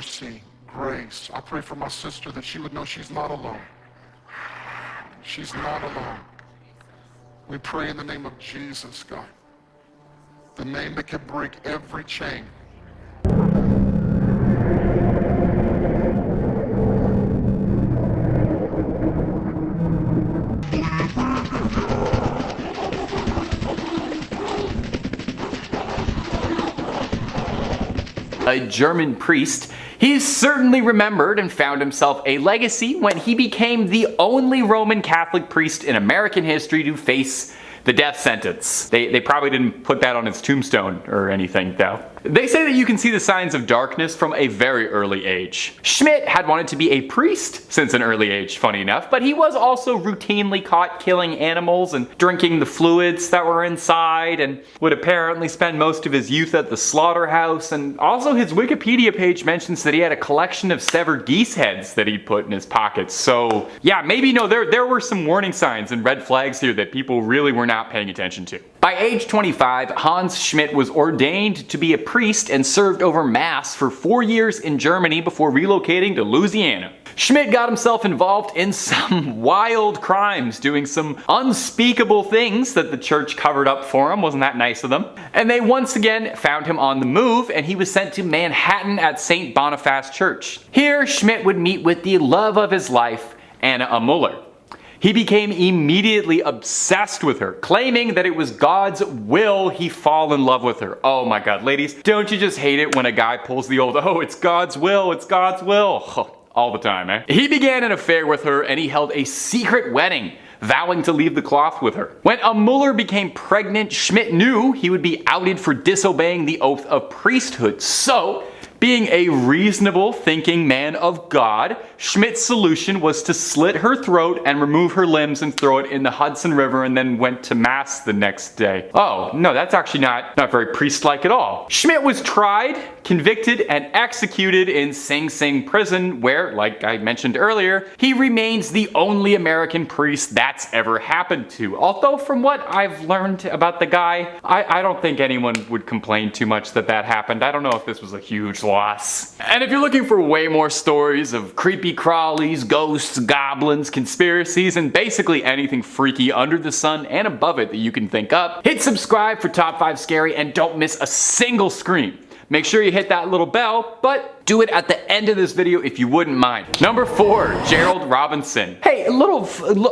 mercy, grace. I pray for my sister that she would know she's not alone. She's not alone. We pray in the name of Jesus, God. The name that can break every chain. A German priest, he's certainly remembered and found himself a legacy when he became the only Roman Catholic priest in American history to face the death sentence. They probably didn't put that on his tombstone or anything though. They say that you can see the signs of darkness from a very early age. Schmidt had wanted to be a priest since an early age, funny enough, but he was also routinely caught killing animals and drinking the fluids that were inside, and would apparently spend most of his youth at the slaughterhouse. And also his Wikipedia page mentions that he had a collection of severed geese heads that he'd put in his pockets. So yeah, maybe there were some warning signs and red flags here that people really were not paying attention to. By age 25, Hans Schmidt was ordained to be a priest and served over Mass for 4 years in Germany before relocating to Louisiana. Schmidt got himself involved in some wild crimes, doing some unspeakable things that the church covered up for him. Wasn't that nice of them? And they once again found him on the move, and he was sent to Manhattan at St. Boniface Church. Here, Schmidt would meet with the love of his life, Anna Muller. He became immediately obsessed with her, claiming that it was God's will he fall in love with her. Oh my God, ladies, don't you just hate it when a guy pulls the old, oh, it's God's will, it's God's will. Oh, all the time, eh? He began an affair with her, and he held a secret wedding, vowing to leave the cloth with her. When Muller became pregnant, Schmidt knew he would be outed for disobeying the oath of priesthood. So, being a reasonable thinking man of God, Schmidt's solution was to slit her throat and remove her limbs and throw it in the Hudson River, and then went to Mass the next day. Oh, no, that's actually not very priest-like at all. Schmidt was tried, convicted, and executed in Sing Sing prison, where, like I mentioned earlier, he remains the only American priest that's ever happened to. Although from what I've learned about the guy, I don't think anyone would complain too much that that happened. I don't know if this was a huge loss. And if you're looking for way more stories of creepy crawlies, ghosts, goblins, conspiracies, and basically anything freaky under the sun and above it that you can think up, hit subscribe for Top 5 Scary and don't miss a single scream. Make sure you hit that little bell, but do it at the end of this video if you wouldn't mind. Number 4, Gerald Robinson. Hey, a little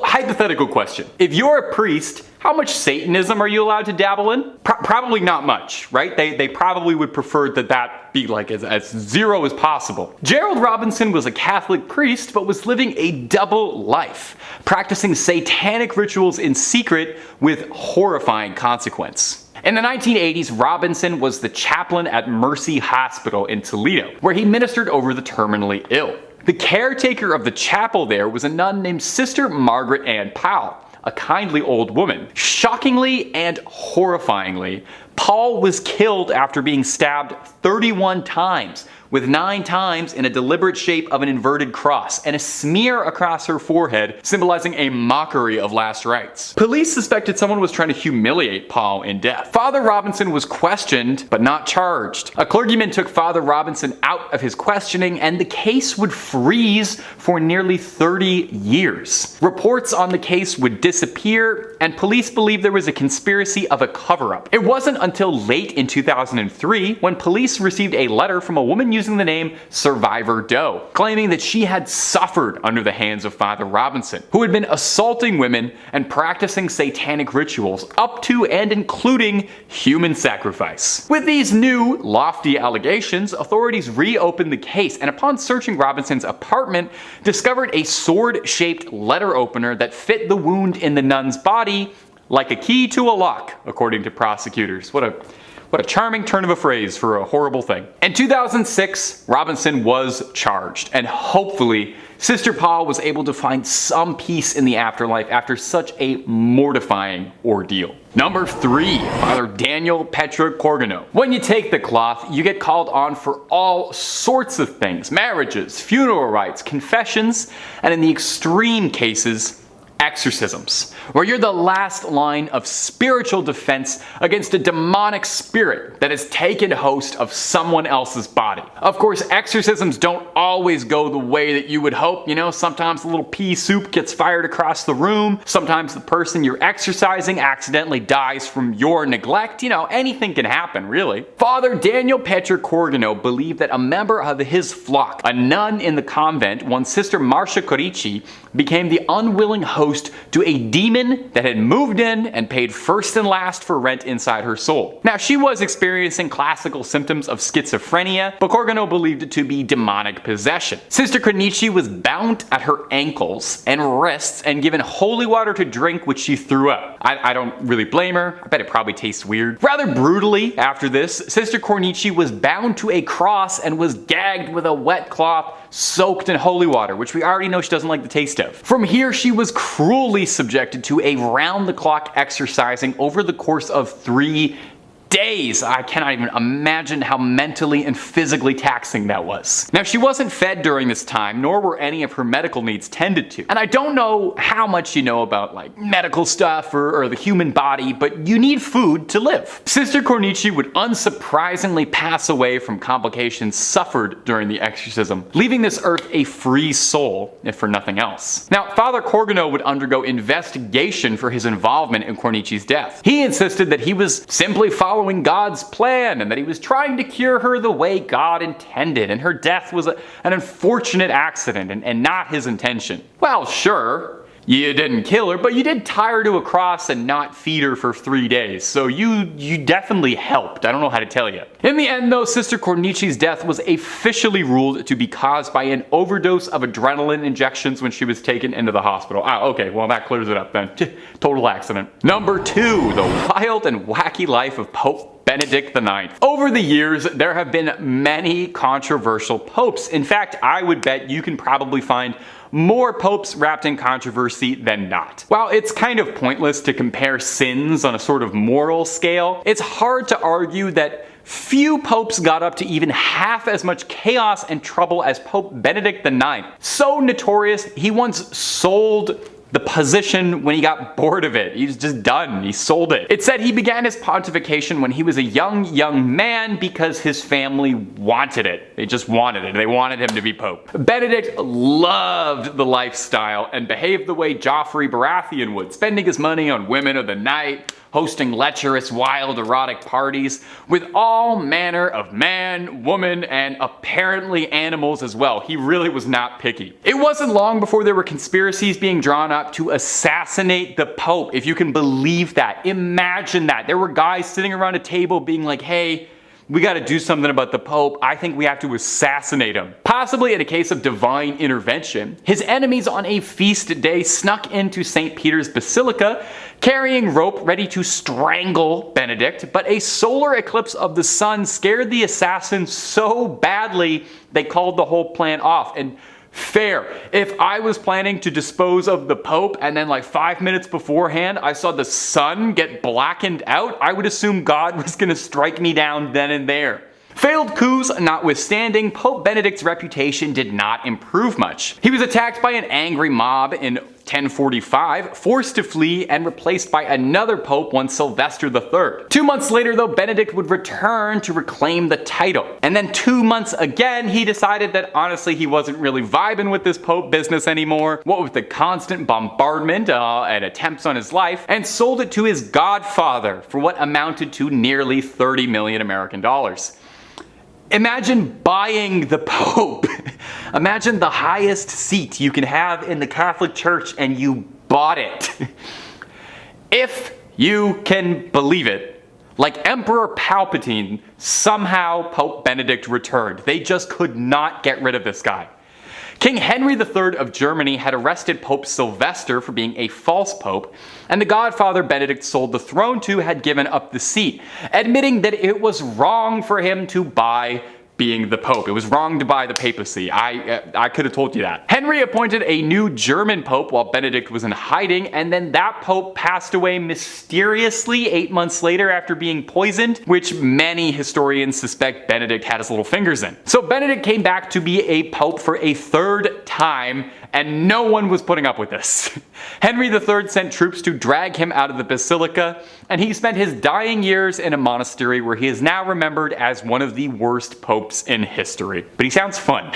hypothetical question. If you're a priest, how much Satanism are you allowed to dabble in? Probably not much, right? They probably would prefer that be like as zero as possible. Gerald Robinson was a Catholic priest, but was living a double life, practicing satanic rituals in secret with horrifying consequence. In the 1980s, Robinson was the chaplain at Mercy Hospital in Toledo, where he ministered over the terminally ill. The caretaker of the chapel there was a nun named Sister Margaret Ann Powell, a kindly old woman. Shockingly and horrifyingly, Paul was killed after being stabbed 31 times, with 9 times in a deliberate shape of an inverted cross, and a smear across her forehead symbolizing a mockery of last rites. Police suspected someone was trying to humiliate Paul in death. Father Robinson was questioned, but not charged. A clergyman took Father Robinson out of his questioning, and the case would freeze for nearly 30 years. Reports on the case would disappear, and police believed there was a conspiracy of a cover-up. It wasn't until late in 2003 when police received a letter from a woman using the name Survivor Doe, claiming that she had suffered under the hands of Father Robinson, who had been assaulting women and practicing satanic rituals up to and including human sacrifice. With these new, lofty allegations, authorities reopened the case, and upon searching Robinson's apartment, discovered a sword-shaped letter opener that fit the wound in the nun's body like a key to a lock, according to prosecutors. What a charming turn of a phrase for a horrible thing. In 2006, Robinson was charged, and hopefully, Sister Paul was able to find some peace in the afterlife after such a mortifying ordeal. Number 3, Father Daniel Petra Corgano. When you take the cloth, you get called on for all sorts of things: marriages, funeral rites, confessions, and in the extreme cases, exorcisms, where you're the last line of spiritual defense against a demonic spirit that has taken host of someone else's body. Of course, exorcisms don't always go the way that you would hope. You know, sometimes a little pea soup gets fired across the room. Sometimes the person you're exorcising accidentally dies from your neglect. You know, anything can happen, really. Father Daniel Corgano believed that a member of his flock, a nun in the convent, one Sister Marcia Corici, became the unwilling host to a demon that had moved in and paid first and last for rent inside her soul. Now, she was experiencing classical symptoms of schizophrenia, but Corgano believed it to be demonic possession. Sister Corici was bound at her ankles and wrists and given holy water to drink, which she threw up. I don't really blame her. I bet it probably tastes weird. Rather brutally, after this, Sister Corici was bound to a cross and was gagged with a wet cloth soaked in holy water, which we already know she doesn't like the taste of. From here, she was cruelly subjected to a round-the-clock exorcising over the course of 3 days. I cannot even imagine how mentally and physically taxing that was. Now, she wasn't fed during this time, nor were any of her medical needs tended to. And I don't know how much you know about like medical stuff or the human body, but you need food to live. Sister Corici would unsurprisingly pass away from complications suffered during the exorcism, leaving this earth a free soul, if for nothing else. Now, Father Corgano would undergo investigation for his involvement in Cornici's death. He insisted that he was simply following God's plan and that he was trying to cure her the way God intended, and her death was an unfortunate accident and not his intention. Well, sure, you didn't kill her, but you did tie her to a cross and not feed her for 3 days, so you definitely helped. I don't know how to tell you. In the end, though, Sister Cornici's death was officially ruled to be caused by an overdose of adrenaline injections when she was taken into the hospital. Ah, okay, well that clears it up then. Total accident. Number 2, the wild and wacky life of Pope Benedict IX. Over the years, there have been many controversial popes. In fact, I would bet you can probably find more popes wrapped in controversy than not. While it's kind of pointless to compare sins on a sort of moral scale, it's hard to argue that few popes got up to even half as much chaos and trouble as Pope Benedict IX. So notorious, he once sold the position when he got bored of it. He's just done. He sold it. It said he began his pontification when he was a young man because his family wanted it. They just wanted it. They wanted him to be pope. Benedict loved the lifestyle and behaved the way Joffrey Baratheon would, spending his money on women of the night, hosting lecherous, wild, erotic parties with all manner of man, woman, and apparently animals as well. He really was not picky. It wasn't long before there were conspiracies being drawn up to assassinate the Pope, if you can believe that. Imagine that. There were guys sitting around a table being like, hey, we gotta do something about the Pope. I think we have to assassinate him. Possibly in a case of divine intervention, his enemies on a feast day snuck into St. Peter's Basilica, carrying rope ready to strangle Benedict, but a solar eclipse of the sun scared the assassins so badly they called the whole plan off. And fair. If I was planning to dispose of the Pope and then like 5 minutes beforehand I saw the sun get blackened out, I would assume God was gonna strike me down then and there. Failed coups notwithstanding, Pope Benedict's reputation did not improve much. He was attacked by an angry mob in 1045, forced to flee, and replaced by another pope, one Sylvester III. 2 months later, though, Benedict would return to reclaim the title. And then 2 months again, he decided that honestly he wasn't really vibing with this pope business anymore, what with the constant bombardment and attempts on his life, and sold it to his godfather for what amounted to nearly 30 million American dollars. Imagine buying the Pope. Imagine the highest seat you can have in the Catholic Church and you bought it. If you can believe it, like Emperor Palpatine, somehow Pope Benedict returned. They just could not get rid of this guy. King Henry III of Germany had arrested Pope Sylvester for being a false pope, and the godfather Benedict sold the throne to had given up the seat, admitting that it was wrong for him to buy being the Pope. It was wrong to buy the papacy. I could have told you that. Henry appointed a new German Pope while Benedict was in hiding, and then that Pope passed away mysteriously 8 months later after being poisoned, which many historians suspect Benedict had his little fingers in. So Benedict came back to be a Pope for a third time, and no one was putting up with this. Henry III sent troops to drag him out of the basilica, and he spent his dying years in a monastery where he is now remembered as one of the worst popes in history. But he sounds fun.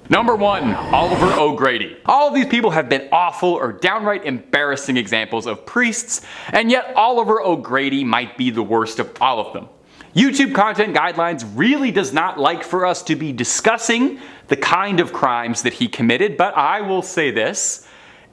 Number 1, Oliver O'Grady. All of these people have been awful or downright embarrassing examples of priests, and yet Oliver O'Grady might be the worst of all of them. YouTube content guidelines really does not like for us to be discussing the kind of crimes that he committed, but I will say this.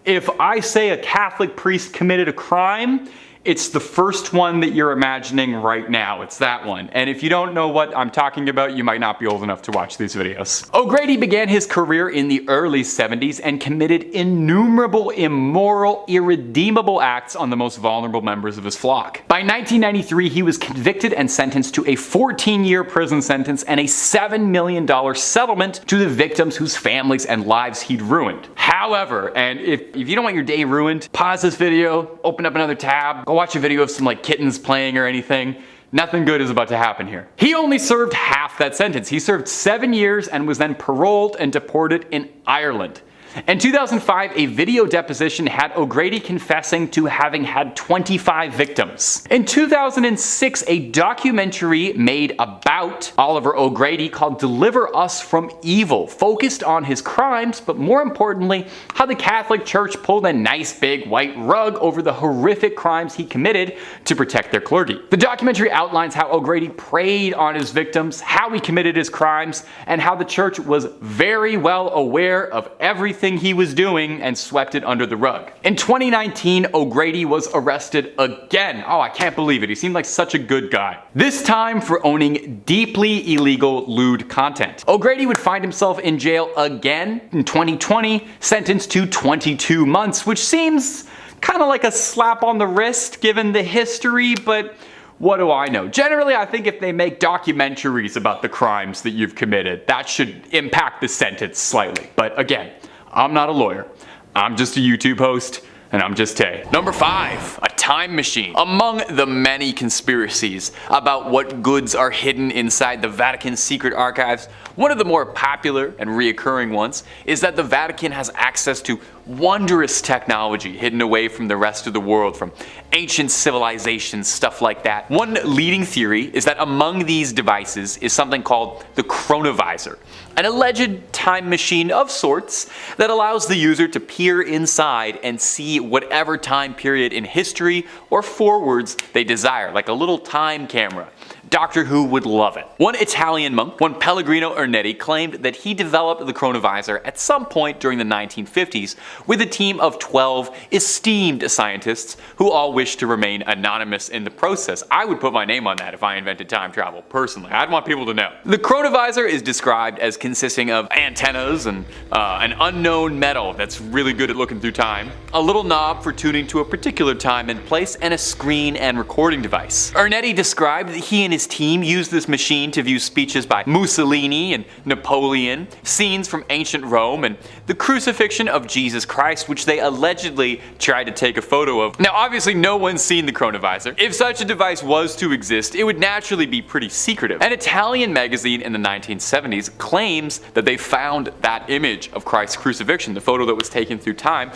If I say a Catholic priest committed a crime, it's the first one that you're imagining right now. It's that one. And if you don't know what I'm talking about, you might not be old enough to watch these videos. O'Grady began his career in the early 70s and committed innumerable immoral, irredeemable acts on the most vulnerable members of his flock. By 1993, he was convicted and sentenced to a 14-year prison sentence and a $7 million settlement to the victims whose families and lives he'd ruined. However, and if you don't want your day ruined, pause this video, open up another tab, go watch a video of some kittens playing or anything. Nothing good is about to happen here. He only served half that sentence. He served 7 years and was then paroled and deported in Ireland. In 2005, a video deposition had O'Grady confessing to having had 25 victims. In 2006, a documentary made about Oliver O'Grady called Deliver Us from Evil focused on his crimes, but more importantly, how the Catholic Church pulled a nice big white rug over the horrific crimes he committed to protect their clergy. The documentary outlines how O'Grady preyed on his victims, how he committed his crimes, and how the church was very well aware of everything he was doing and swept it under the rug. In 2019, O'Grady was arrested again. Oh, I can't believe it. He seemed like such a good guy. This time for owning deeply illegal lewd content. O'Grady would find himself in jail again in 2020, sentenced to 22 months, which seems kind of like a slap on the wrist given the history, but what do I know? Generally, I think if they make documentaries about the crimes that you've committed, that should impact the sentence slightly. But again, I'm not a lawyer. I'm just a YouTube host, and I'm just Tay. Number 5, a time machine. Among the many conspiracies about what goods are hidden inside the Vatican's secret archives, one of the more popular and reoccurring ones is that the Vatican has access to wondrous technology hidden away from the rest of the world, from ancient civilizations, stuff like that. One leading theory is that among these devices is something called the chronovisor, an alleged time machine of sorts that allows the user to peer inside and see whatever time period in history or forwards they desire, like a little time camera. Doctor Who would love it. One Italian monk, one Pellegrino Ernetti, claimed that he developed the chronovisor at some point during the 1950s with a team of 12 esteemed scientists who all wished to remain anonymous in the process. I would put my name on that if I invented time travel, personally. I'd want people to know. The chronovisor is described as consisting of antennas and an unknown metal that's really good at looking through time, a little knob for tuning to a particular time and place, and a screen and recording device. Ernetti described that he and his team used this machine to view speeches by Mussolini and Napoleon, scenes from ancient Rome, and the crucifixion of Jesus Christ, which they allegedly tried to take a photo of. Now, obviously no one's seen the chronovisor. If such a device was to exist, it would naturally be pretty secretive. An Italian magazine in the 1970s claims that they found that image of Christ's crucifixion, the photo that was taken through time,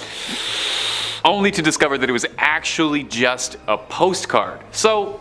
only to discover that it was actually just a postcard. So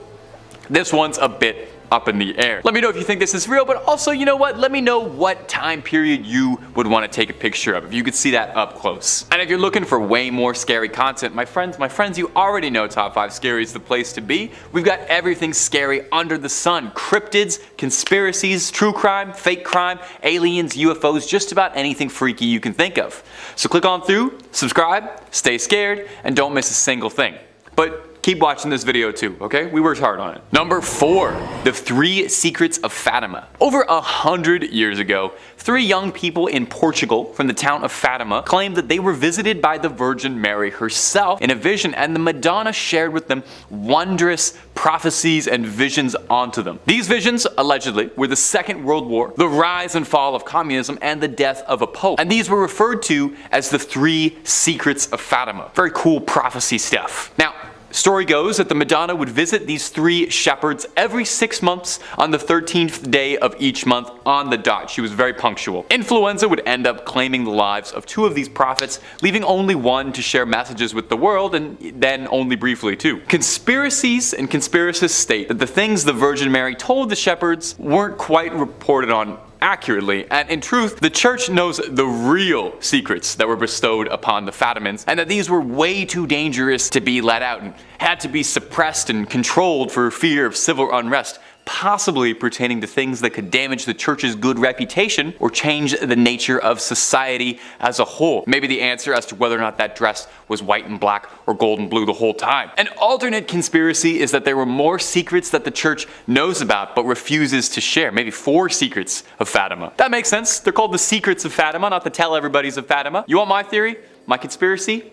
this one's a bit up in the air. Let me know if you think this is real, but also, you know what? Let me know what time period you would want to take a picture of, if you could see that up close. And if you're looking for way more scary content, my friends, you already know Top 5 Scary is the place to be. We've got everything scary under the sun. Cryptids, conspiracies, true crime, fake crime, aliens, UFOs, just about anything freaky you can think of. So click on through, subscribe, stay scared, and don't miss a single thing. But keep watching this video too, okay? We worked hard on it. Number 4, the 3 secrets of Fatima. Over 100 years ago, 3 young people in Portugal from the town of Fatima claimed that they were visited by the Virgin Mary herself in a vision, and the Madonna shared with them wondrous prophecies and visions onto them. These visions, allegedly, were the Second World War, the rise and fall of communism, and the death of a pope. And these were referred to as the 3 secrets of Fatima. Very cool prophecy stuff. Now, Story goes that the Madonna would visit these 3 shepherds every 6 months on the 13th day of each month on the dot. She was very punctual. Influenza would end up claiming the lives of 2 of these prophets, leaving only one to share messages with the world, and then only briefly too. Conspiracies and conspiracists state that the things the Virgin Mary told the shepherds weren't quite reported on accurately, and in truth, the church knows the real secrets that were bestowed upon the Fatimans, and that these were way too dangerous to be let out and had to be suppressed and controlled for fear of civil unrest, possibly pertaining to things that could damage the church's good reputation or change the nature of society as a whole. Maybe the answer as to whether or not that dress was white and black or gold and blue the whole time. An alternate conspiracy is that there were more secrets that the church knows about but refuses to share. Maybe 4 secrets of Fatima. That makes sense. They're called the secrets of Fatima, not the tell everybody's of Fatima. You want my theory? My conspiracy?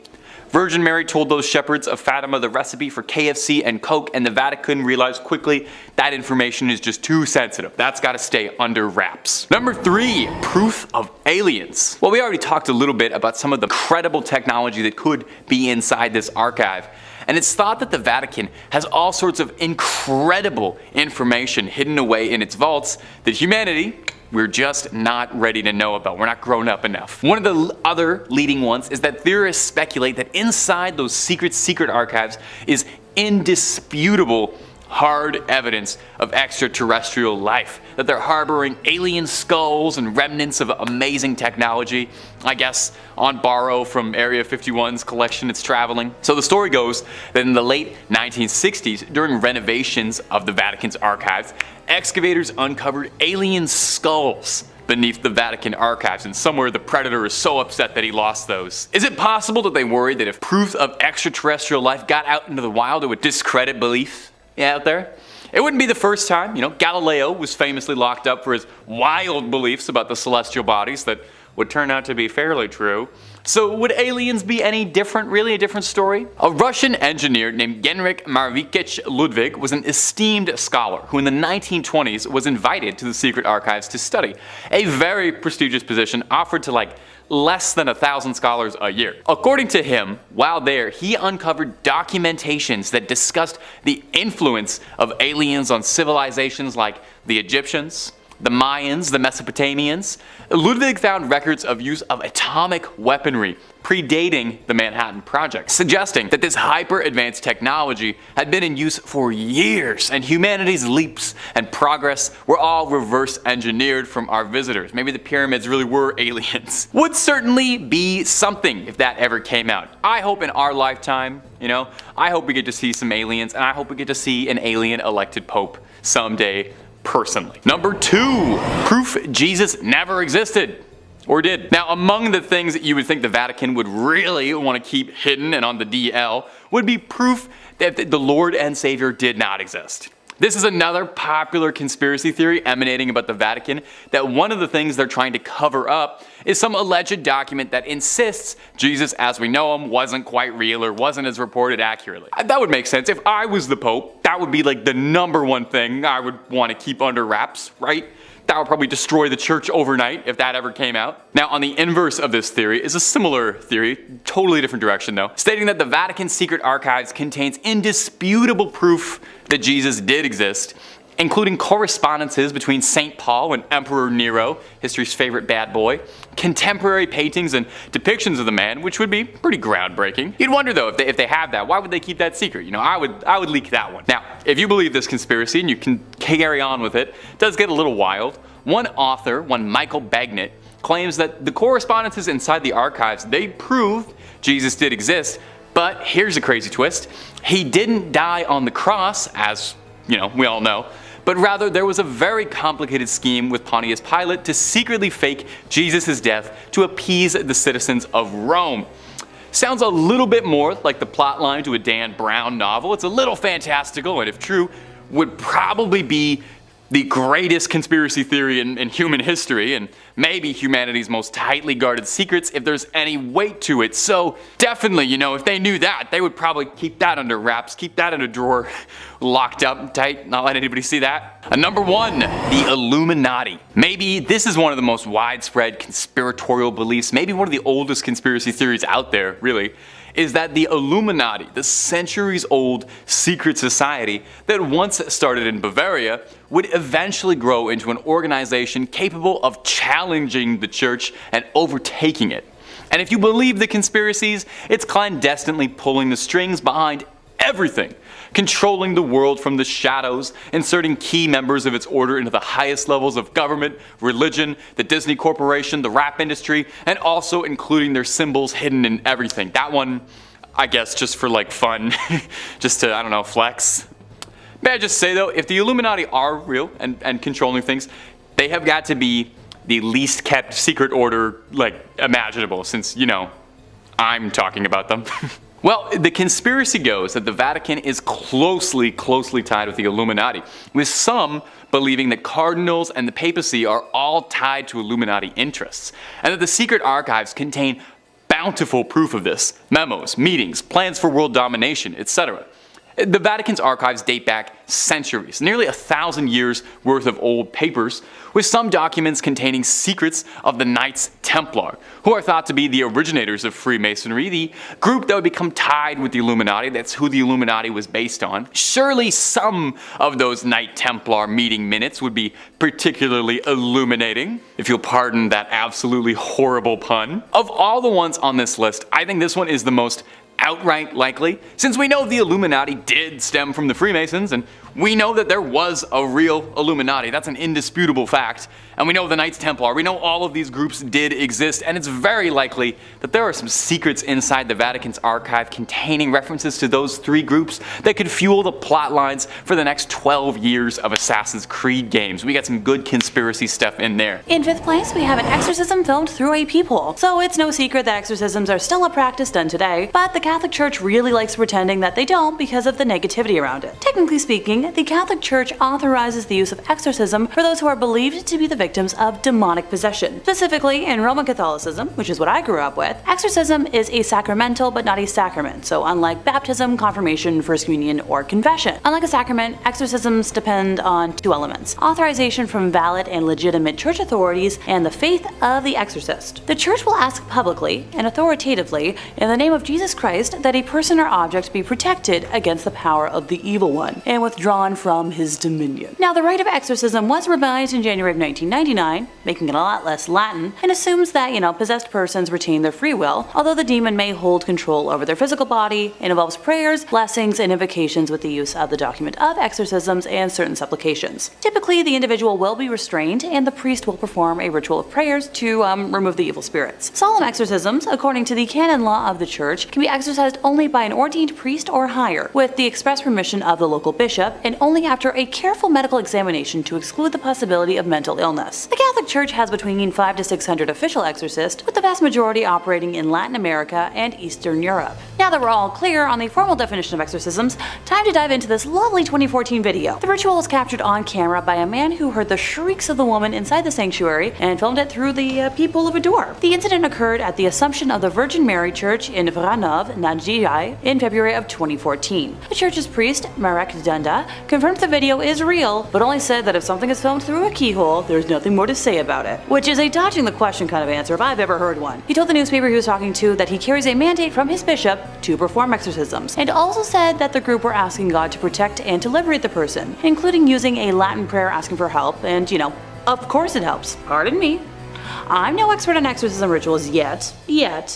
Virgin Mary told those shepherds of Fatima the recipe for KFC and Coke, and the Vatican realized quickly that information is just too sensitive. That's gotta stay under wraps. Number 3, proof of aliens. Well, we already talked a little bit about some of the incredible technology that could be inside this archive. And it's thought that the Vatican has all sorts of incredible information hidden away in its vaults that humanity, we're just not ready to know about. We're not grown up enough. One of the other leading ones is that theorists speculate that inside those secret archives is indisputable hard evidence of extraterrestrial life, that they're harboring alien skulls and remnants of amazing technology, I guess on borrow from Area 51's collection it's traveling. So the story goes that in the late 1960s, during renovations of the Vatican's archives, excavators uncovered alien skulls beneath the Vatican archives, and somewhere the predator is so upset that he lost those. Is it possible that they worried that if proof of extraterrestrial life got out into the wild, it would discredit belief out there? It wouldn't be the first time. Galileo was famously locked up for his wild beliefs about the celestial bodies that would turn out to be fairly true. So would aliens be any different, really a different story? A Russian engineer named Genrikh Marvikich Ludwig was an esteemed scholar who in the 1920s was invited to the secret archives to study, a very prestigious position offered to less than 1,000 scholars a year. According to him, while there, he uncovered documentations that discussed the influence of aliens on civilizations like the Egyptians, the Mayans, the Mesopotamians. Ludwig found records of use of atomic weaponry predating the Manhattan Project, suggesting that this hyper-advanced technology had been in use for years, and humanity's leaps and progress were all reverse engineered from our visitors. Maybe the pyramids really were aliens. Would certainly be something if that ever came out. I hope in our lifetime, I hope we get to see some aliens, and I hope we get to see an alien elected pope someday. Personally. Number 2, proof Jesus never existed. Or did. Now, among the things that you would think the Vatican would really want to keep hidden and on the DL would be proof that the Lord and Savior did not exist. This is another popular conspiracy theory emanating about the Vatican, that one of the things they're trying to cover up is some alleged document that insists Jesus as we know him wasn't quite real or wasn't as reported accurately. That would make sense. If I was the Pope, that would be the number one thing I would want to keep under wraps, right? That would probably destroy the church overnight if that ever came out. Now, on the inverse of this theory is a similar theory, totally different direction though, stating that the Vatican's secret archives contains indisputable proof that Jesus did exist, including correspondences between St. Paul and Emperor Nero, history's favorite bad boy, contemporary paintings and depictions of the man, which would be pretty groundbreaking. You'd wonder though, if they have that, why would they keep that secret? I would leak that one. Now, if you believe this conspiracy and you can carry on with it, it does get a little wild. One author, Michael Bagnet, claims that the correspondences inside the archives, they prove Jesus did exist, but here's a crazy twist. He didn't die on the cross, as we all know, but rather there was a very complicated scheme with Pontius Pilate to secretly fake Jesus' death to appease the citizens of Rome. Sounds a little bit more like the plotline to a Dan Brown novel. It's a little fantastical, and if true, would probably be the greatest conspiracy theory in human history, and maybe humanity's most tightly guarded secrets if there's any weight to it. So definitely, if they knew that, they would probably keep that under wraps, keep that in a drawer, locked up tight, not let anybody see that. Number 1, the Illuminati. Maybe this is one of the most widespread conspiratorial beliefs, maybe one of the oldest conspiracy theories out there, really, is that the Illuminati, the centuries-old secret society that once started in Bavaria, would eventually grow into an organization capable of challenging the church and overtaking it. And if you believe the conspiracies, it's clandestinely pulling the strings behind everything, controlling the world from the shadows, inserting key members of its order into the highest levels of government, religion, the Disney Corporation, the rap industry, and also including their symbols hidden in everything. That one, I guess, just for like fun, just to, I don't know, flex. May I just say though, if the Illuminati are real and controlling things, they have got to be the least kept secret order like imaginable, since, you know, I'm talking about them. Well, the conspiracy goes that the Vatican is closely tied with the Illuminati, with some believing that cardinals and the papacy are all tied to Illuminati interests, and that the secret archives contain bountiful proof of this: memos, meetings, plans for world domination, etc. The Vatican's archives date back centuries, nearly 1,000 years worth of old papers, with some documents containing secrets of the Knights Templar, who are thought to be the originators of Freemasonry, the group that would become tied with the Illuminati. That's who the Illuminati was based on. Surely some of those Knight Templar meeting minutes would be particularly illuminating, if you'll pardon that absolutely horrible pun. Of all the ones on this list, I think this one is the most outright likely, since we know the Illuminati did stem from the Freemasons, and we know that there was a real Illuminati. That's an indisputable fact. And we know the Knights Templar, we know all of these groups did exist, and it's very likely that there are some secrets inside the Vatican's archive containing references to those 3 groups that could fuel the plot lines for the next 12 years of Assassin's Creed games. We got some good conspiracy stuff in there. In 5th place, we have an exorcism filmed through a peephole. So it's no secret that exorcisms are still a practice done today, but the Catholic Church really likes pretending that they don't because of the negativity around it. Technically speaking, the Catholic Church authorizes the use of exorcism for those who are believed to be the victims of demonic possession. Specifically, in Roman Catholicism, which is what I grew up with, exorcism is a sacramental but not a sacrament, so unlike baptism, confirmation, first communion, or confession. Unlike a sacrament, exorcisms depend on 2 elements: authorization from valid and legitimate church authorities and the faith of the exorcist. The church will ask publicly and authoritatively in the name of Jesus Christ that a person or object be protected against the power of the evil one and withdrawn from his dominion. Now, the rite of exorcism was revised in January of 1999, making it a lot less Latin, and assumes that, possessed persons retain their free will, although the demon may hold control over their physical body. It involves prayers, blessings, and invocations with the use of the document of exorcisms and certain supplications. Typically, the individual will be restrained, and the priest will perform a ritual of prayers to remove the evil spirits. Solemn exorcisms, according to the canon law of the church, can be exercised only by an ordained priest or higher, with the express permission of the local bishop, and only after a careful medical examination to exclude the possibility of mental illness. The Catholic Church has between 500 to 600 official exorcists, with the vast majority operating in Latin America and Eastern Europe. Now that we're all clear on the formal definition of exorcisms, time to dive into this lovely 2014 video. The ritual was captured on camera by a man who heard the shrieks of the woman inside the sanctuary and filmed it through the peephole of a door. The incident occurred at the Assumption of the Virgin Mary Church in Vranov, Nadziei, in February of 2014. The church's priest, Marek Dunda, confirmed the video is real, but only said that if something is filmed through a keyhole, there's nothing more to say about it. Which is a dodging the question kind of answer if I've ever heard one. He told the newspaper he was talking to that he carries a mandate from his bishop to perform exorcisms, and also said that the group were asking God to protect and to liberate the person, including using a Latin prayer asking for help, and of course it helps. Pardon me. I'm no expert on exorcism rituals yet,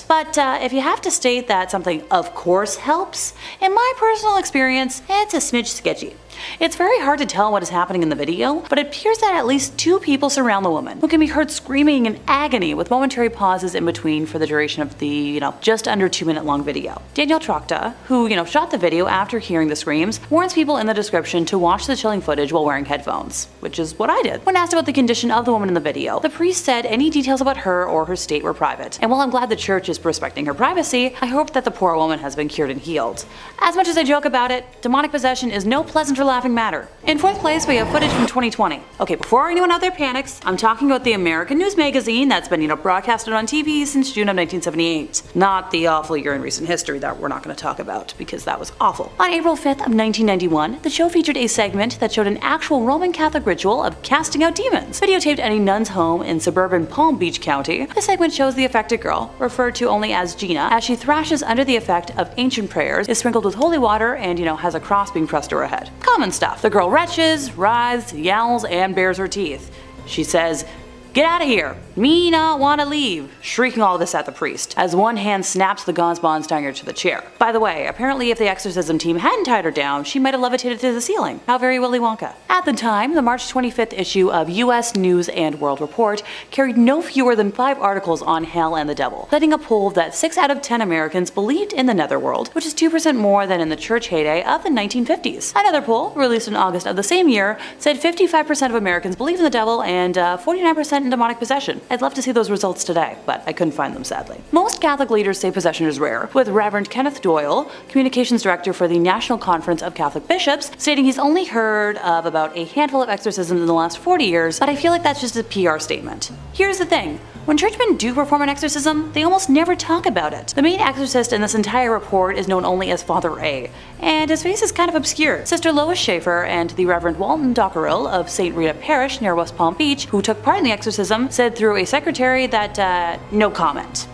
but if you have to state that something of course helps, in my personal experience, it's a smidge sketchy. It's very hard to tell what is happening in the video, but it appears that at least 2 people surround the woman, who can be heard screaming in agony with momentary pauses in between for the duration of the, just under 2-minute long video. Daniel Trokta, who, shot the video after hearing the screams, warns people in the description to watch the chilling footage while wearing headphones, which is what I did. When asked about the condition of the woman in the video, the priest said any details about her or her state were private, and while I'm glad the church is respecting her privacy, I hope that the poor woman has been cured and healed. As much as I joke about it, demonic possession is no pleasant or laughing matter. In 4th place, we have footage from 2020. Okay, before anyone out there panics, I'm talking about the American news magazine that's been, broadcasted on TV since June of 1978. Not the awful year in recent history that we're not going to talk about, because that was awful. On April 5th of 1991, the show featured a segment that showed an actual Roman Catholic ritual of casting out demons, videotaped at a nun's home in suburban Palm Beach County. The segment shows the affected girl, referred to only as Gina, as she thrashes under the effect of ancient prayers, is sprinkled with holy water, and, has a cross being pressed to her head. Common stuff. The girl retches, writhes, yowls, and bares her teeth. She says, "Get out of here! Me not wanna leave!" shrieking all this at the priest, as one hand snaps the gauze bonds tying her to the chair. By the way, apparently if the exorcism team hadn't tied her down, she might have levitated to the ceiling. How very Willy Wonka. At the time, the March 25th issue of US News and World Report carried no fewer than 5 articles on hell and the devil, citing a poll that 6 out of 10 Americans believed in the netherworld, which is 2% more than in the church heyday of the 1950s. Another poll, released in August of the same year, said 55% of Americans believe in the devil and 49% in demonic possession. I'd love to see those results today, but I couldn't find them sadly. Most Catholic leaders say possession is rare, with Reverend Kenneth Doyle, communications director for the National Conference of Catholic Bishops, stating he's only heard of about a handful of exorcisms in the last 40 years, but I feel like that's just a PR statement. Here's the thing. When churchmen do perform an exorcism, they almost never talk about it. The main exorcist in this entire report is known only as Father A, and his face is kind of obscure. Sister Lois Schaefer and the Reverend Walton Dockerell of St. Rita Parish near West Palm Beach, who took part in the exorcism, said through a secretary that, no comment.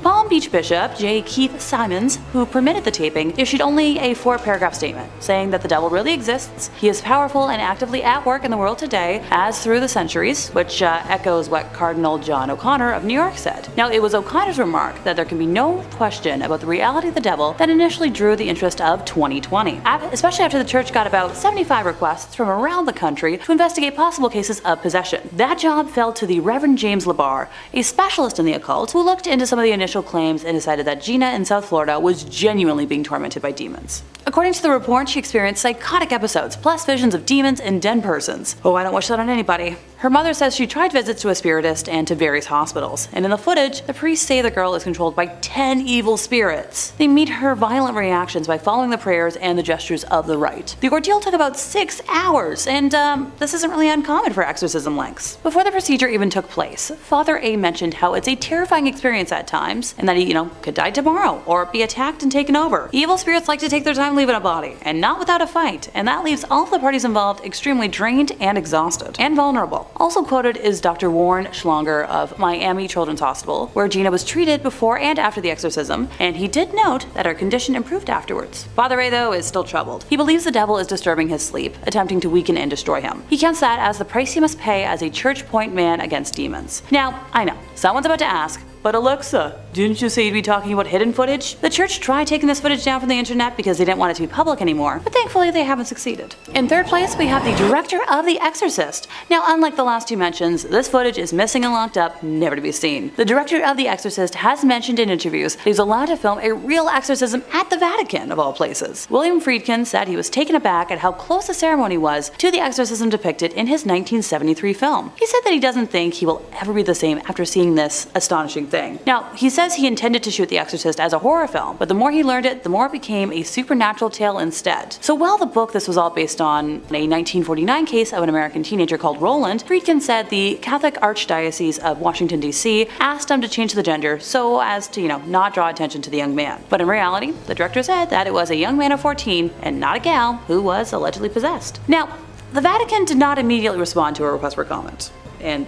Palm Beach Bishop J. Keith Simons, who permitted the taping, issued only a 4-paragraph statement, saying that the devil really exists, he is powerful and actively at work in the world today, as through the centuries, which echoes what Cardinal John O'Connor of New York said. Now, it was O'Connor's remark that there can be no question about the reality of the devil that initially drew the interest of 2020, especially after the church got about 75 requests from around the country to investigate possible cases of possession. That job fell to the Reverend James LeBar, a specialist in the occult, who looked into some of the initial claims and decided that Gina in South Florida was genuinely being tormented by demons. According to the report, she experienced psychotic episodes, plus visions of demons and dead persons. Oh, I don't wish that on anybody. Her mother says she tried visits to a spiritist and to various hospitals, and in the footage, the priests say the girl is controlled by 10 evil spirits. They meet her violent reactions by following the prayers and the gestures of the rite. The ordeal took about 6 hours, and this isn't really uncommon for exorcism lengths. Before the procedure even took place, Father A mentioned how it's a terrifying experience at times, and that he, could die tomorrow, or be attacked and taken over. Evil spirits like to take their time leaving a body, and not without a fight, and that leaves all of the parties involved extremely drained and exhausted, and vulnerable. Also quoted is Dr. Warren Schlonger of Miami Children's Hospital, where Gina was treated before and after the exorcism, and he did note that her condition improved afterwards. Father A, though, is still troubled. He believes the devil is disturbing his sleep, attempting to weaken and destroy him. He counts that as the price he must pay as a church point man against demons. Now, I know, someone's about to ask, but Alexa, didn't you say you'd be talking about hidden footage? The church tried taking this footage down from the internet because they didn't want it to be public anymore, but thankfully they haven't succeeded. In 3rd place, we have the director of The Exorcist. Now, unlike the last 2 mentions, this footage is missing and locked up, never to be seen. The director of The Exorcist has mentioned in interviews that he's allowed to film a real exorcism at the Vatican, of all places. William Friedkin said he was taken aback at how close the ceremony was to the exorcism depicted in his 1973 film. He said that he doesn't think he will ever be the same after seeing this astonishing thing. Now, he says he intended to shoot The Exorcist as a horror film, but the more he learned it, the more it became a supernatural tale instead. So while the book this was all based on a 1949 case of an American teenager called Roland, Friedkin said the Catholic Archdiocese of Washington, D.C. asked him to change the gender so as to, not draw attention to the young man. But in reality, the director said that it was a young man of 14 and not a gal who was allegedly possessed. Now, the Vatican did not immediately respond to a request for comment, and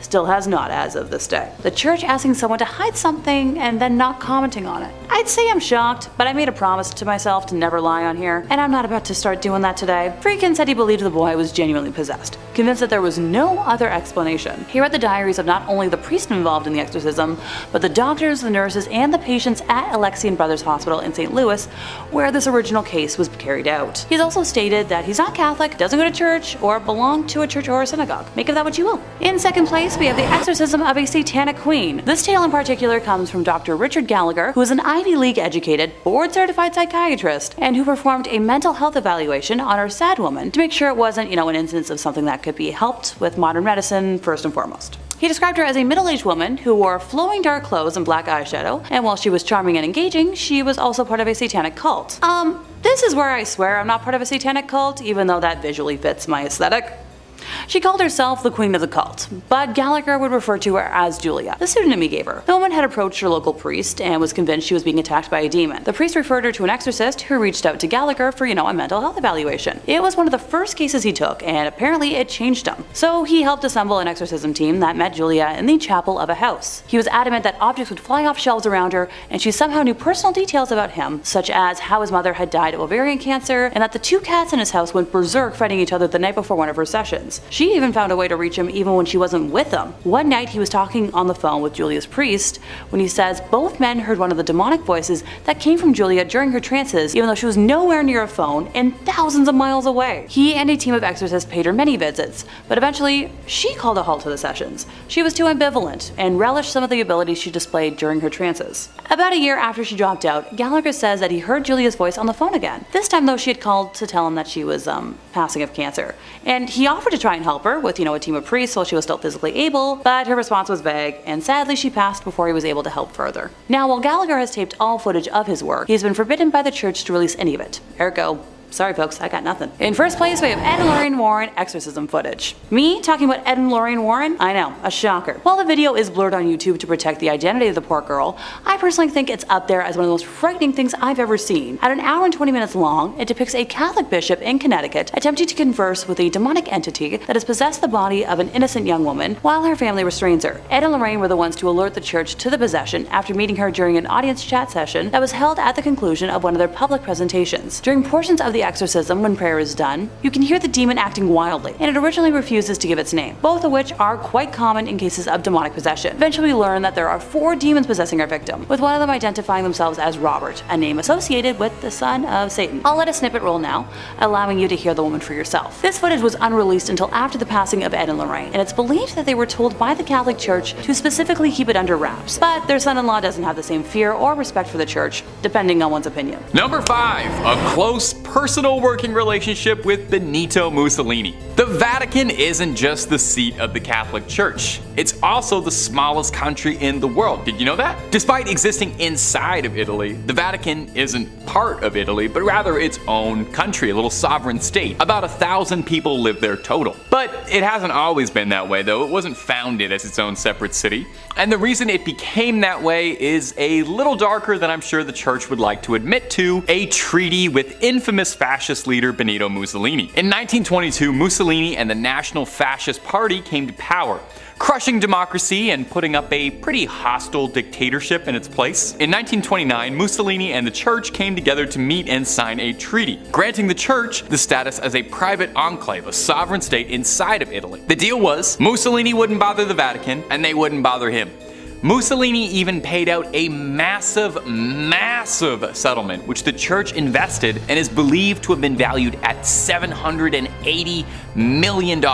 still has not as of this day. The church asking someone to hide something and then not commenting on it. I'd say I'm shocked, but I made a promise to myself to never lie on here, and I'm not about to start doing that today. Friedkin said he believed the boy was genuinely possessed, convinced that there was no other explanation. He read the diaries of not only the priest involved in the exorcism, but the doctors, the nurses, and the patients at Alexian Brothers Hospital in St. Louis, where this original case was carried out. He's also stated that he's not Catholic, doesn't go to church, or belong to a church or a synagogue. Make of that what you will. In 2nd place, we have the Exorcism of a Satanic Queen. This tale in particular comes from Dr. Richard Gallagher, who is an Ivy League educated, board-certified psychiatrist, and who performed a mental health evaluation on our sad woman to make sure it wasn't, an instance of something that could be helped with modern medicine first and foremost. He described her as a middle-aged woman who wore flowing dark clothes and black eyeshadow, and while she was charming and engaging, she was also part of a satanic cult. This is where I swear I'm not part of a satanic cult, even though that visually fits my aesthetic. She called herself the queen of the cult, but Gallagher would refer to her as Julia, the pseudonym he gave her. The woman had approached her local priest and was convinced she was being attacked by a demon. The priest referred her to an exorcist who reached out to Gallagher for, a mental health evaluation. It was one of the first cases he took, and apparently it changed him. So he helped assemble an exorcism team that met Julia in the chapel of a house. He was adamant that objects would fly off shelves around her, and she somehow knew personal details about him, such as how his mother had died of ovarian cancer, and that the two cats in his house went berserk fighting each other the night before one of her sessions. She even found a way to reach him even when she wasn't with him. One night he was talking on the phone with Julia's priest when he says both men heard one of the demonic voices that came from Julia during her trances, even though she was nowhere near a phone and thousands of miles away. He and a team of exorcists paid her many visits, but eventually she called a halt to the sessions. She was too ambivalent and relished some of the abilities she displayed during her trances. About a year after she dropped out, Gallagher says that he heard Julia's voice on the phone again. This time though, she had called to tell him that she was passing of cancer, and he offered to try and help her with a team of priests while she was still physically able, but her response was vague, and sadly she passed before he was able to help further. Now, while Gallagher has taped all footage of his work, he has been forbidden by the church to release any of it. Ergo, sorry folks, I got nothing. In first place, we have Ed and Lorraine Warren exorcism footage. Me talking about Ed and Lorraine Warren? I know, a shocker. While the video is blurred on YouTube to protect the identity of the poor girl, I personally think it's up there as one of the most frightening things I've ever seen. At an hour and 20 minutes long, it depicts a Catholic bishop in Connecticut attempting to converse with a demonic entity that has possessed the body of an innocent young woman while her family restrains her. Ed and Lorraine were the ones to alert the church to the possession after meeting her during an audience chat session that was held at the conclusion of one of their public presentations. During portions of the exorcism, when prayer is done, you can hear the demon acting wildly, and it originally refuses to give its name, both of which are quite common in cases of demonic possession. Eventually we learn that there are 4 demons possessing our victim, with one of them identifying themselves as Robert, a name associated with the son of Satan. I'll let a snippet roll now, allowing you to hear the woman for yourself. This footage was unreleased until after the passing of Ed and Lorraine, and it's believed that they were told by the Catholic Church to specifically keep it under wraps, but their son-in-law doesn't have the same fear or respect for the church, depending on one's opinion. Number 5. A close personal working relationship with Benito Mussolini. The Vatican isn't just the seat of the Catholic Church. It's also the smallest country in the world. Did you know that? Despite existing inside of Italy, the Vatican isn't part of Italy, but rather its own country, a little sovereign state. About 1,000 people live there total. But it hasn't always been that way though. It wasn't founded as its own separate city. And the reason it became that way is a little darker than I'm sure the church would like to admit to: a treaty with infamous fascist leader Benito Mussolini. In 1922, Mussolini and the National Fascist Party came to power, crushing democracy and putting up a pretty hostile dictatorship in its place. In 1929, Mussolini and the church came together to meet and sign a treaty, granting the church the status as a private enclave, a sovereign state inside of Italy. The deal was, Mussolini wouldn't bother the Vatican, and they wouldn't bother him. Mussolini even paid out a massive settlement, which the church invested and is believed to have been valued at $780 million,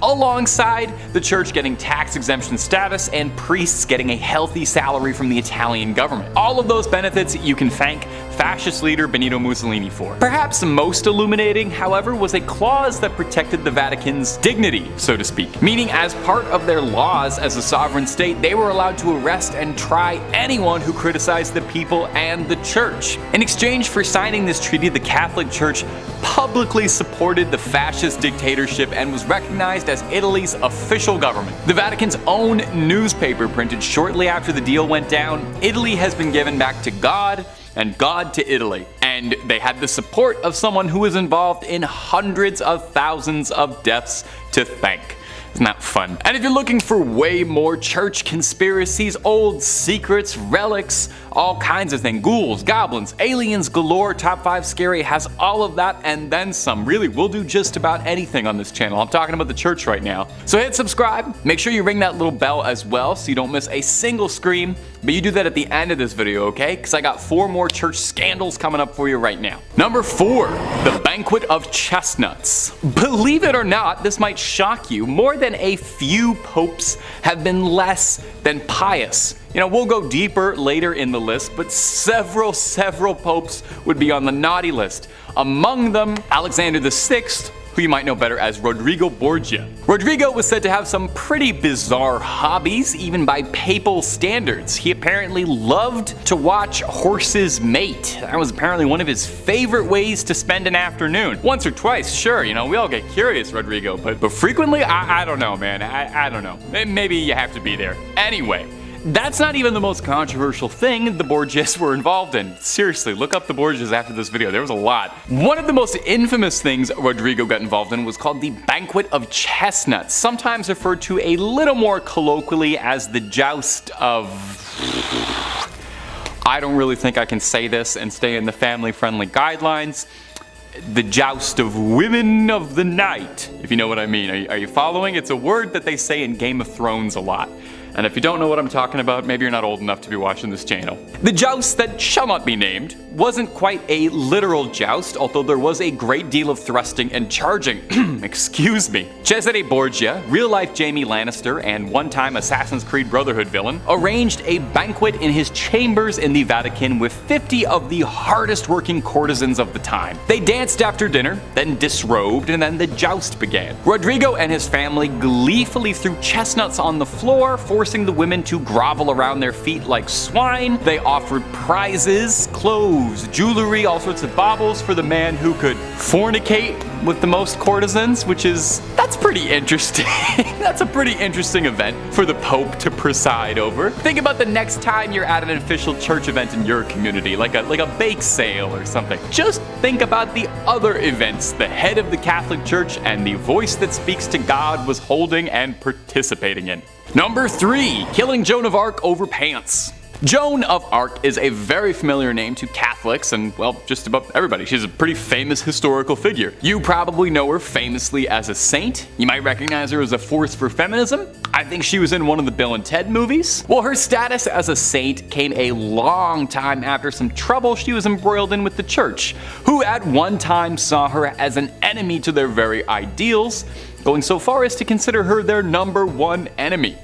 alongside the church getting tax exemption status and priests getting a healthy salary from the Italian government. All of those benefits you can thank fascist leader Benito Mussolini for. Perhaps most illuminating, however, was a clause that protected the Vatican's dignity, so to speak, meaning as part of their laws as a sovereign state, they were allowed to arrest and try anyone who criticized the people and the church. In exchange for signing this treaty, the Catholic Church publicly supported the fascist dictatorship and was recognized as Italy's official government. The Vatican's own newspaper printed shortly after the deal went down, "Italy has been given back to God and God to Italy." And they had the support of someone who was involved in hundreds of thousands of deaths to thank. Isn't that fun? And if you're looking for way more church conspiracies, old secrets, relics, all kinds of things, ghouls, goblins, aliens galore, Top 5 Scary has all of that and then some. Really, we'll do just about anything on this channel. I'm talking about the church right now. So hit subscribe, make sure you ring that little bell as well so you don't miss a single scream, but you do that at the end of this video, okay? Because I got 4 more church scandals coming up for you right now. Number 4, the banquet of chestnuts. Believe it or not, this might shock you, more than a few popes have been less than pious. You know, we'll go deeper later in the list, but several popes would be on the naughty list. Among them, Alexander VI, who you might know better as Rodrigo Borgia. Rodrigo was said to have some pretty bizarre hobbies, even by papal standards. He apparently loved to watch horses mate. That was apparently one of his favorite ways to spend an afternoon. Once or twice, sure, you know, we all get curious, Rodrigo, but frequently, I don't know, man. I don't know. Maybe you have to be there. Anyway, that's not even the most controversial thing the Borgias were involved in. Seriously, look up the Borgias after this video, there was a lot. One of the most infamous things Rodrigo got involved in was called the Banquet of Chestnuts, sometimes referred to a little more colloquially as the Joust of... I don't really think I can say this and stay in the family-friendly guidelines. The Joust of Women of the Night, if you know what I mean. Are you following? It's a word that they say in Game of Thrones a lot. And if you don't know what I'm talking about, maybe you're not old enough to be watching this channel. The joust that shall not be named wasn't quite a literal joust, although there was a great deal of thrusting and charging. Excuse me. Cesare Borgia, real-life Jaime Lannister and one-time Assassin's Creed Brotherhood villain, arranged a banquet in his chambers in the Vatican with 50 of the hardest-working courtesans of the time. They danced after dinner, then disrobed, and then the joust began. Rodrigo and his family gleefully threw chestnuts on the floor, forcing the women to grovel around their feet like swine. They offered prizes, clothes, jewelry, all sorts of baubles for the man who could fornicate with the most courtesans, that's pretty interesting. That's a pretty interesting event for the Pope to preside over. Think about the next time you're at an official church event in your community, like a bake sale or something. Just think about the other events the head of the Catholic Church and the voice that speaks to God was holding and participating in. Number 3, killing Joan of Arc over pants. Joan of Arc is a very familiar name to Catholics and, well, just about everybody. She's a pretty famous historical figure. You probably know her famously as a saint. You might recognize her as a force for feminism. I think she was in one of the Bill and Ted movies. Well, her status as a saint came a long time after some trouble she was embroiled in with the church, who at one time saw her as an enemy to their very ideals, going so far as to consider her their #1 enemy.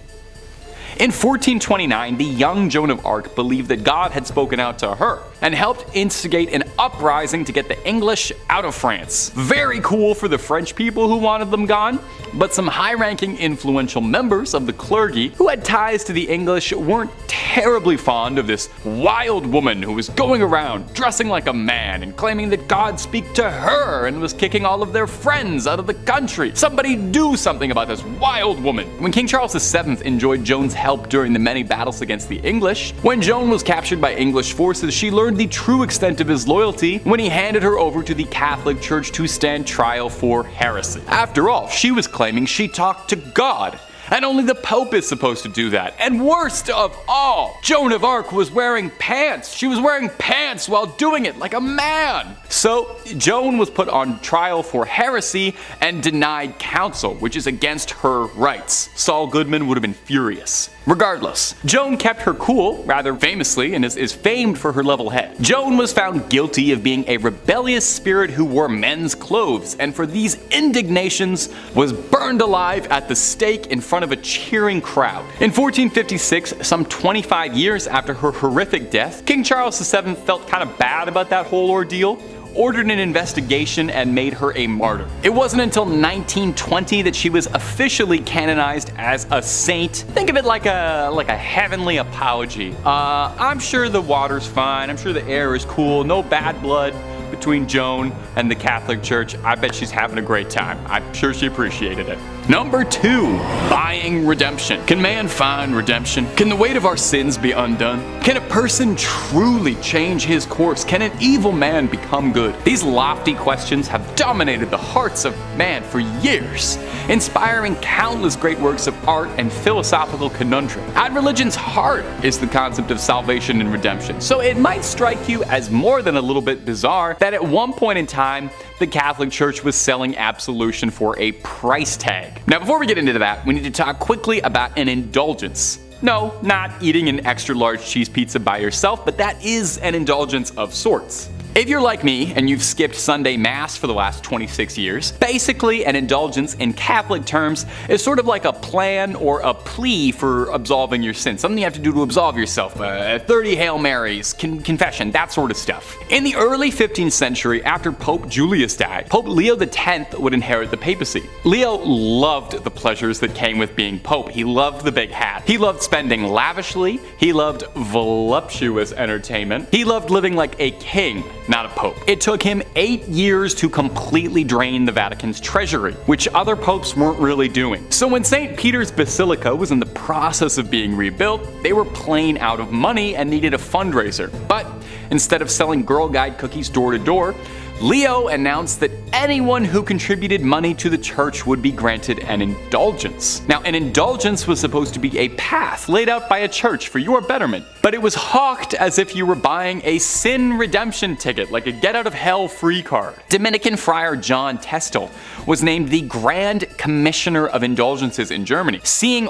In 1429, the young Joan of Arc believed that God had spoken out to her and helped instigate an uprising to get the English out of France. Very cool for the French people who wanted them gone, but some high-ranking influential members of the clergy who had ties to the English weren't terribly fond of this wild woman who was going around dressing like a man and claiming that God spoke to her and was kicking all of their friends out of the country. Somebody do something about this wild woman. When King Charles VII enjoyed Joan's help during the many battles against the English, when Joan was captured by English forces, she learned the true extent of his loyalty when he handed her over to the Catholic Church to stand trial for heresy. After all, she was claiming she talked to God, and only the Pope is supposed to do that. And worst of all, Joan of Arc was wearing pants. She was wearing pants while doing it like a man. So Joan was put on trial for heresy and denied counsel, which is against her rights. Saul Goodman would have been furious. Regardless, Joan kept her cool, rather famously, and is famed for her level head. Joan was found guilty of being a rebellious spirit who wore men's clothes, and for these indignations was burned alive at the stake in front of a cheering crowd. In 1456, some 25 years after her horrific death, King Charles VII felt kind of bad about that whole ordeal, ordered an investigation, and made her a martyr. It wasn't until 1920 that she was officially canonized as a saint. Think of it like a heavenly apology. I'm sure the water's fine, I'm sure the air is cool, no bad blood between Joan and the Catholic Church. I bet she's having a great time. I'm sure she appreciated it. Number 2, buying redemption. Can man find redemption? Can the weight of our sins be undone? Can a person truly change his course? Can an evil man become good? These lofty questions have dominated the hearts of man for years, inspiring countless great works of art and philosophical conundrum. At religion's heart is the concept of salvation and redemption, so it might strike you as more than a little bit bizarre that at one point in time, the Catholic Church was selling absolution for a price tag. Now, before we get into that, we need to talk quickly about an indulgence. No, not eating an extra large cheese pizza by yourself, but that is an indulgence of sorts. If you're like me and you've skipped Sunday Mass for the last 26 years, basically an indulgence in Catholic terms is sort of like a plan or a plea for absolving your sins. Something you have to do to absolve yourself. 30 Hail Marys, confession, that sort of stuff. In the early 15th century, after Pope Julius died, Pope Leo X would inherit the papacy. Leo loved the pleasures that came with being Pope. He loved the big hat. He loved spending lavishly. He loved voluptuous entertainment. He loved living like a king, not a pope. It took him 8 years to completely drain the Vatican's treasury, which other popes weren't really doing. So when St. Peter's Basilica was in the process of being rebuilt, they were plain out of money and needed a fundraiser. But instead of selling Girl Guide cookies door to door, Leo announced that anyone who contributed money to the church would be granted an indulgence. Now, an indulgence was supposed to be a path laid out by a church for your betterment, but it was hawked as if you were buying a sin redemption ticket, like a get out of hell free card. Dominican friar John Testel was named the Grand Commissioner of Indulgences in Germany.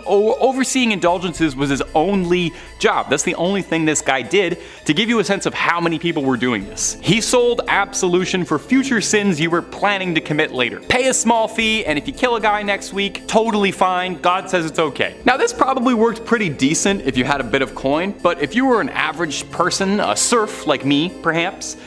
Overseeing indulgences was his only job. That's the only thing this guy did to give you a sense of how many people were doing this. He sold absolution for future sins you were planning to commit later. Pay a small fee, and if you kill a guy next week, totally fine. God says it's okay. Now, this probably worked pretty decent if you had a bit of coin, but if you were an average person, a serf like me, perhaps,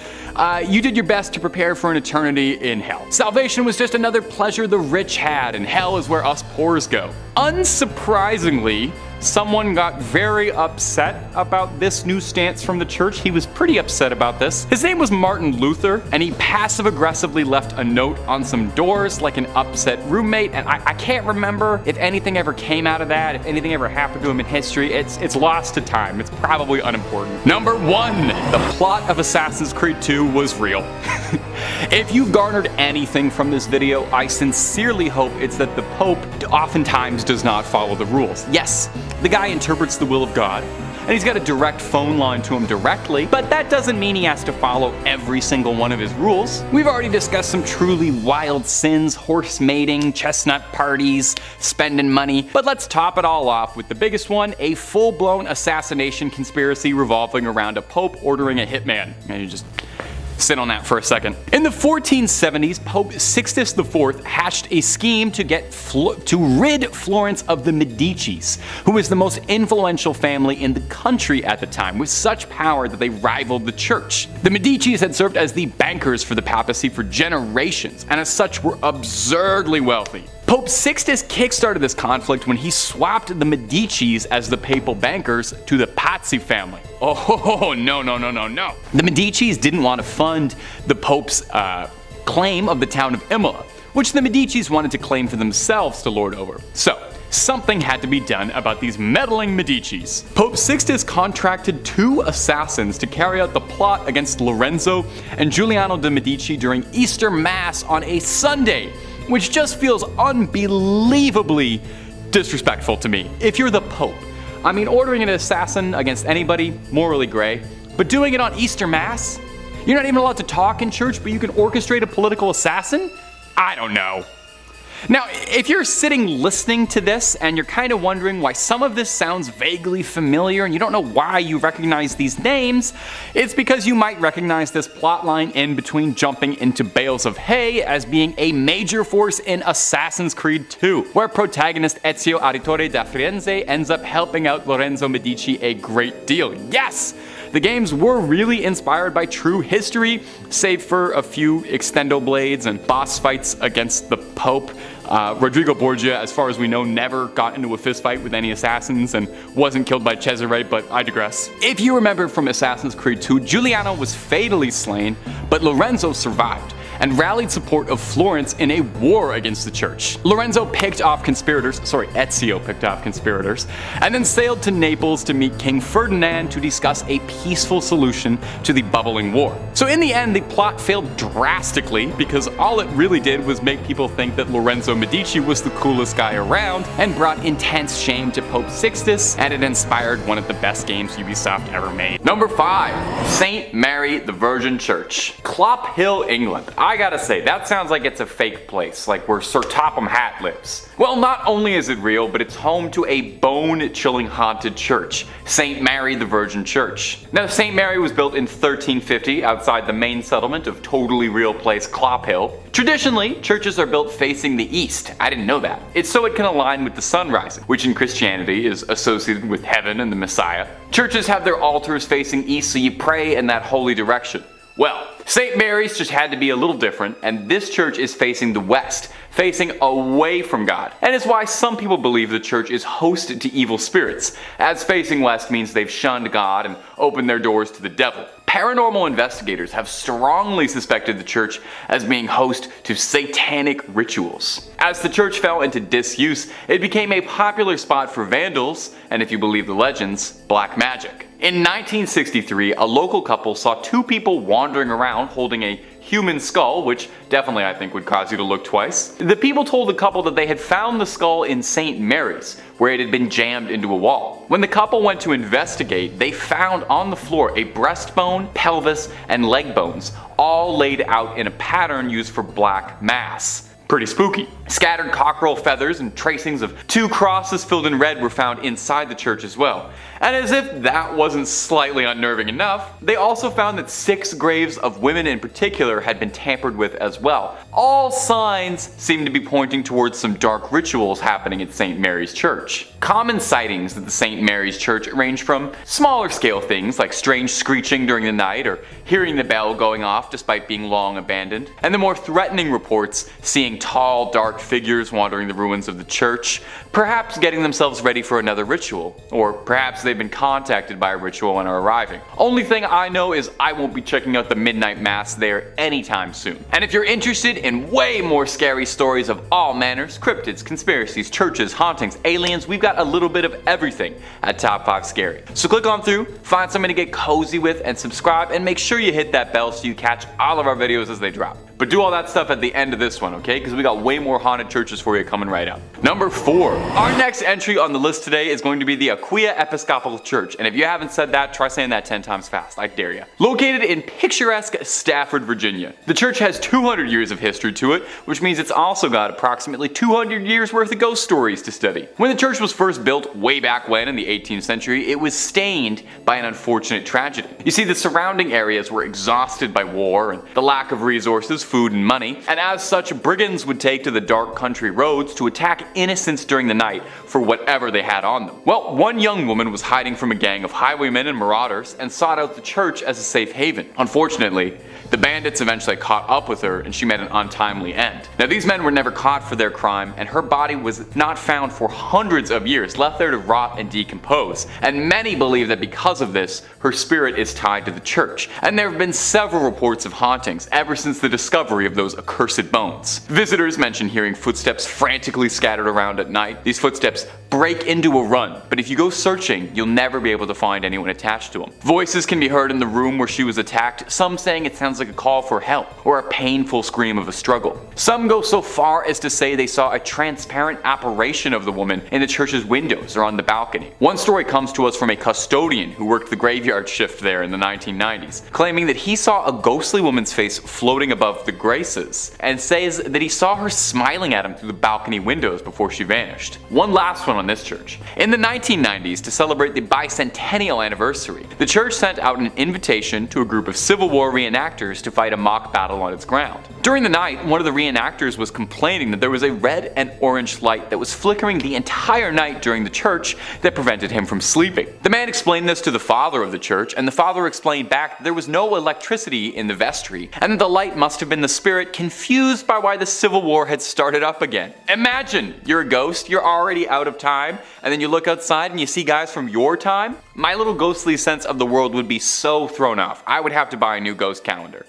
you did your best to prepare for an eternity in hell. Salvation was just another pleasure the rich had, and hell is where us poors go. Unsurprisingly, someone got very upset about this new stance from the church. He was pretty upset about this. His name was Martin Luther, and he passive-aggressively left a note on some doors like an upset roommate, and I can't remember if anything ever came out of that, if anything ever happened to him in history. It's lost to time. It's probably unimportant. Number 1. The plot of Assassin's Creed 2 was real. If you've garnered anything from this video, I sincerely hope it's that the Pope oftentimes does not follow the rules. Yes, the guy interprets the will of God, and he's got a direct phone line to him directly, but that doesn't mean he has to follow every single one of his rules. We've already discussed some truly wild sins, horse mating, chestnut parties, spending money, but let's top it all off with the biggest one, a full-blown assassination conspiracy revolving around a pope ordering a hitman. And you just sit on that for a second. In the 1470s, Pope Sixtus IV hatched a scheme to rid Florence of the Medicis, who was the most influential family in the country at the time, with such power that they rivaled the church. The Medicis had served as the bankers for the papacy for generations, and as such were absurdly wealthy. Pope Sixtus kickstarted this conflict when he swapped the Medicis as the papal bankers to the Pazzi family. Oh, no. The Medicis didn't want to fund the Pope's claim of the town of Imola, which the Medicis wanted to claim for themselves to lord over. So, something had to be done about these meddling Medicis. Pope Sixtus contracted 2 assassins to carry out the plot against Lorenzo and Giuliano de' Medici during Easter Mass on a Sunday, which just feels unbelievably disrespectful to me. If you're the Pope, I mean, ordering an assassin against anybody, morally gray, but doing it on Easter Mass? You're not even allowed to talk in church, but you can orchestrate a political assassin? I don't know. Now, if you're sitting listening to this and you're kind of wondering why some of this sounds vaguely familiar and you don't know why you recognize these names, it's because you might recognize this plotline in between jumping into bales of hay as being a major force in Assassin's Creed 2, where protagonist Ezio Auditore da Firenze ends up helping out Lorenzo Medici a great deal. Yes! The games were really inspired by true history, save for a few extendo blades and boss fights against the Pope. Rodrigo Borgia, as far as we know, never got into a fistfight with any assassins and wasn't killed by Cesare, but I digress. If you remember from Assassin's Creed 2, Giuliano was fatally slain, but Lorenzo survived and rallied support of Florence in a war against the church. Ezio picked off conspirators, and then sailed to Naples to meet King Ferdinand to discuss a peaceful solution to the bubbling war. So in the end, the plot failed drastically because all it really did was make people think that Lorenzo Medici was the coolest guy around and brought intense shame to Pope Sixtus, and it inspired one of the best games Ubisoft ever made. Number 5. St. Mary the Virgin Church. Clop Hill, England. I gotta say, that sounds like it's a fake place, like where Sir Topham Hatt lives. Well, not only is it real, but it's home to a bone-chilling haunted church, St. Mary the Virgin Church. Now, St. Mary was built in 1350 outside the main settlement of totally real place Clophill. Traditionally, churches are built facing the east. I didn't know that. It's so it can align with the sun rising, which in Christianity is associated with heaven and the Messiah. Churches have their altars facing east, so you pray in that holy direction. Well, St. Mary's just had to be a little different, and this church is facing the west, facing away from God. And it's why some people believe the church is hosted to evil spirits, as facing west means they've shunned God and opened their doors to the devil. Paranormal investigators have strongly suspected the church as being host to satanic rituals. As the church fell into disuse, it became a popular spot for vandals, and if you believe the legends, black magic. In 1963, a local couple saw two people wandering around holding a human skull, which definitely I think would cause you to look twice. The people told the couple that they had found the skull in St. Mary's, where it had been jammed into a wall. When the couple went to investigate, they found on the floor a breastbone, pelvis, and leg bones, all laid out in a pattern used for black mass. Pretty spooky. Scattered cockerel feathers and tracings of two crosses filled in red were found inside the church as well. And as if that wasn't slightly unnerving enough, they also found that 6 graves of women in particular had been tampered with as well. All signs seem to be pointing towards some dark rituals happening at St. Mary's Church. Common sightings at the St. Mary's Church range from smaller scale things like strange screeching during the night or hearing the bell going off despite being long abandoned, and the more threatening reports seeing tall, dark figures wandering the ruins of the church, perhaps getting themselves ready for another ritual, or perhaps they've been contacted by a ritual and are arriving. Only thing I know is I won't be checking out the midnight mass there anytime soon. And if you're interested in way more scary stories of all manners, cryptids, conspiracies, churches, hauntings, aliens, we've got a little bit of everything at Top 5 Scary. So click on through, find something to get cozy with, and subscribe, and make sure you hit that bell so you catch all of our videos as they drop. But do all that stuff at the end of this one, okay? Because we got way more haunted churches for you coming right up. Number 4. Our next entry on the list today is going to be the Aquia Episcopal Church. And if you haven't said that, try saying that 10 times fast. I dare you. Located in picturesque Stafford, Virginia. The church has 200 years of history to it, which means it's also got approximately 200 years worth of ghost stories to study. When the church was first built way back when in the 18th century, it was stained by an unfortunate tragedy. You see, the surrounding areas were exhausted by war and the lack of resources, food, and money, and as such, brigands would take to the dark country roads to attack innocents during the night for whatever they had on them. Well, one young woman was hiding from a gang of highwaymen and marauders and sought out the church as a safe haven. Unfortunately, the bandits eventually caught up with her and she met an untimely end. Now, these men were never caught for their crime, and her body was not found for hundreds of years, left there to rot and decompose. And many believe that because of this, her spirit is tied to the church. And there have been several reports of hauntings ever since the discovery of those accursed bones. Visitors mention hearing footsteps frantically scattered around at night. These footsteps break into a run, but if you go searching, you'll never be able to find anyone attached to them. Voices can be heard in the room where she was attacked, some saying it sounds like a call for help or a painful scream of a struggle. Some go so far as to say they saw a transparent apparition of the woman in the church's windows or on the balcony. One story comes to us from a custodian who worked the graveyard shift there in the 1990s, claiming that he saw a ghostly woman's face floating above the graces, and says that he saw her smiling at him through the balcony windows before she vanished. One last one on this church. In the 1990s, to celebrate the bicentennial anniversary, the church sent out an invitation to a group of Civil War reenactors to fight a mock battle on its ground. During the night, one of the reenactors was complaining that there was a red and orange light that was flickering the entire night during the church that prevented him from sleeping. The man explained this to the father of the church, and the father explained back that there was no electricity in the vestry, and that the light must have been the spirit confused by why the Civil War had started up again. Imagine, you're a ghost, you're already out of time, and then you look outside and you see guys from your time? My little ghostly sense of the world would be so thrown off. I would have to buy a new ghost calendar.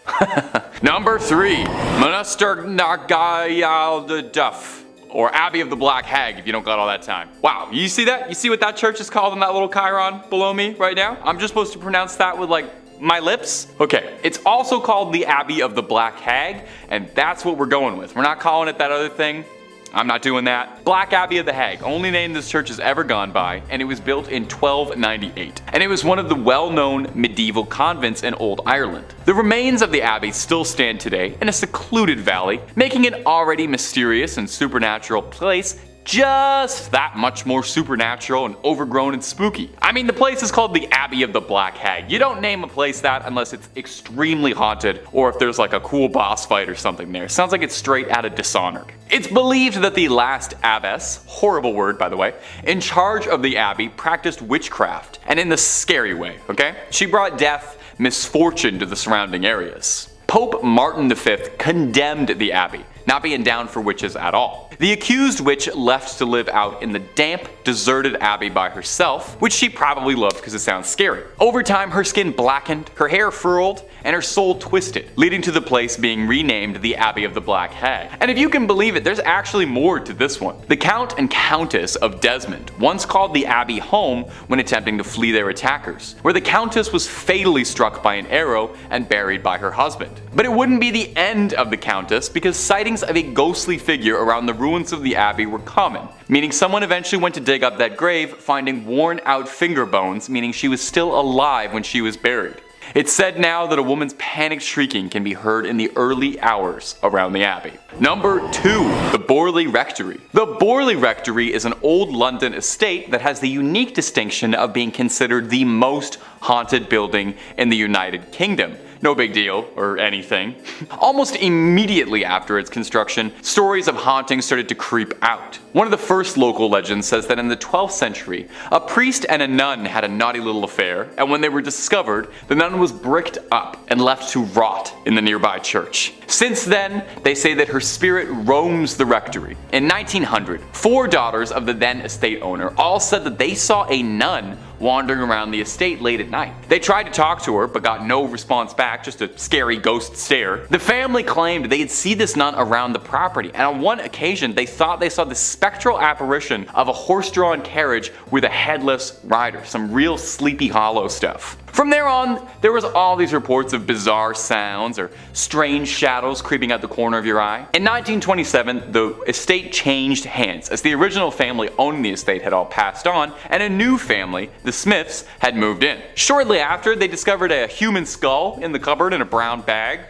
Number 3. Monaster Nagayal the Duff, or Abbey of the Black Hag if you don't got all that time. Wow, you see that? You see what that church is called in that little chyron below me right now? I'm just supposed to pronounce that with like my lips? Okay, it's also called the Abbey of the Black Hag, and that's what we're going with. We're not calling it that other thing. I'm not doing that. Black Abbey of the Hag, only name this church has ever gone by, and it was built in 1298. And it was one of the well-known medieval convents in Old Ireland. The remains of the abbey still stand today in a secluded valley, making it already mysterious and supernatural place just that much more supernatural and overgrown and spooky. I mean, the place is called the Abbey of the Black Hag. You don't name a place that unless it's extremely haunted or if there's like a cool boss fight or something there. Sounds like it's straight out of Dishonored. It's believed that the last abbess, horrible word by the way, in charge of the abbey practiced witchcraft, and in the scary way, okay? She brought death, misfortune to the surrounding areas. Pope Martin V condemned the abbey, not being down for witches at all. The accused witch left to live out in the damp, deserted abbey by herself, which she probably loved because it sounds scary. Over time, her skin blackened, her hair furled, and her soul twisted, leading to the place being renamed the Abbey of the Black Hag. And if you can believe it, there's actually more to this one. The Count and Countess of Desmond once called the abbey home when attempting to flee their attackers, where the Countess was fatally struck by an arrow and buried by her husband. But it wouldn't be the end of the Countess, because sightings of a ghostly figure around the ruins of the abbey were common, meaning someone eventually went to dig up that grave, finding worn out finger bones, meaning she was still alive when she was buried. It's said now that a woman's panicked shrieking can be heard in the early hours around the abbey. Number 2. The Borley Rectory. The Borley Rectory is an old London estate that has the unique distinction of being considered the most haunted building in the United Kingdom. No big deal, or anything. Almost immediately after its construction, stories of hauntings started to creep out. One of the first local legends says that in the 12th century, a priest and a nun had a naughty little affair, and when they were discovered, the nun was bricked up and left to rot in the nearby church. Since then, they say that her spirit roams the rectory. In 1900, 4 daughters of the then estate owner all said that they saw a nun wandering around the estate late at night. They tried to talk to her, but got no response back, just a scary ghost stare. The family claimed they'd see this nun around the property, and on one occasion they thought they saw the spectral apparition of a horse-drawn carriage with a headless rider. Some real Sleepy Hollow stuff. From there on, there was all these reports of bizarre sounds or strange shadows creeping out the corner of your eye. In 1927, the estate changed hands, as the original family owning the estate had all passed on, and a new family, the Smiths, had moved in. Shortly after, they discovered a human skull in the cupboard in a brown bag.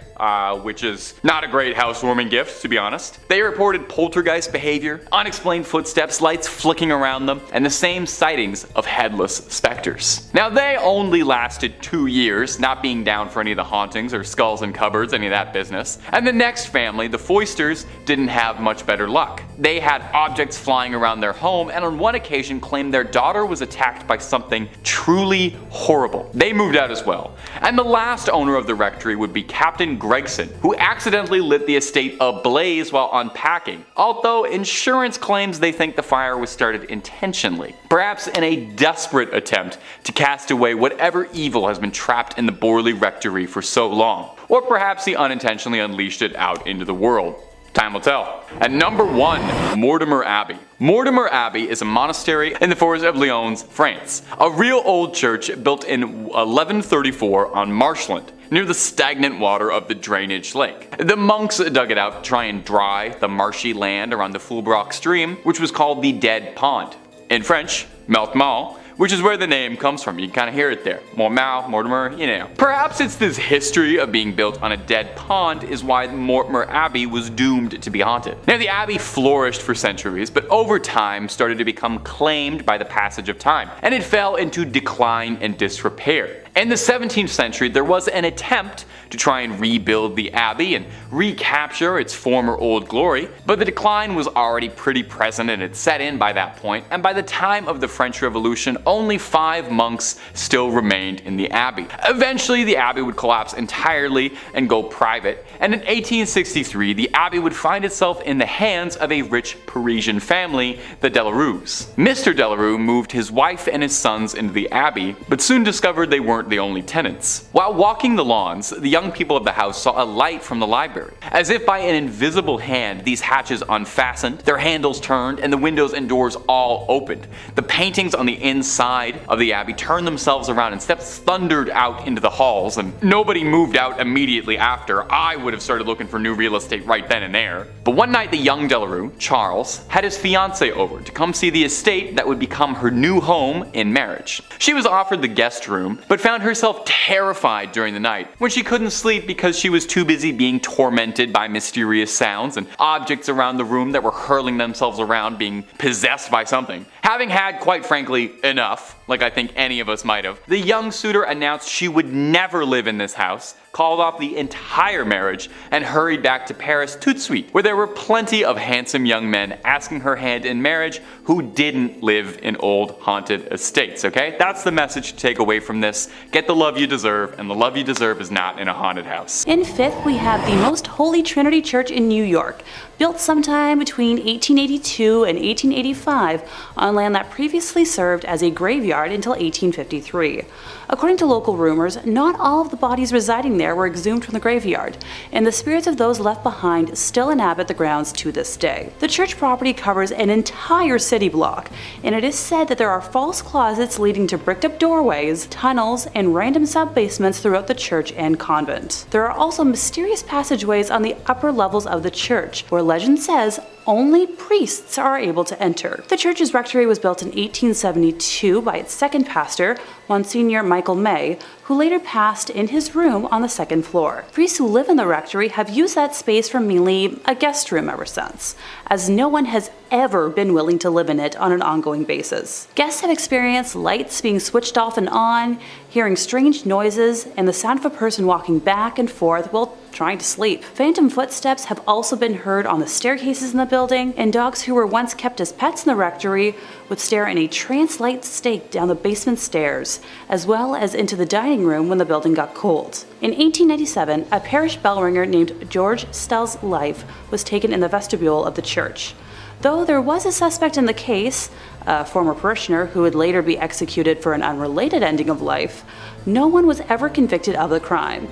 Which is not a great housewarming gift, to be honest. They reported poltergeist behavior, unexplained footsteps, lights flicking around them, and the same sightings of headless specters. Now, they only lasted 2 years, not being down for any of the hauntings or skulls in cupboards, any of that business. And the next family, the Foysters, didn't have much better luck. They had objects flying around their home, and on one occasion claimed their daughter was attacked by something truly horrible. They moved out as well. And the last owner of the rectory would be Captain Gregson, who accidentally lit the estate ablaze while unpacking, although insurance claims they think the fire was started intentionally, perhaps in a desperate attempt to cast away whatever evil has been trapped in the Borley Rectory for so long, or perhaps he unintentionally unleashed it out into the world. Time will tell. At number 1, Mortimer Abbey. Mortimer Abbey is a monastery in the forest of Lyons, France. A real old church built in 1134 on marshland, near the stagnant water of the drainage lake. The monks dug it out to try and dry the marshy land around the Fulbrock stream, which was called the Dead Pond. In French, Meltmal, which is where the name comes from. You can kind of hear it there. Mortimer, you know. Perhaps it's this history of being built on a dead pond is why Mortimer Abbey was doomed to be haunted. Now, the abbey flourished for centuries, but over time started to become claimed by the passage of time, and it fell into decline and disrepair. In the 17th century, there was an attempt to try and rebuild the abbey and recapture its former old glory, but the decline was already pretty present and had set in by that point, and by the time of the French Revolution, only 5 monks still remained in the abbey. Eventually, the abbey would collapse entirely and go private, and in 1863, the abbey would find itself in the hands of a rich Parisian family, the Delarue. Mr. Delarue moved his wife and his sons into the abbey, but soon discovered they weren't the only tenants. While walking the lawns, the young people of the house saw a light from the library. As if by an invisible hand, these hatches unfastened, their handles turned, and the windows and doors all opened. The paintings on the inside inside of the abbey turned themselves around and steps thundered out into the halls, and nobody moved out immediately after. I would have started looking for new real estate right then and there. But one night the young Delarue, Charles, had his fiancée over to come see the estate that would become her new home in marriage. She was offered the guest room, but found herself terrified during the night when she couldn't sleep because she was too busy being tormented by mysterious sounds and objects around the room that were hurling themselves around, being possessed by something. Having had, quite frankly, enough, like I think any of us might have, the young suitor announced she would never live in this house, called off the entire marriage, and hurried back to Paris tout de suite, where there were plenty of handsome young men asking her hand in marriage who didn't live in old haunted estates, okay? That's the message to take away from this. Get the love you deserve, and the love you deserve is not in a haunted house. In fifth, we have the Most Holy Trinity Church in New York, built sometime between 1882 and 1885 on land that previously served as a graveyard until 1853. According to local rumors, not all of the bodies residing there were exhumed from the graveyard, and the spirits of those left behind still inhabit the grounds to this day. The church property covers an entire city block, and it is said that there are false closets leading to bricked up doorways, tunnels, and random sub-basements throughout the church and convent. There are also mysterious passageways on the upper levels of the church, where legend says only priests are able to enter. The church's rectory was built in 1872 by its second pastor, Monsignor Michael May, who later passed in his room on the second floor. Priests who live in the rectory have used that space for mainly a guest room ever since, as no one has ever been willing to live in it on an ongoing basis. Guests have experienced lights being switched off and on, hearing strange noises, and the sound of a person walking back and forth while trying to sleep. Phantom footsteps have also been heard on the staircases in the building, and dogs who were once kept as pets in the rectory would stare in a trance-like state down the basement stairs, as well as into the dining room when the building got cold. In 1897, a parish bell ringer named George Stell's life was taken in the vestibule of the church. Though there was a suspect in the case, a former parishioner who would later be executed for an unrelated ending of life, no one was ever convicted of the crime.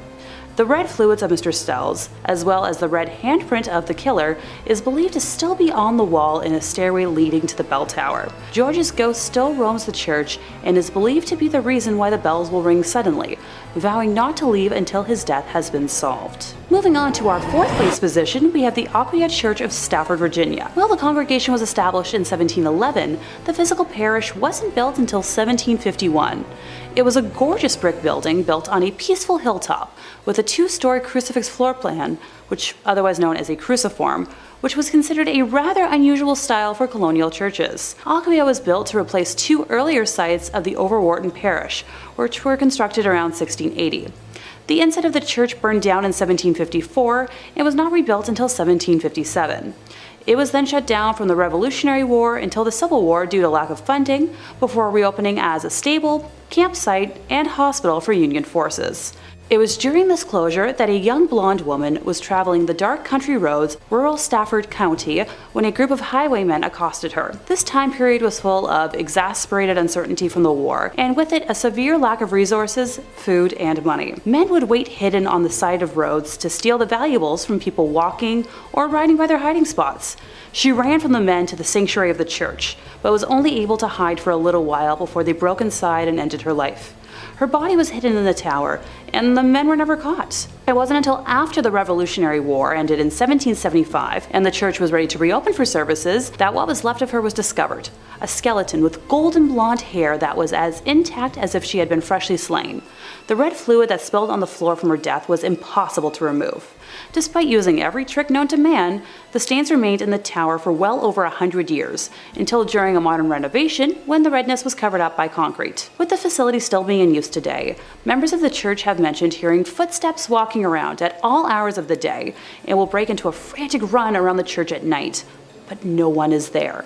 The red fluids of Mr. Stell's, as well as the red handprint of the killer, is believed to still be on the wall in a stairway leading to the bell tower. George's ghost still roams the church and is believed to be the reason why the bells will ring suddenly, vowing not to leave until his death has been solved. Moving on to our fourth place position, we have the Aquia Church of Stafford, Virginia. While the congregation was established in 1711, the physical parish wasn't built until 1751. It was a gorgeous brick building built on a peaceful hilltop with a two-story crucifix floor plan, which otherwise known as a cruciform, which was considered a rather unusual style for colonial churches. Aquia was built to replace two earlier sites of the Overwharton parish, which were constructed around 1680. The inside of the church burned down in 1754 and was not rebuilt until 1757. It was then shut down from the Revolutionary War until the Civil War due to lack of funding, before reopening as a stable, campsite, and hospital for Union forces. It was during this closure that a young blonde woman was traveling the dark country roads, rural Stafford County, when a group of highwaymen accosted her. This time period was full of exasperated uncertainty from the war, and with it a severe lack of resources, food, and money. Men would wait hidden on the side of roads to steal the valuables from people walking or riding by their hiding spots. She ran from the men to the sanctuary of the church, but was only able to hide for a little while before they broke inside and ended her life. Her body was hidden in the tower, and the men were never caught. It wasn't until after the Revolutionary War ended in 1775 and the church was ready to reopen for services that what was left of her was discovered. A skeleton with golden blonde hair that was as intact as if she had been freshly slain. The red fluid that spilled on the floor from her death was impossible to remove. Despite using every trick known to man, the stains remained in the tower for well over 100 years, until during a modern renovation when the redness was covered up by concrete. With the facility still being in use today, members of the church have mentioned hearing footsteps walking around at all hours of the day and will break into a frantic run around the church at night, but no one is there.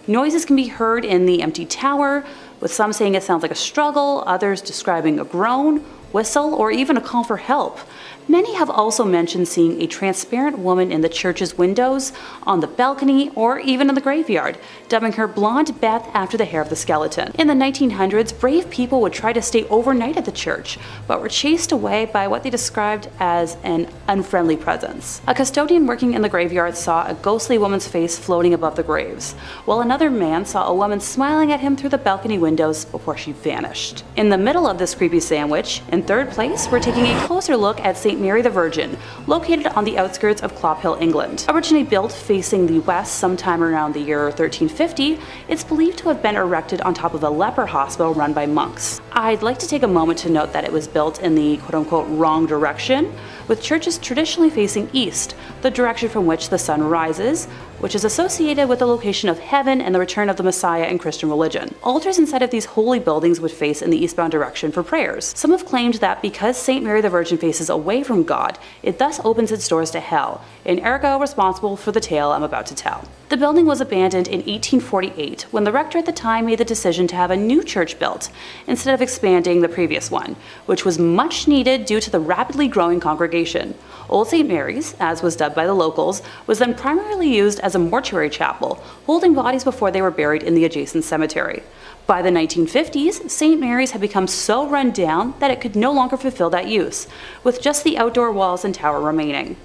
Noises can be heard in the empty tower, with some saying it sounds like a struggle, others describing a groan, whistle, or even a call for help. Many have also mentioned seeing a transparent woman in the church's windows, on the balcony, or even in the graveyard, dubbing her Blonde Beth after the hair of the skeleton. In the 1900s, brave people would try to stay overnight at the church, but were chased away by what they described as an unfriendly presence. A custodian working in the graveyard saw a ghostly woman's face floating above the graves, while another man saw a woman smiling at him through the balcony windows before she vanished. In the middle of this creepy sandwich, in third place, we're taking a closer look at St. Mary the Virgin, located on the outskirts of Clophill, England. Originally built facing the west sometime around the year 1350, it's believed to have been erected on top of a leper hospital run by monks. I'd like to take a moment to note that it was built in the quote-unquote wrong direction, with churches traditionally facing east, the direction from which the sun rises, which is associated with the location of heaven and the return of the Messiah in Christian religion. Altars inside of these holy buildings would face in the eastbound direction for prayers. Some have claimed that because St. Mary the Virgin faces away from God, it thus opens its doors to hell, and ergo responsible for the tale I'm about to tell. The building was abandoned in 1848 when the rector at the time made the decision to have a new church built, instead of expanding the previous one, which was much needed due to the rapidly growing congregation. Old St. Mary's, as was dubbed by the locals, was then primarily used as a mortuary chapel, holding bodies before they were buried in the adjacent cemetery. By the 1950s, St. Mary's had become so run down that it could no longer fulfill that use, with just the outdoor walls and tower remaining.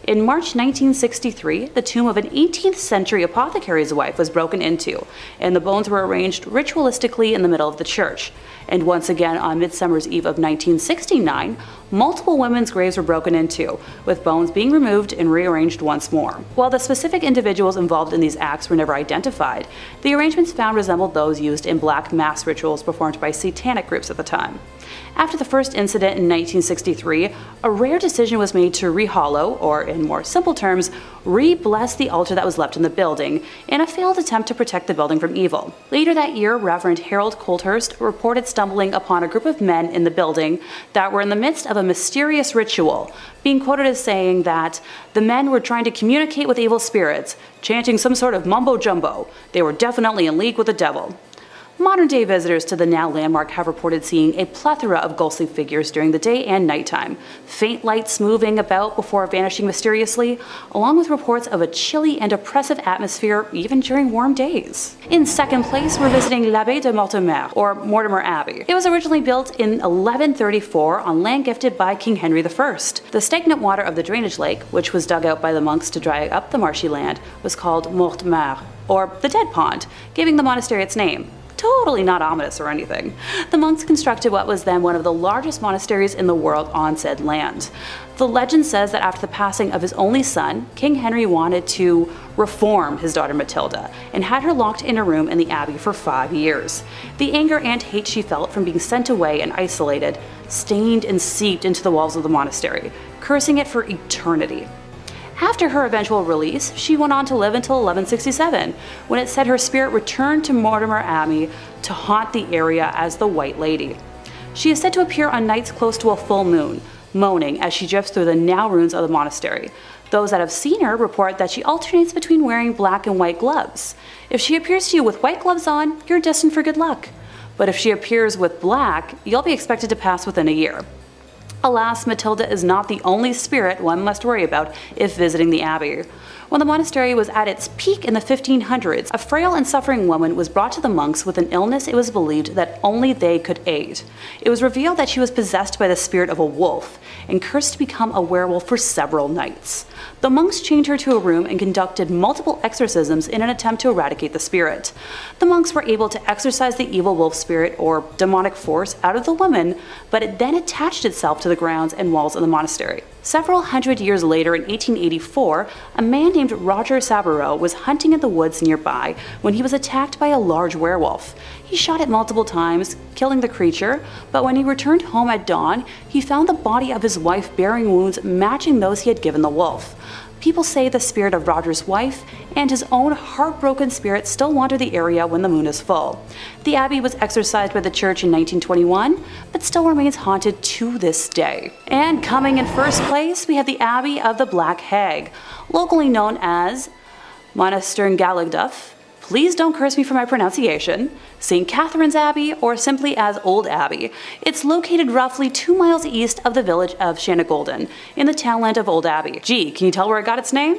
In March 1963, the tomb of an 18th century apothecary's wife was broken into, and the bones were arranged ritualistically in the middle of the church. And once again on Midsummer's Eve of 1969, multiple women's graves were broken into, with bones being removed and rearranged once more. While the specific individuals involved in these acts were never identified, the arrangements found resembled those used in black mass rituals performed by satanic groups at the time. After the first incident in 1963, a rare decision was made to rehollow, or in more simple terms, re-bless the altar that was left in the building, in a failed attempt to protect the building from evil. Later that year, Reverend Harold Colthurst reported stumbling upon a group of men in the building that were in the midst of a mysterious ritual, being quoted as saying that the men were trying to communicate with evil spirits, chanting some sort of mumbo-jumbo. They were definitely in league with the devil. Modern-day visitors to the now landmark have reported seeing a plethora of ghostly figures during the day and nighttime, faint lights moving about before vanishing mysteriously, along with reports of a chilly and oppressive atmosphere even during warm days. In second place, we're visiting l'Abbaye de Mortimer, or Mortimer Abbey. It was originally built in 1134 on land gifted by King Henry I. The stagnant water of the drainage lake, which was dug out by the monks to dry up the marshy land, was called Mortimer, or the Dead Pond, giving the monastery its name. Totally not ominous or anything. The monks constructed what was then one of the largest monasteries in the world on said land. The legend says that after the passing of his only son, King Henry wanted to reform his daughter Matilda and had her locked in a room in the abbey for 5 years. The anger and hate she felt from being sent away and isolated stained and seeped into the walls of the monastery, cursing it for eternity. After her eventual release, she went on to live until 1167, when it said her spirit returned to Mortimer Abbey to haunt the area as the White Lady. She is said to appear on nights close to a full moon, moaning as she drifts through the now ruins of the monastery. Those that have seen her report that she alternates between wearing black and white gloves. If she appears to you with white gloves on, you're destined for good luck. But if she appears with black, you'll be expected to pass within a year. Alas, Matilda is not the only spirit one must worry about if visiting the abbey. When the monastery was at its peak in the 1500s, a frail and suffering woman was brought to the monks with an illness it was believed that only they could aid. It was revealed that she was possessed by the spirit of a wolf and cursed to become a werewolf for several nights. The monks chained her to a room and conducted multiple exorcisms in an attempt to eradicate the spirit. The monks were able to exorcise the evil wolf spirit or demonic force out of the woman, but it then attached itself to the grounds and walls of the monastery. Several hundred years later, in 1884, a man named Roger Saboureau was hunting in the woods nearby when he was attacked by a large werewolf. He shot it multiple times, killing the creature, but when he returned home at dawn, he found the body of his wife bearing wounds matching those he had given the wolf. People say the spirit of Roger's wife and his own heartbroken spirit still wander the area when the moon is full. The abbey was exorcised by the church in 1921, but still remains haunted to this day. And coming in first place, we have the Abbey of the Black Hag, locally known as Monastery Galagduff, Please don't curse me for my pronunciation, St. Catherine's Abbey, or simply as Old Abbey. It's located roughly 2 miles east of the village of Shanagolden, in the townland of Old Abbey. Gee, can you tell where it got its name?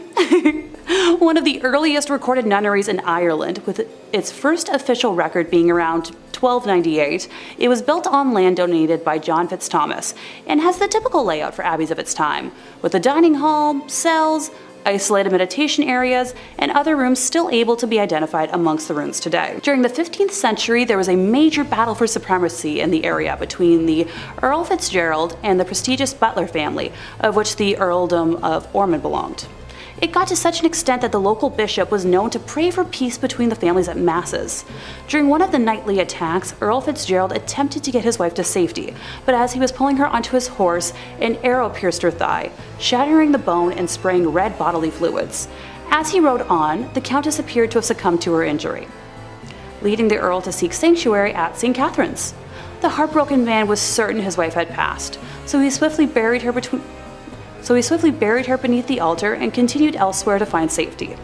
One of the earliest recorded nunneries in Ireland, with its first official record being around 1298, it was built on land donated by John Fitzthomas, and has the typical layout for abbeys of its time, with a dining hall, cells, isolated meditation areas, and other rooms still able to be identified amongst the ruins today. During the 15th century, there was a major battle for supremacy in the area between the Earl Fitzgerald and the prestigious Butler family, of which the Earldom of Ormond belonged. It got to such an extent that the local bishop was known to pray for peace between the families at masses. During one of the nightly attacks, Earl Fitzgerald attempted to get his wife to safety, but as he was pulling her onto his horse, an arrow pierced her thigh, shattering the bone and spraying red bodily fluids. As he rode on, the Countess appeared to have succumbed to her injury, leading the Earl to seek sanctuary at St. Catherine's. The heartbroken man was certain his wife had passed, so he swiftly buried her beneath the altar and continued elsewhere to find safety.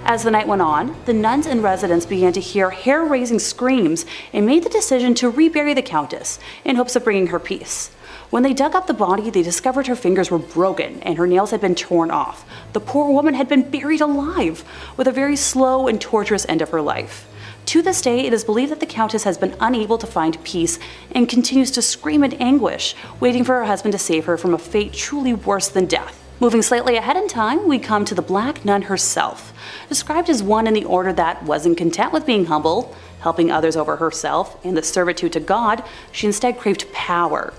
As the night went on, the nuns and residents began to hear hair-raising screams and made the decision to rebury the Countess in hopes of bringing her peace. When they dug up the body, they discovered her fingers were broken and her nails had been torn off. The poor woman had been buried alive, with a very slow and torturous end of her life. To this day, it is believed that the Countess has been unable to find peace and continues to scream in anguish, waiting for her husband to save her from a fate truly worse than death. Moving slightly ahead in time, we come to the Black Nun herself. Described as one in the order that wasn't content with being humble, helping others over herself, and the servitude to God, she instead craved power.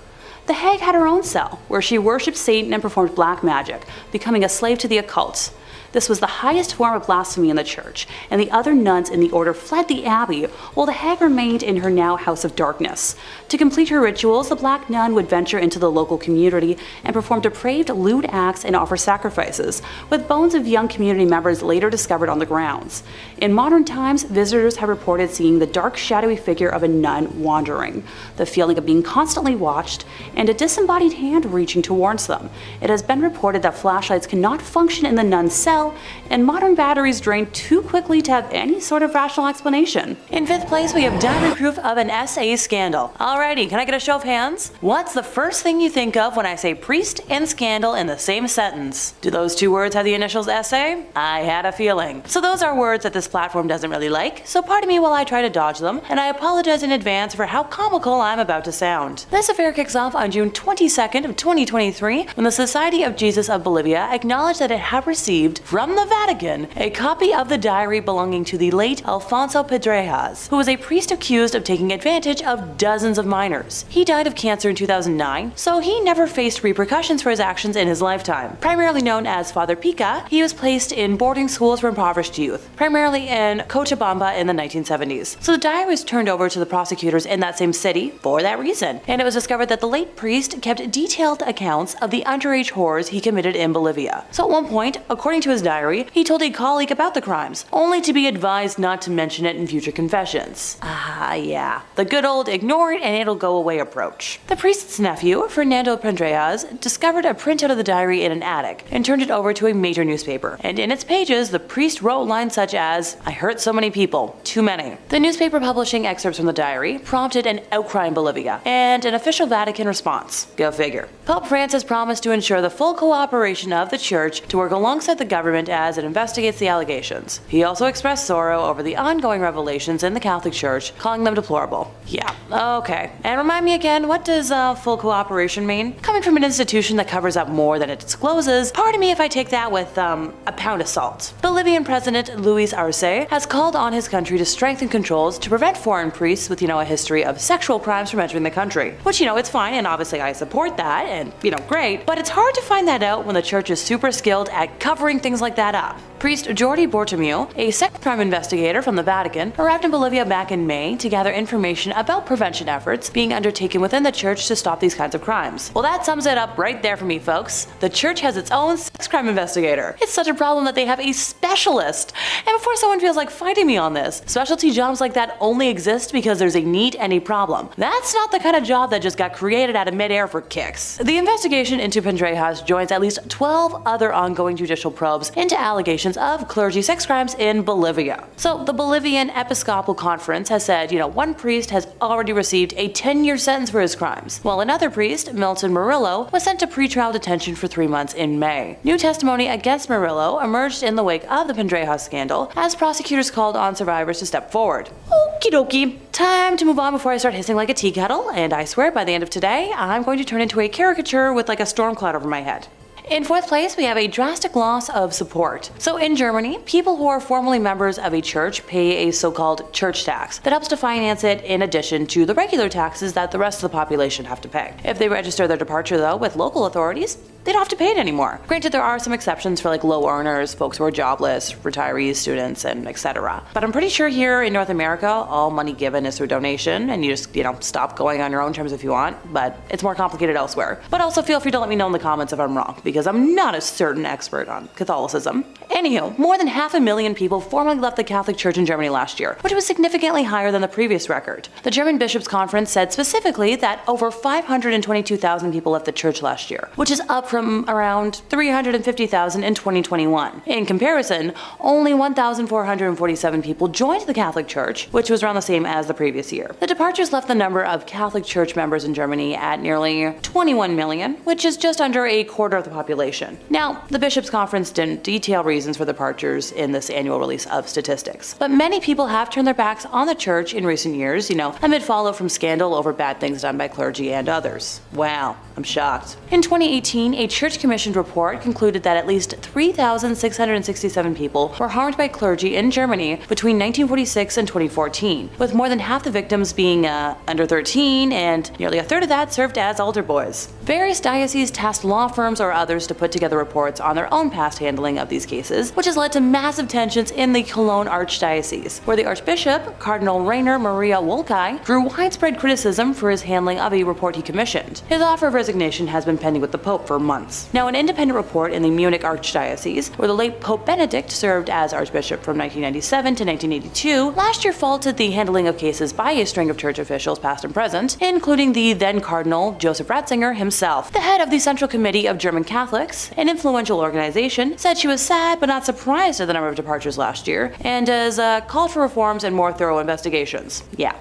The Hag had her own cell, where she worshipped Satan and performed black magic, becoming a slave to the occult. This was the highest form of blasphemy in the church, and the other nuns in the order fled the abbey, while the Hag remained in her now House of Darkness. To complete her rituals, the Black Nun would venture into the local community and perform depraved, lewd acts and offer sacrifices, with bones of young community members later discovered on the grounds. In modern times, visitors have reported seeing the dark, shadowy figure of a nun wandering, the feeling of being constantly watched, and a disembodied hand reaching towards them. It has been reported that flashlights cannot function in the nun's cell, and modern batteries drain too quickly to have any sort of rational explanation. In 5th place, we have diary proof of an SA scandal. Alrighty, can I get a show of hands? What's the first thing you think of when I say priest and scandal in the same sentence? Do those two words have the initials SA? I had a feeling. So those are words that this platform doesn't really like, so pardon me while I try to dodge them, and I apologize in advance for how comical I'm about to sound. This affair kicks off on June 22nd of 2023, when the Society of Jesus of Bolivia acknowledged that it had received from the Vatican a copy of the diary belonging to the late Alfonso Pedrejas, who was a priest accused of taking advantage of dozens of minors. He died of cancer in 2009, so he never faced repercussions for his actions in his lifetime. Primarily known as Father Pica, he was placed in boarding schools for impoverished youth, primarily in Cochabamba in the 1970s. So the diary was turned over to the prosecutors in that same city for that reason, and it was discovered that the late priest kept detailed accounts of the underage horrors he committed in Bolivia. So at one point, according to his diary, he told a colleague about the crimes, only to be advised not to mention it in future confessions. Yeah, the good old ignore it and it'll go away approach. The priest's nephew, Fernando Pedrejas, discovered a printout of the diary in an attic and turned it over to a major newspaper. And in its pages, the priest wrote lines such as, "I hurt so many people, too many." The newspaper publishing excerpts from the diary prompted an outcry in Bolivia and an official Vatican response. Go figure. Pope Francis promised to ensure the full cooperation of the church to work alongside the government as it investigates the allegations. He also expressed sorrow over the ongoing revelations in the Catholic Church, calling them deplorable. Yeah, okay. And remind me again, what does full cooperation mean? Coming from an institution that covers up more than it discloses, pardon me if I take that with a pound of salt. Bolivian President Luis Arce has called on his country to strengthen controls to prevent foreign priests with, a history of sexual crimes from entering the country. Which, it's fine, and obviously I support that, and, great, but it's hard to find that out when the church is super skilled at covering things like that up. Priest Jordi Bortomeu, a sex crime investigator from the Vatican, arrived in Bolivia back in May to gather information about prevention efforts being undertaken within the church to stop these kinds of crimes. Well, that sums it up right there for me, folks. The church has its own sex crime investigator. It's such a problem that they have a specialist. And before someone feels like fighting me on this, specialty jobs like that only exist because there's a need and a problem. That's not the kind of job that just got created out of midair for kicks. The investigation into Pedrejas joins at least 12 other ongoing judicial probes themselves into allegations of clergy sex crimes in Bolivia. So the Bolivian Episcopal Conference has said, one priest has already received a 10-year sentence for his crimes, while another priest, Milton Murillo, was sent to pretrial detention for 3 months in May. New testimony against Murillo emerged in the wake of the Pendrejas scandal as prosecutors called on survivors to step forward. Okie dokie. Time to move on before I start hissing like a tea kettle, and I swear by the end of today, I'm going to turn into a caricature with like a storm cloud over my head. In fourth place, we have a drastic loss of support. So in Germany, people who are formerly members of a church pay a so-called church tax that helps to finance it in addition to the regular taxes that the rest of the population have to pay. If they register their departure though with local authorities, they don't have to pay it anymore. Granted, there are some exceptions for like low earners, folks who are jobless, retirees, students, and etc. But I'm pretty sure here in North America, all money given is through donation, and you just, stop going on your own terms if you want, but it's more complicated elsewhere. But also feel free to let me know in the comments if I'm wrong, because I'm not a certain expert on Catholicism. Anywho, more than 500,000 people formally left the Catholic Church in Germany last year, which was significantly higher than the previous record. The German Bishops' Conference said specifically that over 522,000 people left the church last year, which is up from around 350,000 in 2021. In comparison, only 1,447 people joined the Catholic Church, which was around the same as the previous year. The departures left the number of Catholic Church members in Germany at nearly 21 million, which is just under a quarter of the population. Now, the Bishops' Conference didn't detail reasons for departures in this annual release of statistics, but many people have turned their backs on the church in recent years, amid fallout from scandal over bad things done by clergy and others. Wow, I'm shocked. In 2018, a church-commissioned report concluded that at least 3,667 people were harmed by clergy in Germany between 1946 and 2014, with more than half the victims being under 13, and nearly a third of that served as altar boys. Various dioceses tasked law firms or others to put together reports on their own past handling of these cases, which has led to massive tensions in the Cologne Archdiocese, where the Archbishop, Cardinal Rainer Maria Wolkai, drew widespread criticism for his handling of a report he commissioned. His offer of resignation has been pending with the Pope for months. Now, an independent report in the Munich Archdiocese, where the late Pope Benedict served as Archbishop from 1997 to 1982, last year faulted the handling of cases by a string of church officials past and present, including the then Cardinal Joseph Ratzinger himself. The head of the Central Committee of German Catholics, an influential organization, said she was sad but not surprised at the number of departures last year, and has called for reforms and more thorough investigations. Yeah,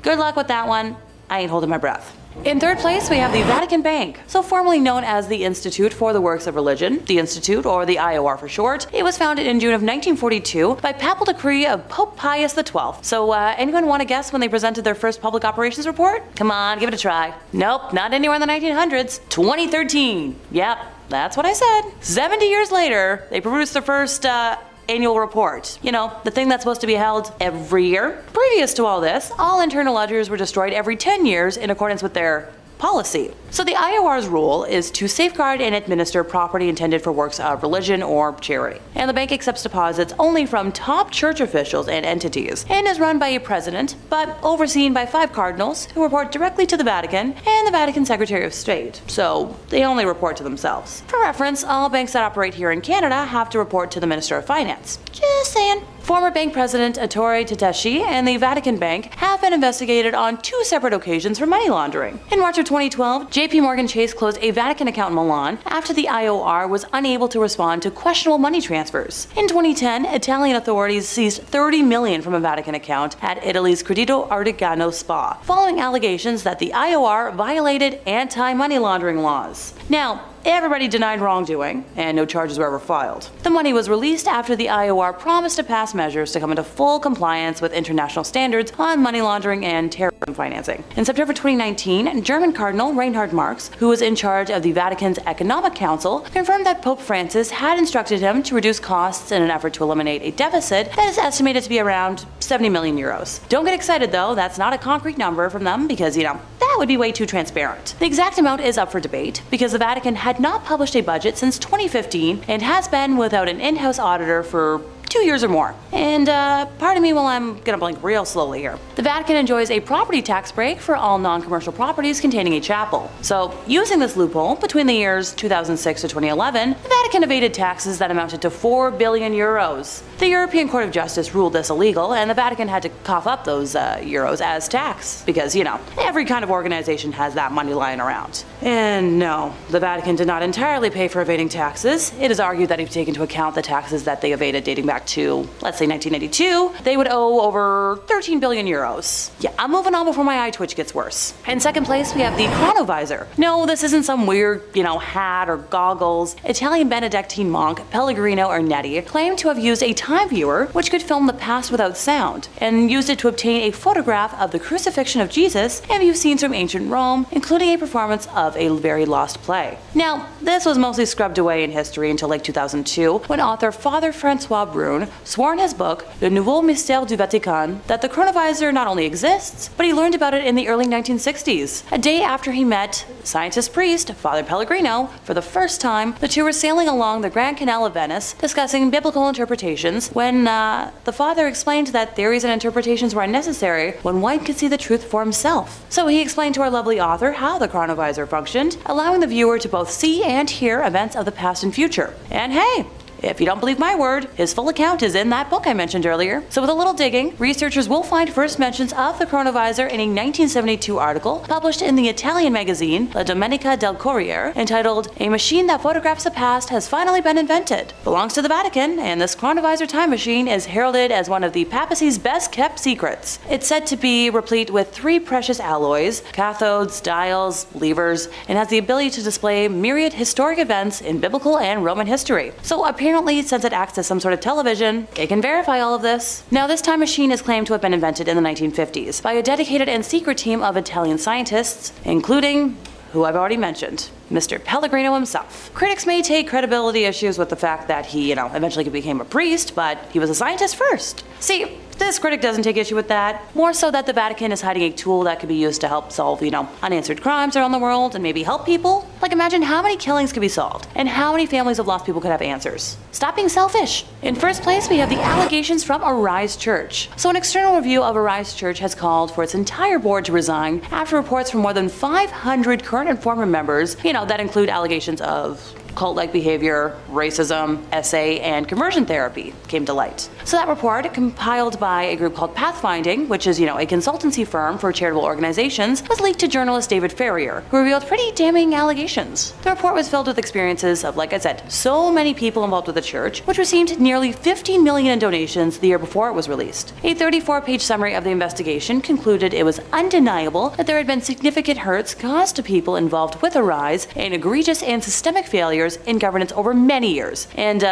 good luck with that one. I ain't holding my breath. In third place, we have the Vatican Bank, so formerly known as the Institute for the Works of Religion, the Institute, or the IOR for short. It was founded in June of 1942 by papal decree of Pope Pius XII. So anyone want to guess when they presented their first public operations report? Come on, give it a try. Nope, not anywhere in the 1900s. 2013. Yep, that's what I said. 70 years later, they produced their first annual report. The thing that's supposed to be held every year. Previous to all this, all internal ledgers were destroyed every 10 years in accordance with their policy. So the IOR's role is to safeguard and administer property intended for works of religion or charity. And the bank accepts deposits only from top church officials and entities, and is run by a president, but overseen by 5 cardinals who report directly to the Vatican and the Vatican Secretary of State. So they only report to themselves. For reference, all banks that operate here in Canada have to report to the Minister of Finance. Just saying. Former bank president Ettore Tedeschi and the Vatican Bank have been investigated on 2 separate occasions for money laundering. In March of 2012, JP Morgan Chase closed a Vatican account in Milan after the IOR was unable to respond to questionable money transfers. In 2010, Italian authorities seized $30 million from a Vatican account at Italy's Credito Artigiano Spa, following allegations that the IOR violated anti-money laundering laws. Now, everybody denied wrongdoing, and no charges were ever filed. The money was released after the IOR promised to pass measures to come into full compliance with international standards on money laundering and terrorism financing. In September 2019, German Cardinal Reinhard Marx, who was in charge of the Vatican's Economic Council, confirmed that Pope Francis had instructed him to reduce costs in an effort to eliminate a deficit that is estimated to be around 70 million euros. Don't get excited though, that's not a concrete number from them because, that would be way too transparent. The exact amount is up for debate because the Vatican had not published a budget since 2015 and has been without an in-house auditor for 2 years or more. And pardon me while I'm gonna blink real slowly here. The Vatican enjoys a property tax break for all non-commercial properties containing a chapel. So using this loophole, between the years 2006 to 2011, the Vatican evaded taxes that amounted to 4 billion euros. The European Court of Justice ruled this illegal, and the Vatican had to cough up those euros as tax, because, you know, every kind of organization has that money lying around. And no, the Vatican did not entirely pay for evading taxes. It is argued that if you take into account the taxes that they evaded dating back to, let's say, 1992, they would owe over 13 billion euros. Yeah, I'm moving on before my eye twitch gets worse. In second place, we have the chronovisor. No, this isn't some weird, hat or goggles. Italian Benedictine monk Pellegrino Ernetti claimed to have used a time viewer which could film the past without sound, and used it to obtain a photograph of the crucifixion of Jesus and view scenes from ancient Rome, including a performance of a very lost play. Now, this was mostly scrubbed away in history until like 2002, when author Father Francois Brune swore in his book, Le Nouveau Mystère du Vatican, that the chronovisor not only exists, but he learned about it in the early 1960s. A day after he met scientist priest Father Pellegrino for the first time, the two were sailing along the Grand Canal of Venice, discussing biblical interpretations, when the father explained that theories and interpretations were unnecessary when one could see the truth for himself. So he explained to our lovely author how the chronovisor functioned, allowing the viewer to both see and hear events of the past and future. And hey, if you don't believe my word, his full account is in that book I mentioned earlier. So with a little digging, researchers will find first mentions of the chronovisor in a 1972 article published in the Italian magazine La Domenica del Corriere, entitled "A Machine That Photographs the Past Has Finally Been Invented." Belongs to the Vatican, and this chronovisor time machine is heralded as one of the papacy's best kept secrets. It's said to be replete with 3 precious alloys, cathodes, dials, levers, and has the ability to display myriad historic events in biblical and Roman history. So apparently, since it acts as some sort of television, it can verify all of this. Now, this time machine is claimed to have been invented in the 1950s by a dedicated and secret team of Italian scientists, including who I've already mentioned, Mr. Pellegrino himself. Critics may take credibility issues with the fact that he, eventually became a priest, but he was a scientist first. See, this critic doesn't take issue with that, more so that the Vatican is hiding a tool that could be used to help solve, unanswered crimes around the world and maybe help people. Like, imagine how many killings could be solved and how many families of lost people could have answers. Stop being selfish. In first place, we have the allegations from Arise Church. So an external review of Arise Church has called for its entire board to resign after reports from more than 500 current and former members, that include allegations of cult-like behavior, racism, SA, and conversion therapy came to light. So that report, compiled by a group called Pathfinding, which is, a consultancy firm for charitable organizations, was leaked to journalist David Ferrier, who revealed pretty damning allegations. The report was filled with experiences of, like I said, so many people involved with the church, which received nearly 15 million in donations the year before it was released. A 34-page summary of the investigation concluded it was undeniable that there had been significant hurts caused to people involved with Arise and egregious and systemic failures in governance over many years. And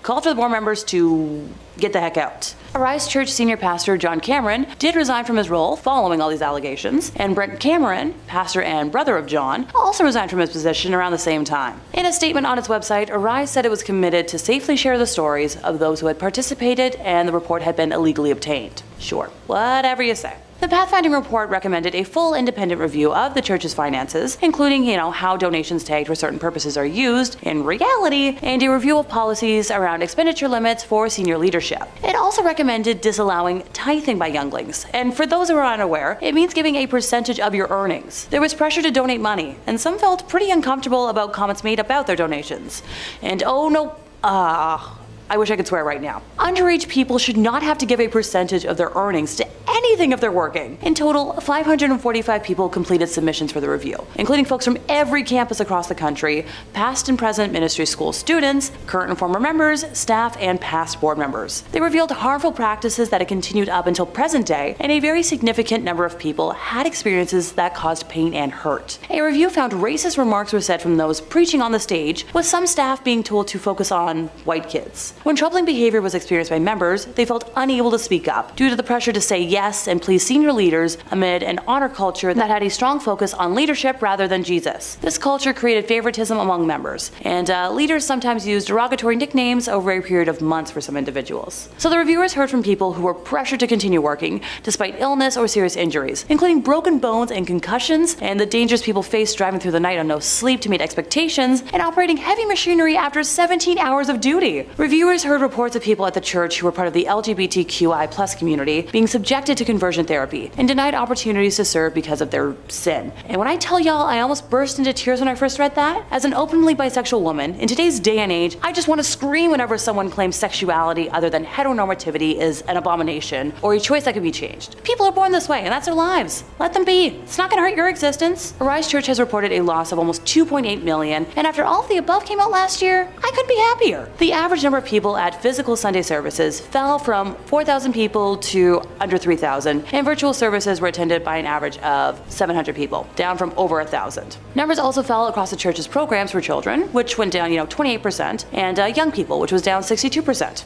called for the board members to get the heck out. Arise Church senior pastor John Cameron did resign from his role following all these allegations, and Brent Cameron, pastor and brother of John, also resigned from his position around the same time. In a statement on its website, Arise said it was committed to safely share the stories of those who had participated and the report had been illegally obtained. Sure, whatever you say. The Pathfinding report recommended a full independent review of the church's finances, including, how donations tagged for certain purposes are used in reality, and a review of policies around expenditure limits for senior leadership. It also recommended disallowing tithing by younglings, and for those who are unaware, it means giving a percentage of your earnings. There was pressure to donate money, and some felt pretty uncomfortable about comments made about their donations. And oh no, I wish I could swear right now. Underage people should not have to give a percentage of their earnings to anything if they're working. In total, 545 people completed submissions for the review, including folks from every campus across the country, past and present ministry school students, current and former members, staff, and past board members. They revealed harmful practices that had continued up until present day, and a very significant number of people had experiences that caused pain and hurt. A review found racist remarks were said from those preaching on the stage, with some staff being told to focus on white kids. When troubling behavior was experienced by members, they felt unable to speak up due to the pressure to say yes and please senior leaders amid an honor culture that had a strong focus on leadership rather than Jesus. This culture created favoritism among members, and leaders sometimes used derogatory nicknames over a period of months for some individuals. So the reviewers heard from people who were pressured to continue working despite illness or serious injuries, including broken bones and concussions, and the dangers people faced driving through the night on no sleep to meet expectations, and operating heavy machinery after 17 hours of duty. Reviewers Viewers heard reports of people at the church who were part of the LGBTQI+ community being subjected to conversion therapy and denied opportunities to serve because of their sin. And when I tell y'all I almost burst into tears when I first read that, as an openly bisexual woman, in today's day and age, I just want to scream whenever someone claims sexuality other than heteronormativity is an abomination or a choice that can be changed. People are born this way and that's their lives. Let them be. It's not going to hurt your existence. Arise Church has reported a loss of almost 2.8 million, and after all of the above came out last year, I couldn't be happier. The average number of people at physical Sunday services fell from 4,000 people to under 3,000, and virtual services were attended by an average of 700 people, down from over 1,000. Numbers also fell across the church's programs for children, which went down 28%, and young people, which was down 62%.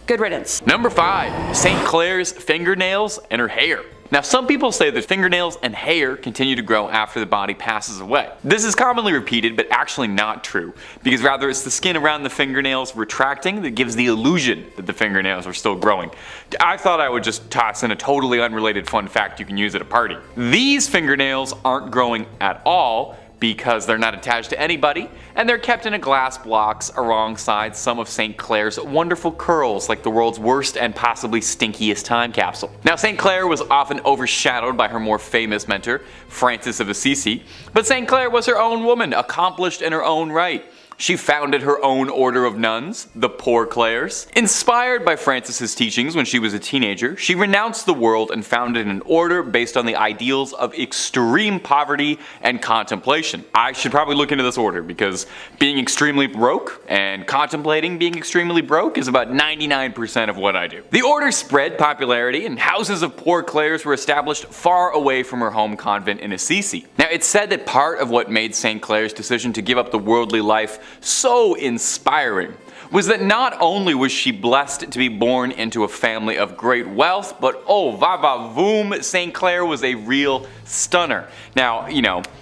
Good riddance. Number 5. St. Clair's fingernails and her hair. Now, some people say that fingernails and hair continue to grow after the body passes away. This is commonly repeated, but actually not true, because rather it's the skin around the fingernails retracting that gives the illusion that the fingernails are still growing. I thought I would just toss in a totally unrelated fun fact you can use at a party. These fingernails aren't growing at all, because they're not attached to anybody, and they're kept in a glass box alongside some of St. Clair's wonderful curls, like the world's worst and possibly stinkiest time capsule. Now, St. Clair was often overshadowed by her more famous mentor, Francis of Assisi, but St. Clair was her own woman, accomplished in her own right. She founded her own order of nuns, the Poor Clares. Inspired by Francis's teachings when she was a teenager, she renounced the world and founded an order based on the ideals of extreme poverty and contemplation. I should probably look into this order because being extremely broke and contemplating being extremely broke is about 99% of what I do. The order spread popularity and houses of Poor Clares were established far away from her home convent in Assisi. Now, it's said that part of what made St. Clair's decision to give up the worldly life so inspiring was that not only was she blessed to be born into a family of great wealth, but oh va va voom, St. Clair was a real stunner. Now,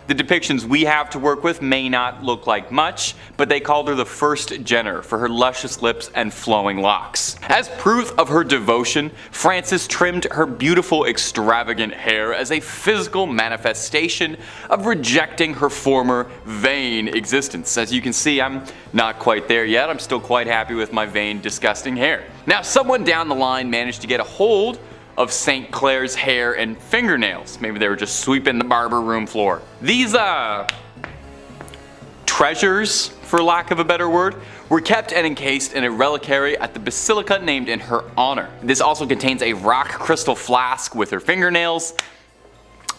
the depictions we have to work with may not look like much, but they called her the first Jenner for her luscious lips and flowing locks. As proof of her devotion, Frances trimmed her beautiful extravagant hair as a physical manifestation of rejecting her former vain existence. As you can see, I'm not quite there yet. I'm still quite happy with my vain, disgusting hair. Now, someone down the line managed to get a hold of St. Clair's hair and fingernails. Maybe they were just sweeping the barber room floor. These treasures, for lack of a better word, were kept and encased in a reliquary at the basilica named in her honor. This also contains a rock crystal flask with her fingernails.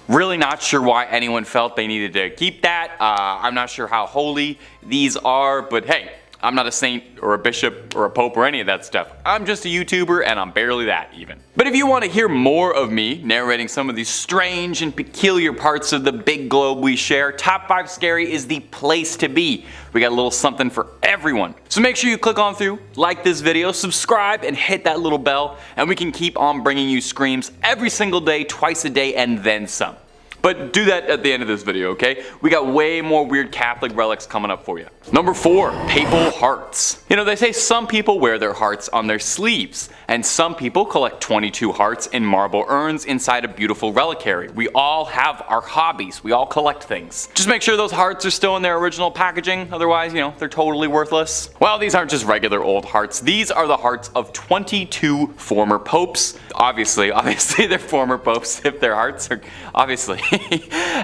Really not sure why anyone felt they needed to keep that. I'm not sure how holy these are, but hey, I'm not a saint or a bishop or a pope or any of that stuff. I'm just a YouTuber and I'm barely that even. But if you want to hear more of me narrating some of these strange and peculiar parts of the big globe we share, Top 5 Scary is the place to be. We got a little something for everyone. So make sure you click on through, like this video, subscribe, and hit that little bell, and we can keep on bringing you screams every single day, twice a day, and then some. But do that at the end of this video, okay? We got way more weird Catholic relics coming up for you. Number 4, papal hearts. They say some people wear their hearts on their sleeves, and some people collect 22 hearts in marble urns inside a beautiful reliquary. We all have our hobbies. We all collect things. Just make sure those hearts are still in their original packaging, otherwise, they're totally worthless. Well, these aren't just regular old hearts. These are the hearts of 22 former popes. Obviously they're former popes if their hearts are, obviously.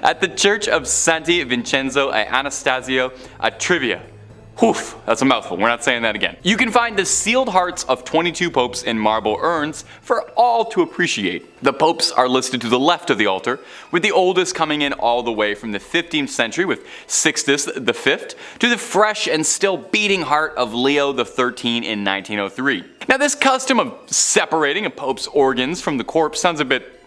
At the Church of Santi Vincenzo e Anastasio a Trivia. Oof, that's a mouthful. We're not saying that again. You can find the sealed hearts of 22 popes in marble urns for all to appreciate. The popes are listed to the left of the altar, with the oldest coming in all the way from the 15th century with Sixtus V to the fresh and still beating heart of Leo XIII in 1903. Now, this custom of separating a pope's organs from the corpse sounds a bit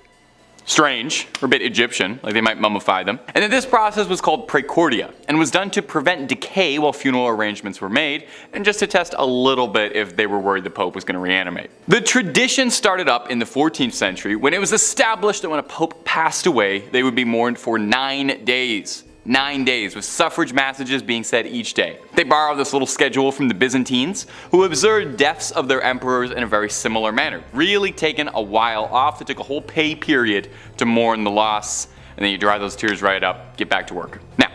strange, or a bit Egyptian, like they might mummify them. And then this process was called praecordia, and was done to prevent decay while funeral arrangements were made, and just to test a little bit if they were worried the Pope was going to reanimate. The tradition started up in the 14th century when it was established that when a Pope passed away, they would be mourned for 9 days. 9 days, with suffrage massages being said each day. They borrowed this little schedule from the Byzantines, who observed deaths of their emperors in a very similar manner. Really taking a while off. They took a whole pay period to mourn the loss, and then you dry those tears right up, get back to work. Now,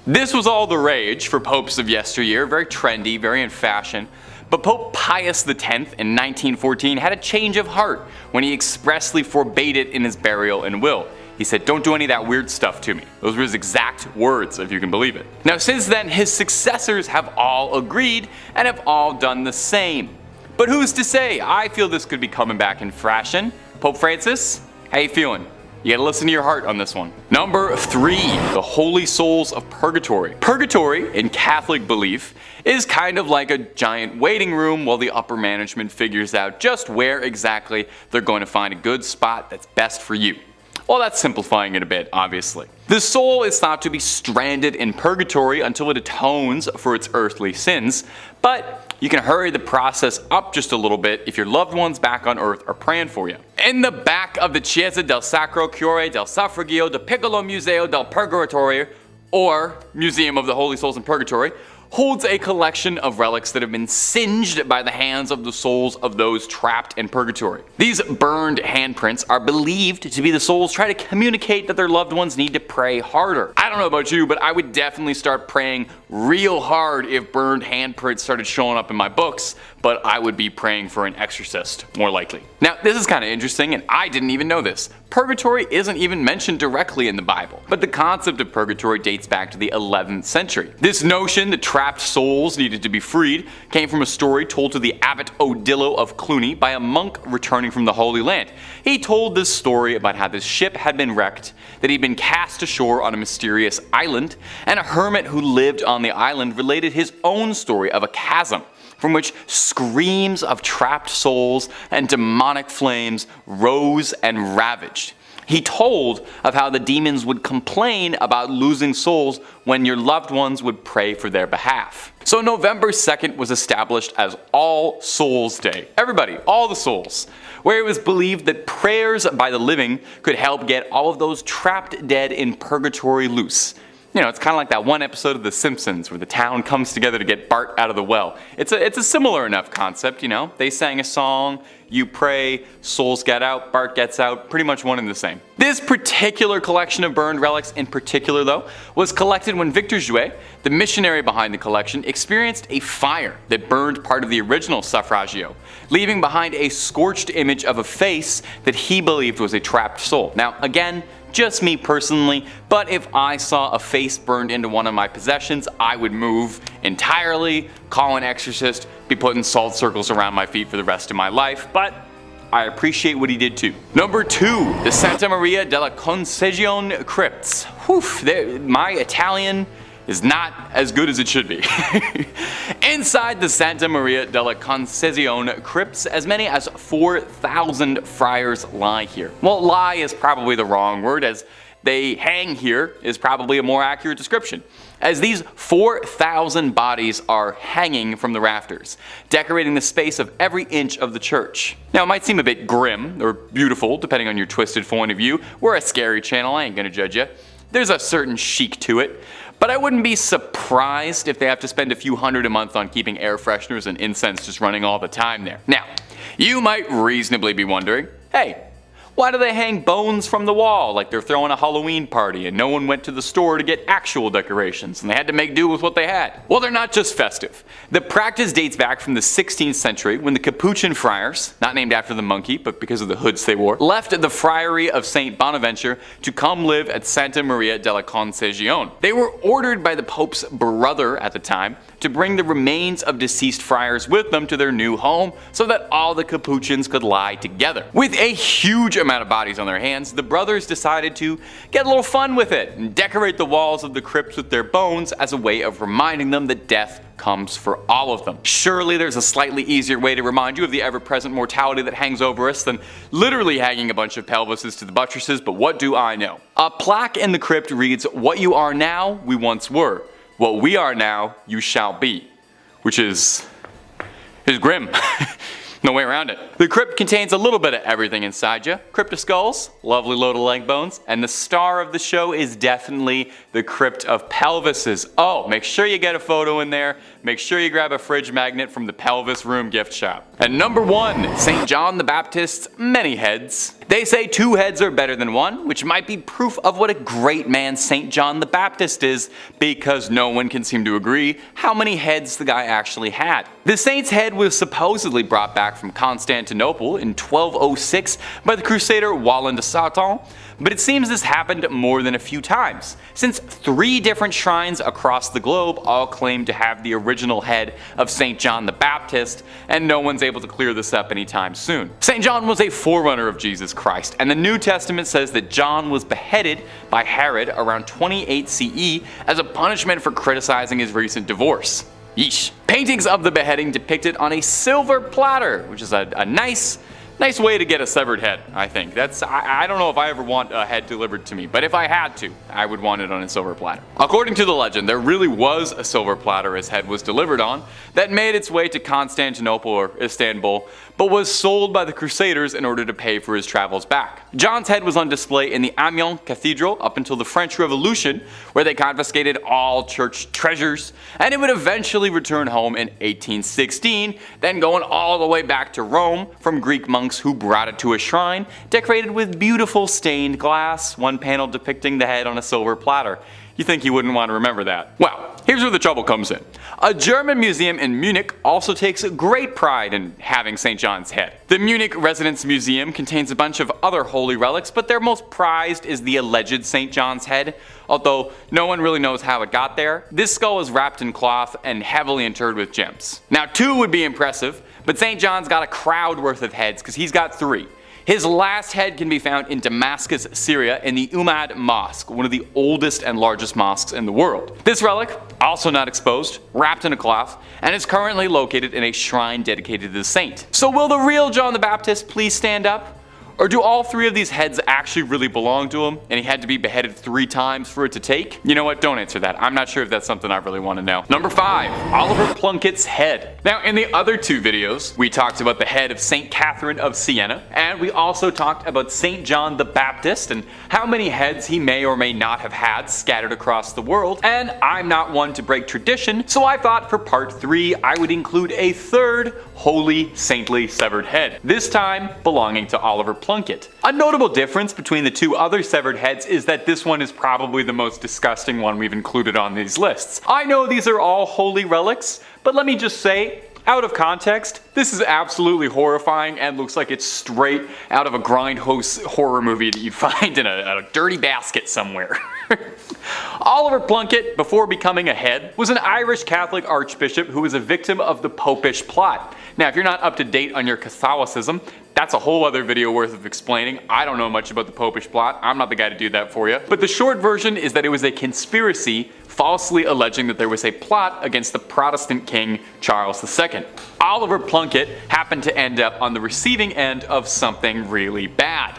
This was all the rage for popes of yesteryear, very trendy, very in fashion. But Pope Pius X in 1914 had a change of heart when he expressly forbade it in his burial and will. He said, "Don't do any of that weird stuff to me." Those were his exact words, if you can believe it. Now since then, his successors have all agreed and have all done the same. But who's to say? I feel this could be coming back in fashion. Pope Francis, how you feeling? You gotta listen to your heart on this one. Number 3, the holy souls of purgatory. Purgatory, in Catholic belief, is kind of like a giant waiting room while the upper management figures out just where exactly they're going to find a good spot that's best for you. Well, that's simplifying it a bit, obviously. The soul is thought to be stranded in purgatory until it atones for its earthly sins, but you can hurry the process up just a little bit if your loved ones back on earth are praying for you. In the back of the Chiesa del Sacro Cuore del Suffragio del Piccolo Museo del Purgatorio, or Museum of the Holy Souls in Purgatory, holds a collection of relics that have been singed by the hands of the souls of those trapped in purgatory. These burned handprints are believed to be the souls trying to communicate that their loved ones need to pray harder. I don't know about you, but I would definitely start praying real hard if burned handprints started showing up in my books, but I would be praying for an exorcist, more likely. Now, this is kind of interesting, and I didn't even know this. Purgatory isn't even mentioned directly in the Bible, but the concept of purgatory dates back to the 11th century. This notion that trapped souls needed to be freed came from a story told to the Abbot Odilo of Cluny by a monk returning from the Holy Land. He told this story about how this ship had been wrecked, that he'd been cast ashore on a mysterious island, and a hermit who lived on the island related his own story of a chasm from which screams of trapped souls and demonic flames rose and ravaged. He told of how the demons would complain about losing souls when your loved ones would pray for their behalf. So November 2nd was established as All Souls Day. Everybody, all the souls. Where it was believed that prayers by the living could help get all of those trapped dead in purgatory loose. You know, it's kind of like that one episode of The Simpsons where the town comes together to get Bart out of the well. It's a similar enough concept, you know. They sang a song, you pray, souls get out, Bart gets out, pretty much one and the same. This particular collection of burned relics in particular, though, was collected when Victor Jouet, the missionary behind the collection, experienced a fire that burned part of the original suffragio, leaving behind a scorched image of a face that he believed was a trapped soul. Now, again, just me personally, but if I saw a face burned into one of my possessions, I would move entirely, call an exorcist, be putting salt circles around my feet for the rest of my life, but I appreciate what he did too. Number 2, the Santa Maria della Concesione crypts. Whew, my Italian is not as good as it should be. Inside the Santa Maria della Concesione crypts, as many as 4,000 friars lie here. Well, lie is probably the wrong word, as they hang here is probably a more accurate description, as these 4,000 bodies are hanging from the rafters, decorating the space of every inch of the church. Now, it might seem a bit grim or beautiful, depending on your twisted point of view. We're a scary channel, I ain't gonna judge you. There's a certain chic to it. But I wouldn't be surprised if they have to spend a few hundred a month on keeping air fresheners and incense just running all the time there. Now, you might reasonably be wondering, hey, why do they hang bones from the wall like they're throwing a Halloween party and no one went to the store to get actual decorations and they had to make do with what they had? Well, they're not just festive. The practice dates back from the 16th century when the Capuchin friars, not named after the monkey but because of the hoods they wore, left the friary of St. Bonaventure to come live at Santa Maria della Concesione. They were ordered by the Pope's brother at the time to bring the remains of deceased friars with them to their new home so that all the Capuchins could lie together. With a huge amount of bodies on their hands, the brothers decided to get a little fun with it and decorate the walls of the crypts with their bones as a way of reminding them that death comes for all of them. Surely there's a slightly easier way to remind you of the ever-present mortality that hangs over us than literally hanging a bunch of pelvises to the buttresses, but what do I know? A plaque in the crypt reads, "What you are now, we once were. What we are now, you shall be," which is grim. No way around it. The crypt contains a little bit of everything inside you. Crypt of skulls, lovely load of leg bones, and the star of the show is definitely the crypt of pelvises. Oh, make sure you get a photo in there. Make sure you grab a fridge magnet from the Pelvis Room gift shop. And number 1, St. John the Baptist's many heads. They say 2 heads are better than 1, which might be proof of what a great man St. John the Baptist is, because no one can seem to agree how many heads the guy actually had. The saint's head was supposedly brought back from Constantinople in 1206 by the crusader Wallen de Satan, but it seems this happened more than a few times, since 3 different shrines across the globe all claim to have the original head of St. John the Baptist, and no one's able to clear this up anytime soon. St. John was a forerunner of Jesus Christ, and the New Testament says that John was beheaded by Herod around 28 CE as a punishment for criticizing his recent divorce. Yeesh. Paintings of the beheading depicted on a silver platter, which is a nice way to get a severed head, I think. I don't know if I ever want a head delivered to me, but if I had to, I would want it on a silver platter. According to the legend, there really was a silver platter his head was delivered on that made its way to Constantinople or Istanbul, but was sold by the Crusaders in order to pay for his travels back. John's head was on display in the Amiens Cathedral up until the French Revolution, where they confiscated all church treasures, and it would eventually return home in 1816, then going all the way back to Rome from Greek monks who brought it to a shrine decorated with beautiful stained glass, one panel depicting the head on a silver platter. You think you wouldn't want to remember that? Well, here's where the trouble comes in. A German museum in Munich also takes great pride in having St. John's head. The Munich Residence Museum contains a bunch of other holy relics, but their most prized is the alleged St. John's head, although no one really knows how it got there. This skull is wrapped in cloth and heavily interred with gems. Now 2 would be impressive, but St. John's got a crowd worth of heads because he's got 3. His last head can be found in Damascus, Syria in the Umayyad Mosque, one of the oldest and largest mosques in the world. This relic, also not exposed, wrapped in a cloth, and is currently located in a shrine dedicated to the saint. So will the real John the Baptist please stand up? Or do all 3 of these heads actually really belong to him, and he had to be beheaded 3 times for it to take? You know what, don't answer that. I'm not sure if that's something I really want to know. Number 5, Oliver Plunkett's head. Now in the other 2 videos, we talked about the head of St. Catherine of Siena, and we also talked about St. John the Baptist and how many heads he may or may not have had scattered across the world, and I'm not one to break tradition, so I thought for part 3 I would include a 3rd holy saintly severed head, this time belonging to Oliver Plunkett. A notable difference between the 2 other severed heads is that this one is probably the most disgusting one we've included on these lists. I know these are all holy relics, but let me just say, out of context, this is absolutely horrifying and looks like it's straight out of a grindhouse horror movie that you'd find in a dirty basket somewhere. Oliver Plunkett, before becoming a head, was an Irish Catholic archbishop who was a victim of the Popish plot. Now, if you're not up to date on your Catholicism, that's a whole other video worth of explaining. I don't know much about the Popish plot. I'm not the guy to do that for you. But the short version is that it was a conspiracy falsely alleging that there was a plot against the Protestant king Charles II. Oliver Plunkett happened to end up on the receiving end of something really bad.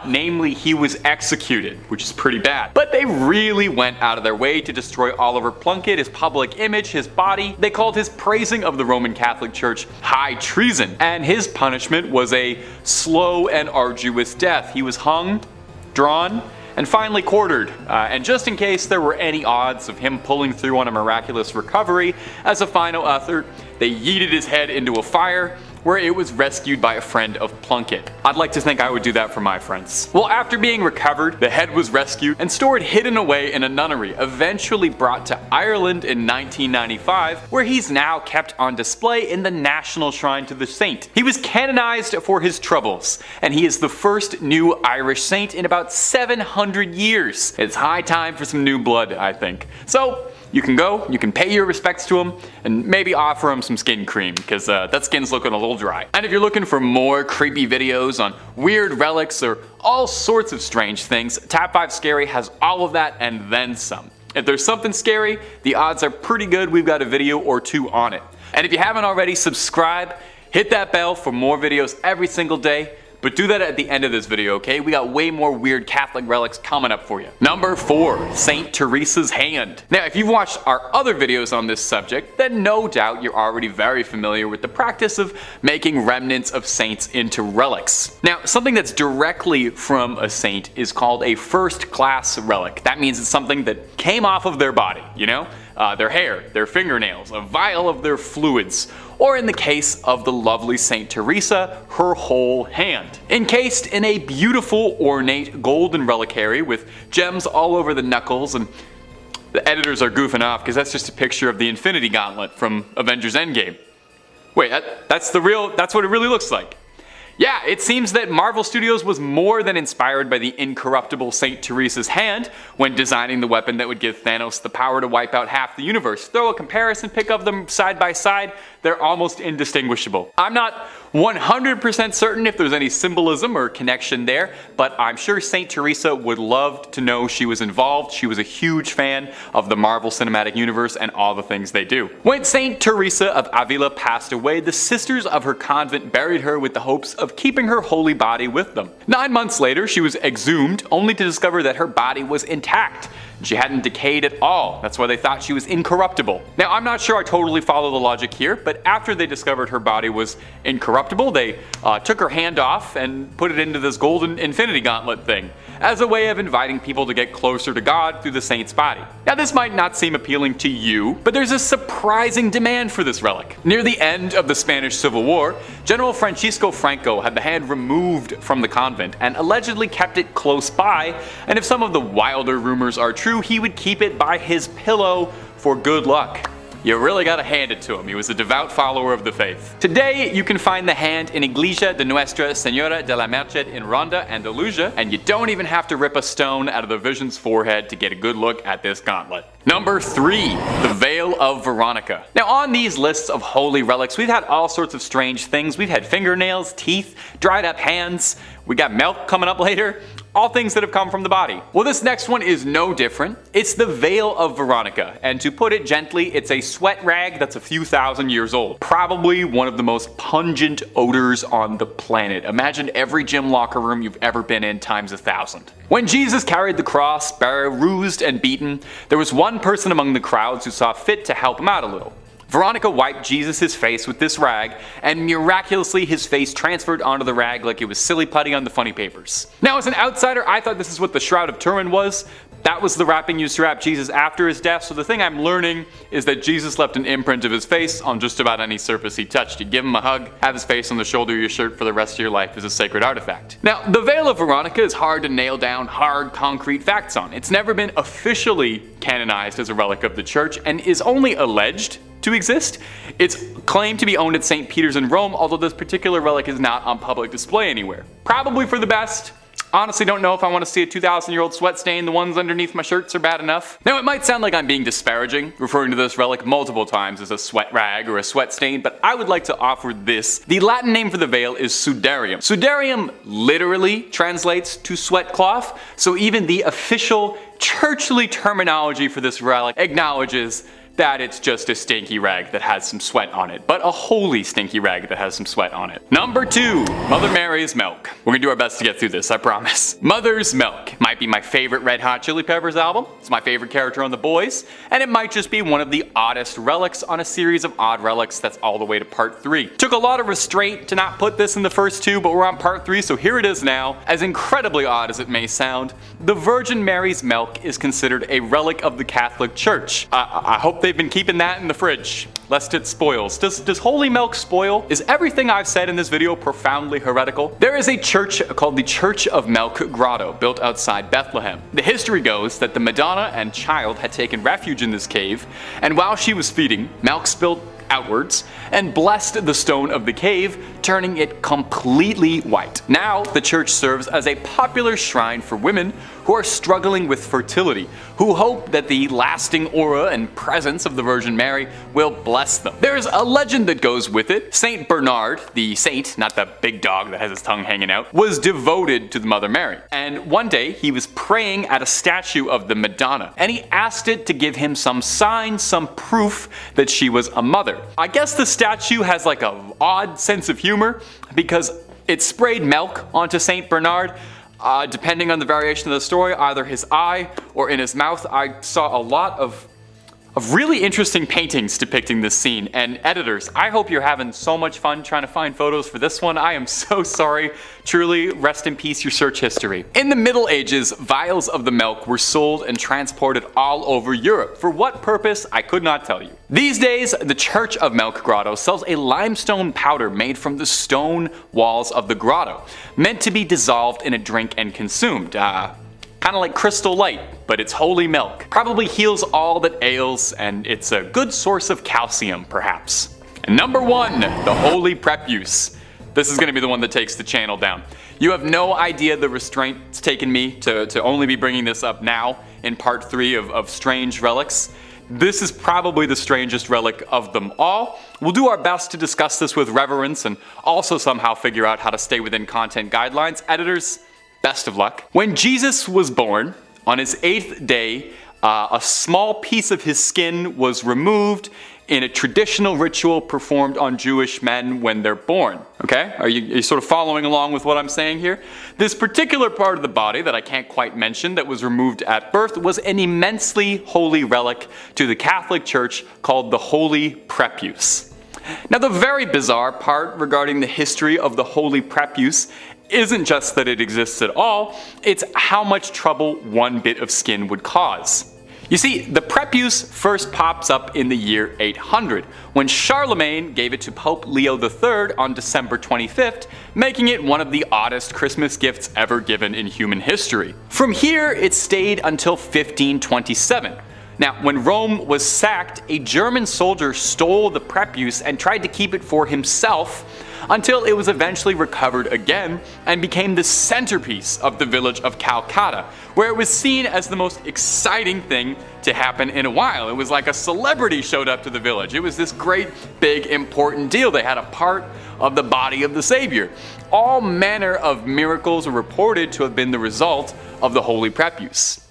Namely, he was executed, which is pretty bad. But they really went out of their way to destroy Oliver Plunkett, his public image, his body. They called his praising of the Roman Catholic Church high treason, and his punishment was a slow and arduous death. He was hung, drawn, and finally quartered. And just in case there were any odds of him pulling through on a miraculous recovery, as a final effort, they yeeted his head into a fire, where it was rescued by a friend of Plunkett. I'd like to think I would do that for my friends. Well, after being recovered, the head was rescued and stored hidden away in a nunnery, eventually brought to Ireland in 1995, where he's now kept on display in the National Shrine to the Saint. He was canonized for his troubles, and he is the first new Irish saint in about 700 years. It's high time for some new blood, I think. So, you can go, you can pay your respects to him, and maybe offer him some skin cream, because that skin's looking a little dry. And if you're looking for more creepy videos on weird relics or all sorts of strange things, Top 5 Scary has all of that and then some. If there's something scary, the odds are pretty good we've got a video or 2 on it. And if you haven't already, subscribe, hit that bell for more videos every single day. But do that at the end of this video, okay? We got way more weird Catholic relics coming up for you. Number 4, St. Teresa's hand. Now, if you've watched our other videos on this subject, then no doubt you're already very familiar with the practice of making remnants of saints into relics. Now, something that's directly from a saint is called a first-class relic. That means it's something that came off of their body, you know? their hair, their fingernails, a vial of their fluids, or in the case of the lovely St. Teresa, her whole hand. Encased in a beautiful, ornate golden reliquary with gems all over the knuckles, and the editors are goofing off because that's just a picture of the Infinity Gauntlet from Avengers Endgame. Wait, that's what it really looks like. Yeah, it seems that Marvel Studios was more than inspired by the incorruptible St. Teresa's hand when designing the weapon that would give Thanos the power to wipe out half the universe. Throw a comparison pic of them side by side, they're almost indistinguishable. I'm not 100% certain if there's any symbolism or connection there, but I'm sure St. Teresa would love to know she was involved. She was a huge fan of the Marvel Cinematic Universe and all the things they do. When St. Teresa of Avila passed away, the sisters of her convent buried her with the hopes of keeping her holy body with them. 9 months later, she was exhumed, only to discover that her body was intact. She hadn't decayed at all. That's why they thought she was incorruptible. Now, I'm not sure I totally follow the logic here, but after they discovered her body was incorruptible, they took her hand off and put it into this golden Infinity Gauntlet thing, as a way of inviting people to get closer to God through the saint's body. Now, this might not seem appealing to you, but there's a surprising demand for this relic. Near the end of the Spanish Civil War, General Francisco Franco had the hand removed from the convent and allegedly kept it close by, and if some of the wilder rumors are true, he would keep it by his pillow for good luck. You really gotta hand it to him. He was a devout follower of the faith. Today, you can find the hand in Iglesia de Nuestra Señora de la Merced in Ronda, Andalusia, and you don't even have to rip a stone out of the Vision's forehead to get a good look at this gauntlet. Number 3, the Veil of Veronica. Now, on these lists of holy relics, we've had all sorts of strange things. We've had fingernails, teeth, dried up hands, we got milk coming up later, all things that have come from the body. Well, this next one is no different. It's the Veil of Veronica, and to put it gently, it's a sweat rag that's a few thousand years old. Probably one of the most pungent odors on the planet. Imagine every gym locker room you've ever been in times 1,000. When Jesus carried the cross, bruised and beaten, there was one person among the crowds who saw fit to help him out a little. Veronica wiped Jesus' face with this rag, and miraculously his face transferred onto the rag like it was silly putty on the funny papers. Now, as an outsider, I thought this is what the Shroud of Turin was. That was the wrapping used to wrap Jesus after his death, so the thing I'm learning is that Jesus left an imprint of his face on just about any surface he touched. You'd give him a hug, have his face on the shoulder of your shirt for the rest of your life as a sacred artifact. Now, the Veil of Veronica is hard to nail down hard, concrete facts on. It's never been officially canonized as a relic of the church, and is only alleged to exist. It's claimed to be owned at St. Peter's in Rome, although this particular relic is not on public display anywhere. Probably for the best. Honestly, don't know if I want to see a 2,000-year-old sweat stain. The ones underneath my shirts are bad enough. Now, it might sound like I'm being disparaging, referring to this relic multiple times as a sweat rag or a sweat stain, but I would like to offer this. The Latin name for the veil is sudarium. Sudarium literally translates to sweat cloth, so even the official churchly terminology for this relic acknowledges that it's just a stinky rag that has some sweat on it, but a holy stinky rag that has some sweat on it. Number 2, Mother Mary's milk. We're gonna do our best to get through this, I promise. Mother's Milk might be my favorite Red Hot Chili Peppers album. It's my favorite character on The Boys, and it might just be one of the oddest relics on a series of odd relics that's all the way to part 3. Took a lot of restraint to not put this in the first 2, but we're on part 3, so here it is now. As incredibly odd as it may sound, the Virgin Mary's milk is considered a relic of the Catholic Church. I hope they've been keeping that in the fridge, lest it spoils. Does holy milk spoil? Is everything I've said in this video profoundly heretical? There is a church called the Church of Milk Grotto, built outside Bethlehem. The history goes that the Madonna and Child had taken refuge in this cave, and while she was feeding, milk spilled outwards and blessed the stone of the cave, turning it completely white. Now, the church serves as a popular shrine for women who are struggling with fertility, who hope that the lasting aura and presence of the Virgin Mary will bless them. There's a legend that goes with it. Saint Bernard, the saint, not the big dog that has his tongue hanging out, was devoted to the Mother Mary. And one day, he was praying at a statue of the Madonna, and he asked it to give him some sign, some proof that she was a mother. I guess the statue has like an odd sense of humor, because it sprayed milk onto Saint Bernard. Depending on the variation of the story, either his eye or in his mouth. I saw a lot of of really interesting paintings depicting this scene, and editors, I hope you're having so much fun trying to find photos for this one. I am so sorry. Truly, rest in peace your search history. In the Middle Ages, vials of the milk were sold and transported all over Europe. For what purpose, I could not tell you. These days, the Church of Milk Grotto sells a limestone powder made from the stone walls of the grotto, meant to be dissolved in a drink and consumed. Kind of like Crystal Light, but it's holy milk. Probably heals all that ails, and it's a good source of calcium, perhaps. And number 1, the Holy Prepuce. This is going to be the one that takes the channel down. You have no idea the restraint it's taken me to only be bringing this up now in part 3 of Strange Relics. This is probably the strangest relic of them all. We'll do our best to discuss this with reverence and also somehow figure out how to stay within content guidelines. Editors, best of luck. When Jesus was born, on his 8th day, a small piece of his skin was removed in a traditional ritual performed on Jewish men when they're born. Okay? Are you sort of following along with what I'm saying here? This particular part of the body that I can't quite mention that was removed at birth was an immensely holy relic to the Catholic Church called the Holy Prepuce. Now, the very bizarre part regarding the history of the Holy Prepuce isn't just that it exists at all, it's how much trouble one bit of skin would cause. You see, the prepuce first pops up in the year 800, when Charlemagne gave it to Pope Leo III on December 25th, making it one of the oddest Christmas gifts ever given in human history. From here, it stayed until 1527. Now, when Rome was sacked, a German soldier stole the prepuce and tried to keep it for himself, until it was eventually recovered again and became the centerpiece of the village of Calcutta, where it was seen as the most exciting thing to happen in a while. It was like a celebrity showed up to the village. It was this great, big, important deal. They had a part of the body of the Savior. All manner of miracles are reported to have been the result of the Holy Prepuce.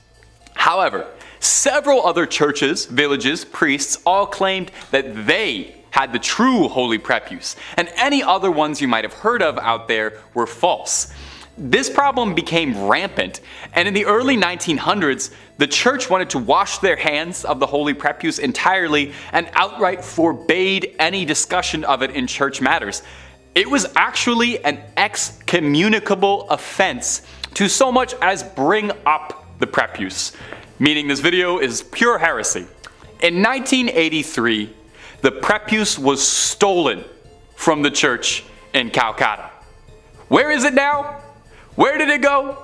However, several other churches, villages, priests all claimed that they had the true Holy Prepuce, and any other ones you might have heard of out there were false. This problem became rampant, and in the early 1900s, the church wanted to wash their hands of the Holy Prepuce entirely and outright forbade any discussion of it in church matters. It was actually an excommunicable offense to so much as bring up the prepuce, meaning this video is pure heresy. In 1983, the prepuce was stolen from the church in Calcutta. Where is it now? Where did it go?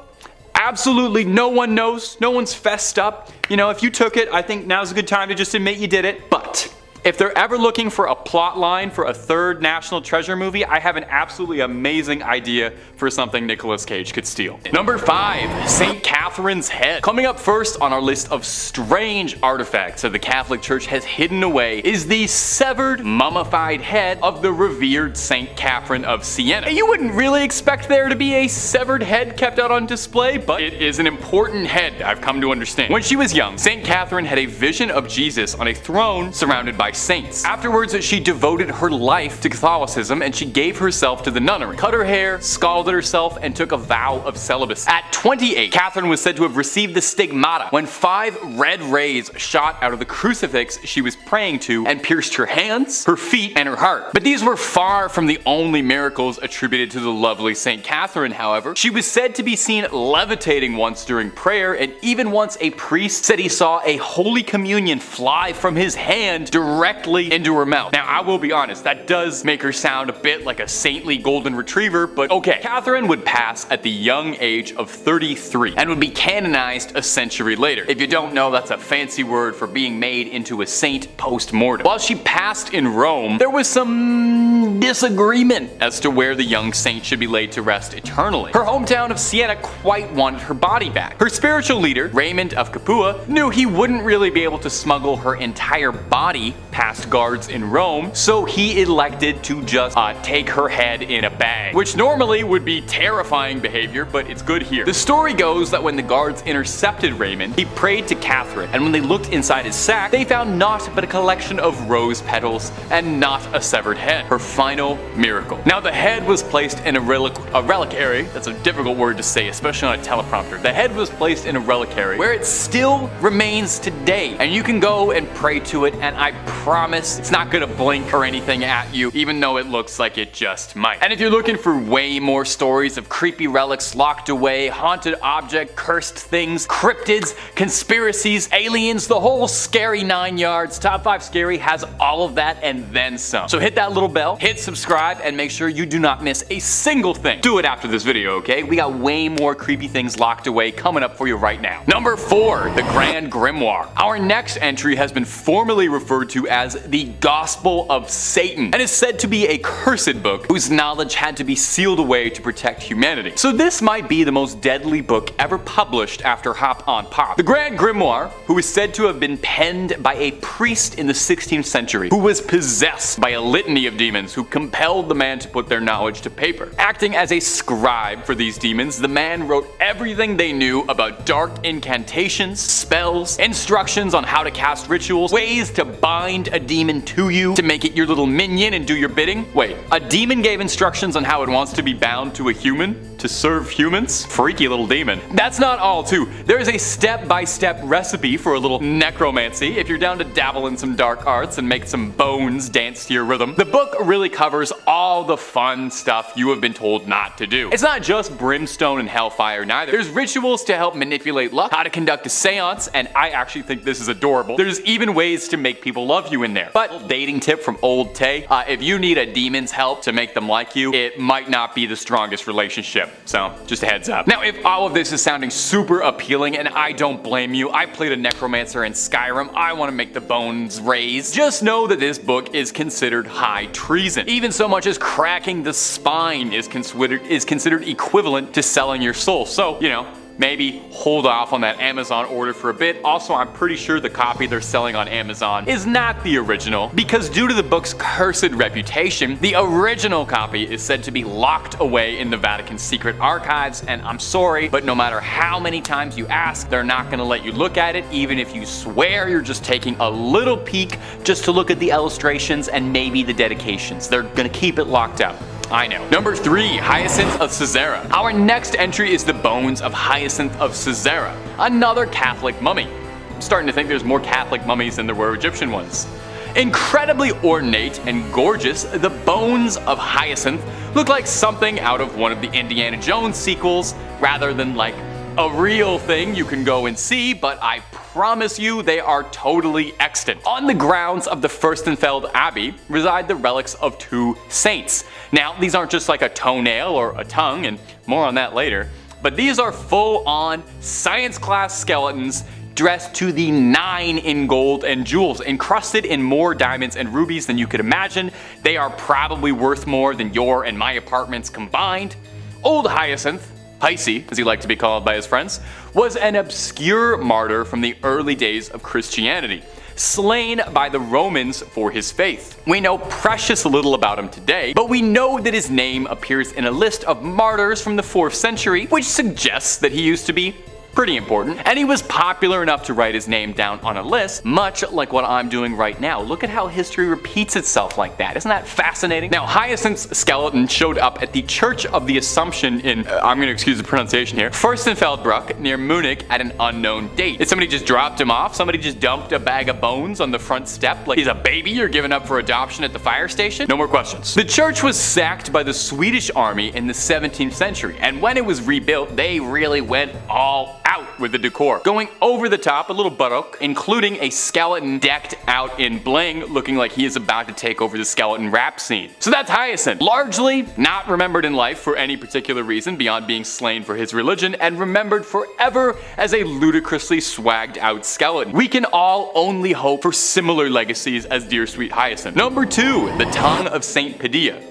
Absolutely no one knows. No one's fessed up. You know, if you took it, I think now's a good time to just admit you did it. But if they're ever looking for a plot line for a third National Treasure movie, I have an absolutely amazing idea for something Nicolas Cage could steal. Number 5, St. Catherine's head. Coming up first on our list of strange artifacts that the Catholic Church has hidden away is the severed, mummified head of the revered St. Catherine of Siena. You wouldn't really expect there to be a severed head kept out on display, but it is an important head, I've come to understand. When she was young, St. Catherine had a vision of Jesus on a throne surrounded by saints. Afterwards, she devoted her life to Catholicism and she gave herself to the nunnery, cut her hair, scalded herself, and took a vow of celibacy. At 28, Catherine was said to have received the stigmata when 5 red rays shot out of the crucifix she was praying to and pierced her hands, her feet, and her heart. But these were far from the only miracles attributed to the lovely St. Catherine, however. She was said to be seen levitating once during prayer, and even once a priest said he saw a Holy Communion fly from his hand directly into her mouth. Now, I will be honest, that does make her sound a bit like a saintly golden retriever, but okay. Catherine would pass at the young age of 33 and would be canonized a century later. If you don't know, that's a fancy word for being made into a saint post-mortem. While she passed in Rome, there was some disagreement as to where the young saint should be laid to rest eternally. Her hometown of Siena quite wanted her body back. Her spiritual leader, Raymond of Capua, knew he wouldn't really be able to smuggle her entire body past guards in Rome, so he elected to just take her head in a bag, which normally would be terrifying behavior, but it's good here. The story goes that when the guards intercepted Raymond, he prayed to Catherine, and when they looked inside his sack, they found naught but a collection of rose petals and not a severed head. Her final miracle. Now the head was placed in a reliquary. That's a difficult word to say, especially on a teleprompter. The head was placed in a reliquary where it still remains today, and you can go and pray to it, and I promise it's not gonna blink or anything at you, even though it looks like it just might. And if you're looking for way more stories of creepy relics locked away, haunted object, cursed things, cryptids, conspiracies, aliens, the whole scary 9 yards, Top 5 Scary has all of that and then some. So hit that little bell, hit subscribe, and make sure you do not miss a single thing. Do it after this video, okay? We got way more creepy things locked away coming up for you right now. Number 4, the Grand Grimoire. Our next entry has been formally referred to as the Gospel of Satan, and is said to be a cursed book whose knowledge had to be sealed away to protect humanity. So this might be the most deadly book ever published after Hop on Pop. The Grand Grimoire, who is said to have been penned by a priest in the 16th century, who was possessed by a litany of demons who compelled the man to put their knowledge to paper. Acting as a scribe for these demons, the man wrote everything they knew about dark incantations, spells, instructions on how to cast rituals, ways to bind a demon to you to make it your little minion and do your bidding. Wait, a demon gave instructions on how it wants to be bound to a human to serve humans? Freaky little demon. That's not all too. There is a step-by-step recipe for a little necromancy if you're down to dabble in some dark arts and make some bones dance to your rhythm. The book really covers all the fun stuff you have been told not to do. It's not just brimstone and hellfire neither. There's rituals to help manipulate luck, how to conduct a seance, and I actually think this is adorable. There's even ways to make people love you in there. But dating tip from old Tay, if you need a demon's help to make them like you, it might not be the strongest relationship. So just a heads up. Now if all of this is sounding super appealing, and I don't blame you, I played a necromancer in Skyrim, I want to make the bones raise, just know that this book is considered high treason. Even so much as cracking the spine is considered equivalent to selling your soul. So, you know, maybe hold off on that Amazon order for a bit. Also, I'm pretty sure the copy they're selling on Amazon is not the original, because due to the book's cursed reputation, the original copy is said to be locked away in the Vatican's secret archives, and I'm sorry, but no matter how many times you ask, they're not gonna let you look at it, even if you swear you're just taking a little peek just to look at the illustrations and maybe the dedications. They're gonna keep it locked up. I know. Number 3, Hyacinth of Caesarea. Our next entry is the bones of Hyacinth of Caesarea, another Catholic mummy. I'm starting to think there's more Catholic mummies than there were Egyptian ones. Incredibly ornate and gorgeous, the bones of Hyacinth look like something out of one of the Indiana Jones sequels, rather than like a real thing you can go and see, but I promise you they are totally extant. On the grounds of the Fürstenfeld Abbey reside the relics of 2 saints. Now, these aren't just like a toenail or a tongue, and more on that later, but these are full-on science class skeletons dressed to the 9 in gold and jewels, encrusted in more diamonds and rubies than you could imagine. They are probably worth more than your and my apartments combined. Old Hyacinth, Hisey, as he liked to be called by his friends, was an obscure martyr from the early days of Christianity, slain by the Romans for his faith. We know precious little about him today, but we know that his name appears in a list of martyrs from the 4th century, which suggests that he used to be pretty important, and he was popular enough to write his name down on a list, much like what I'm doing right now. Look at how history repeats itself like that. Isn't that fascinating? Now, Hyacinth's skeleton showed up at the Church of the Assumption in, I'm gonna excuse the pronunciation here, Fürstenfeldbruck near Munich at an unknown date. Did somebody just dropped him off? Somebody just dumped a bag of bones on the front step like he's a baby you're giving up for adoption at the fire station? No more questions. The church was sacked by the Swedish army in the 17th century, and when it was rebuilt, they really went all out with the decor, going over the top, a little baroque, including a skeleton decked out in bling, looking like he is about to take over the skeleton rap scene. So that's Hyacinth, largely not remembered in life for any particular reason beyond being slain for his religion, and remembered forever as a ludicrously swagged out skeleton. We can all only hope for similar legacies as dear sweet Hyacinth. Number 2, the tongue of Saint Padilla.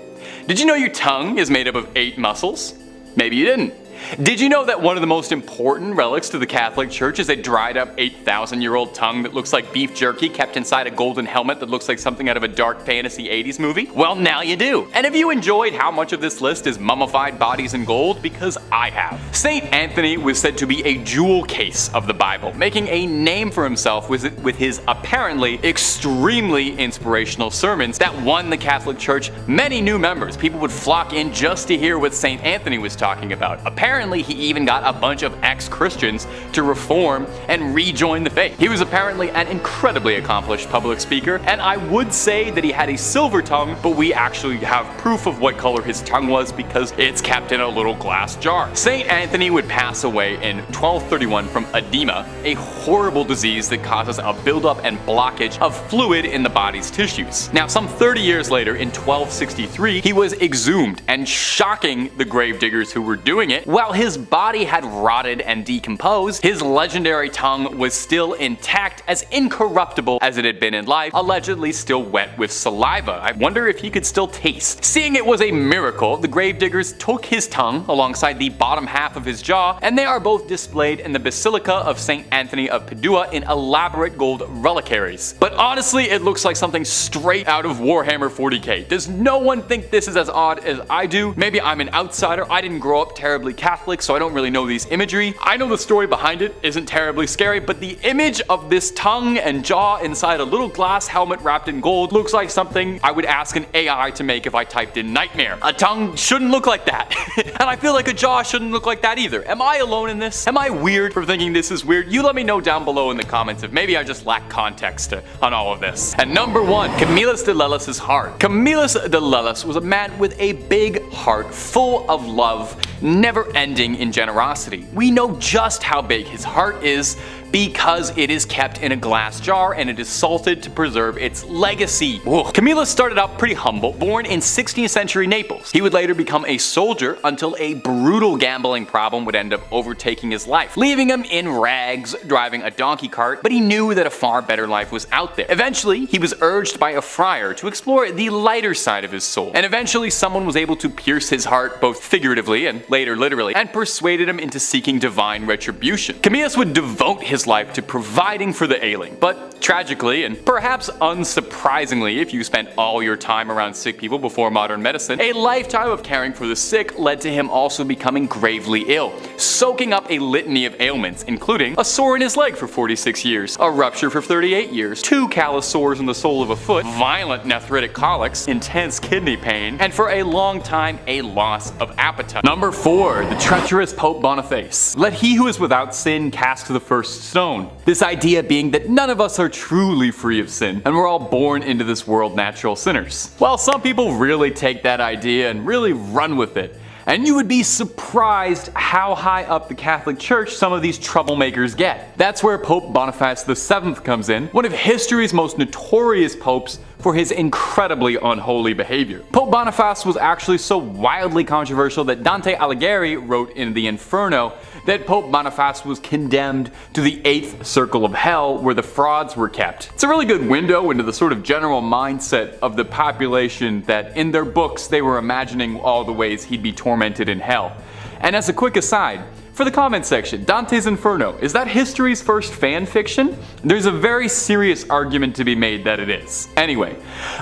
Did you know your tongue is made up of 8 muscles? Maybe you didn't. Did you know that one of the most important relics to the Catholic Church is a dried up 8,000-year-old tongue that looks like beef jerky kept inside a golden helmet that looks like something out of a dark fantasy 80s movie? Well, now you do. And have you enjoyed how much of this list is mummified bodies in gold? Because I have. St. Anthony was said to be a jewel case of the Bible, making a name for himself with his apparently extremely inspirational sermons that won the Catholic Church many new members. People would flock in just to hear what St. Anthony was talking about. Apparently, he even got a bunch of ex-Christians to reform and rejoin the faith. He was apparently an incredibly accomplished public speaker, and I would say that he had a silver tongue, but we actually have proof of what color his tongue was because it's kept in a little glass jar. St. Anthony would pass away in 1231 from edema, a horrible disease that causes a buildup and blockage of fluid in the body's tissues. Now, some 30 years later, in 1263, he was exhumed, and shocking the gravediggers who were doing it, while his body had rotted and decomposed, his legendary tongue was still intact, as incorruptible as it had been in life, allegedly still wet with saliva. I wonder if he could still taste. Seeing it was a miracle, the gravediggers took his tongue alongside the bottom half of his jaw, and they are both displayed in the Basilica of St. Anthony of Padua in elaborate gold reliquaries. But honestly, it looks like something straight out of Warhammer 40k. Does no one think this is as odd as I do? Maybe I'm an outsider. I didn't grow up terribly Catholic, so I don't really know these imagery. I know the story behind it isn't terribly scary, but the image of this tongue and jaw inside a little glass helmet wrapped in gold looks like something I would ask an AI to make if I typed in nightmare. A tongue shouldn't look like that. And I feel like a jaw shouldn't look like that either. Am I alone in this? Am I weird for thinking this is weird? You let me know down below in the comments if maybe I just lack context on all of this. And number 1, Camillus de Lellis' heart. Camillus de Lellis was a man with a big heart, full of love, never ending in generosity. We know just how big his heart is because it is kept in a glass jar and it is salted to preserve its legacy. Whoa. Camillus started out pretty humble, born in 16th century Naples. He would later become a soldier until a brutal gambling problem would end up overtaking his life, leaving him in rags driving a donkey cart, but he knew that a far better life was out there. Eventually, he was urged by a friar to explore the lighter side of his soul, and eventually someone was able to pierce his heart both figuratively and later literally, and persuaded him into seeking divine retribution. Camillus would devote his life to providing for the ailing, but tragically, and perhaps unsurprisingly if you spent all your time around sick people before modern medicine, a lifetime of caring for the sick led to him also becoming gravely ill, soaking up a litany of ailments, including a sore in his leg for 46 years, a rupture for 38 years, 2 callous sores in the sole of a foot, violent nephritic colics, intense kidney pain, and for a long time a loss of appetite. Number 4, the treacherous Pope Boniface. Let he who is without sin cast the first stone. This idea being that none of us are truly free of sin, and we're all born into this world natural sinners. Well, some people really take that idea and really run with it. And you would be surprised how high up the Catholic Church some of these troublemakers get. That's where Pope Boniface VII comes in, one of history's most notorious popes for his incredibly unholy behavior. Pope Boniface was actually so wildly controversial that Dante Alighieri wrote in the Inferno that Pope Boniface was condemned to the 8th circle of hell where the frauds were kept. It's a really good window into the sort of general mindset of the population that in their books they were imagining all the ways he'd be tormented in hell. And as a quick aside, for the comment section, Dante's Inferno, is that history's first fan fiction? There's a very serious argument to be made that it is. Anyway,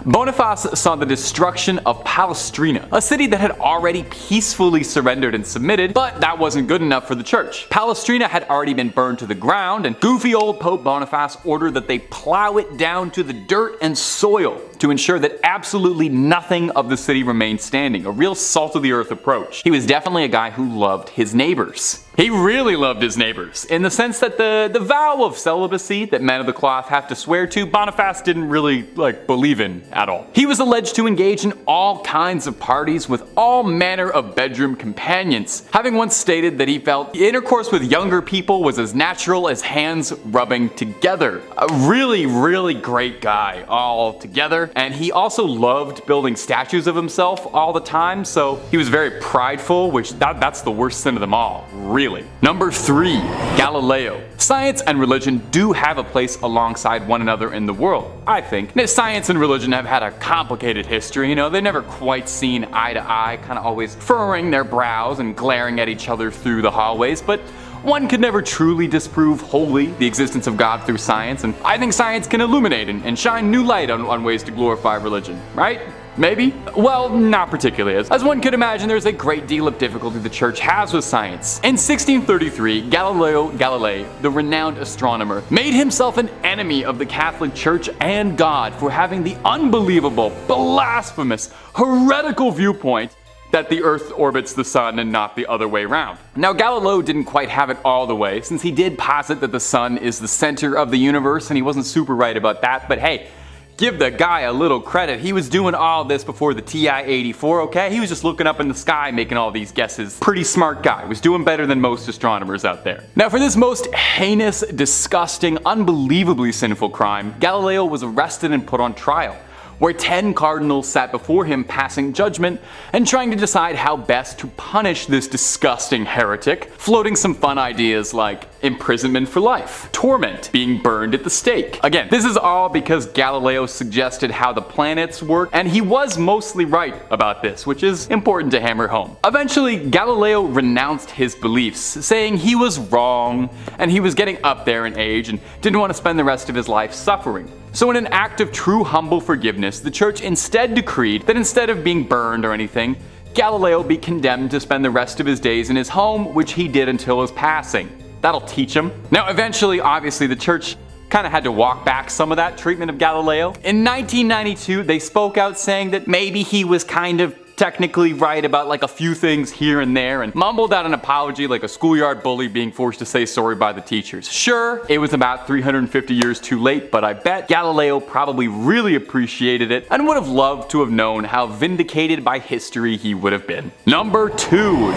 Boniface saw the destruction of Palestrina, a city that had already peacefully surrendered and submitted, but that wasn't good enough for the church. Palestrina had already been burned to the ground, and goofy old Pope Boniface ordered that they plow it down to the dirt and soil to ensure that absolutely nothing of the city remained standing, a real salt of the earth approach. He was definitely a guy who loved his neighbors. He really loved his neighbors, in the sense that the vow of celibacy that men of the cloth have to swear to, Boniface didn't really believe in at all. He was alleged to engage in all kinds of parties with all manner of bedroom companions, having once stated that he felt intercourse with younger people was as natural as hands rubbing together. A really, really great guy all together, and he also loved building statues of himself all the time, so he was very prideful, which that's the worst sin of them all. really. Number 3. Galileo. Science and religion do have a place alongside one another in the world, I think. Now, science and religion have had a complicated history, you know, they've never quite seen eye to eye, kind of always furrowing their brows and glaring at each other through the hallways, but one could never truly disprove wholly the existence of God through science, and I think science can illuminate and shine new light on ways to glorify religion, right? Maybe? Well, not particularly. As one could imagine, there's a great deal of difficulty the church has with science. In 1633, Galileo Galilei, the renowned astronomer, made himself an enemy of the Catholic Church and God for having the unbelievable, blasphemous, heretical viewpoint that the Earth orbits the Sun and not the other way around. Now, Galileo didn't quite have it all the way, since he did posit that the Sun is the center of the universe, and he wasn't super right about that, but hey, give the guy a little credit. He was doing all this before the TI-84, okay? He was just looking up in the sky making all these guesses. Pretty smart guy. Was doing better than most astronomers out there. Now, for this most heinous, disgusting, unbelievably sinful crime, Galileo was arrested and put on trial, where 10 cardinals sat before him passing judgment and trying to decide how best to punish this disgusting heretic, floating some fun ideas like imprisonment for life, torment, being burned at the stake. Again, this is all because Galileo suggested how the planets work, and he was mostly right about this, which is important to hammer home. Eventually, Galileo renounced his beliefs, saying he was wrong and he was getting up there in age and didn't want to spend the rest of his life suffering. So in an act of true humble forgiveness, the church instead decreed that instead of being burned or anything, Galileo be condemned to spend the rest of his days in his home, which he did until his passing. That'll teach him. Now eventually, obviously, the church kind of had to walk back some of that treatment of Galileo. In 1992, they spoke out saying that maybe he was kind of technically right about like a few things here and there, and mumbled out an apology like a schoolyard bully being forced to say sorry by the teachers. Sure, it was about 350 years too late, but I bet Galileo probably really appreciated it and would have loved to have known how vindicated by history he would have been. Number 2,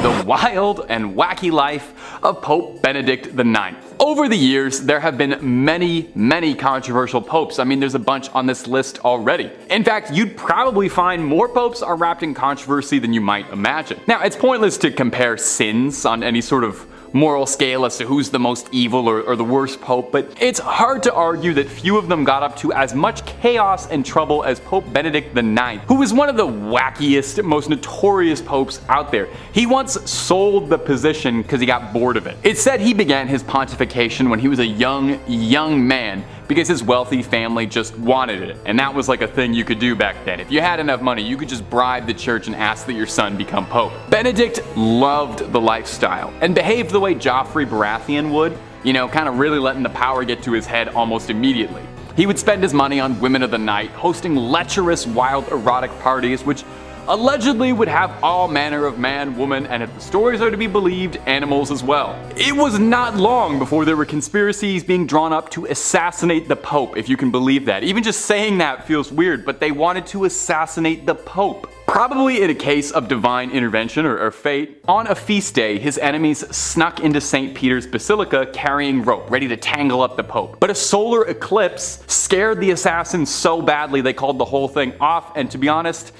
the wild and wacky life of Pope Benedict IX. Over the years, there have been many controversial popes. I mean, there's a bunch on this list already. In fact, you'd probably find more popes are wrapped in controversy than you might imagine. Now, it's pointless to compare sins on any sort of moral scale as to who's the most evil or the worst pope, but it's hard to argue that few of them got up to as much chaos and trouble as Pope Benedict IX, who was one of the wackiest, most notorious popes out there. He once sold the position because he got bored of it. It's said he began his pontification when he was a young man because his wealthy family just wanted it, and that was like a thing you could do back then. If you had enough money, you could just bribe the church and ask that your son become pope. Benedict loved the lifestyle and behaved the way Joffrey Baratheon would, you know, kind of really letting the power get to his head almost immediately. He would spend his money on women of the night, hosting lecherous, wild, erotic parties, which allegedly would have all manner of man, woman, and if the stories are to be believed, animals as well. It was not long before there were conspiracies being drawn up to assassinate the Pope, if you can believe that. Even just saying that feels weird, but they wanted to assassinate the Pope. Probably in a case of divine intervention or fate, on a feast day, his enemies snuck into St. Peter's Basilica carrying rope, ready to tangle up the Pope. But a solar eclipse scared the assassins so badly they called the whole thing off, and to be honest,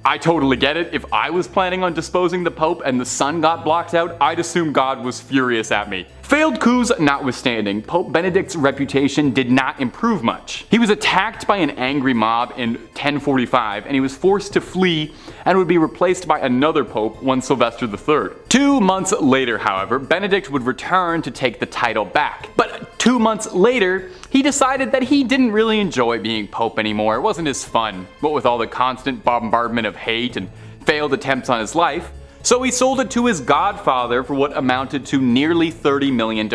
I totally get it. If I was planning on disposing the Pope and the sun got blocked out, I'd assume God was furious at me. Failed coups notwithstanding, Pope Benedict's reputation did not improve much. He was attacked by an angry mob in 1045, and he was forced to flee and would be replaced by another pope, one Sylvester III. 2 months later, however, Benedict would return to take the title back. But 2 months later, he decided that he didn't really enjoy being pope anymore. It wasn't as fun, what with all the constant bombardment of hate and failed attempts on his life. So he sold it to his godfather for what amounted to nearly $30 million.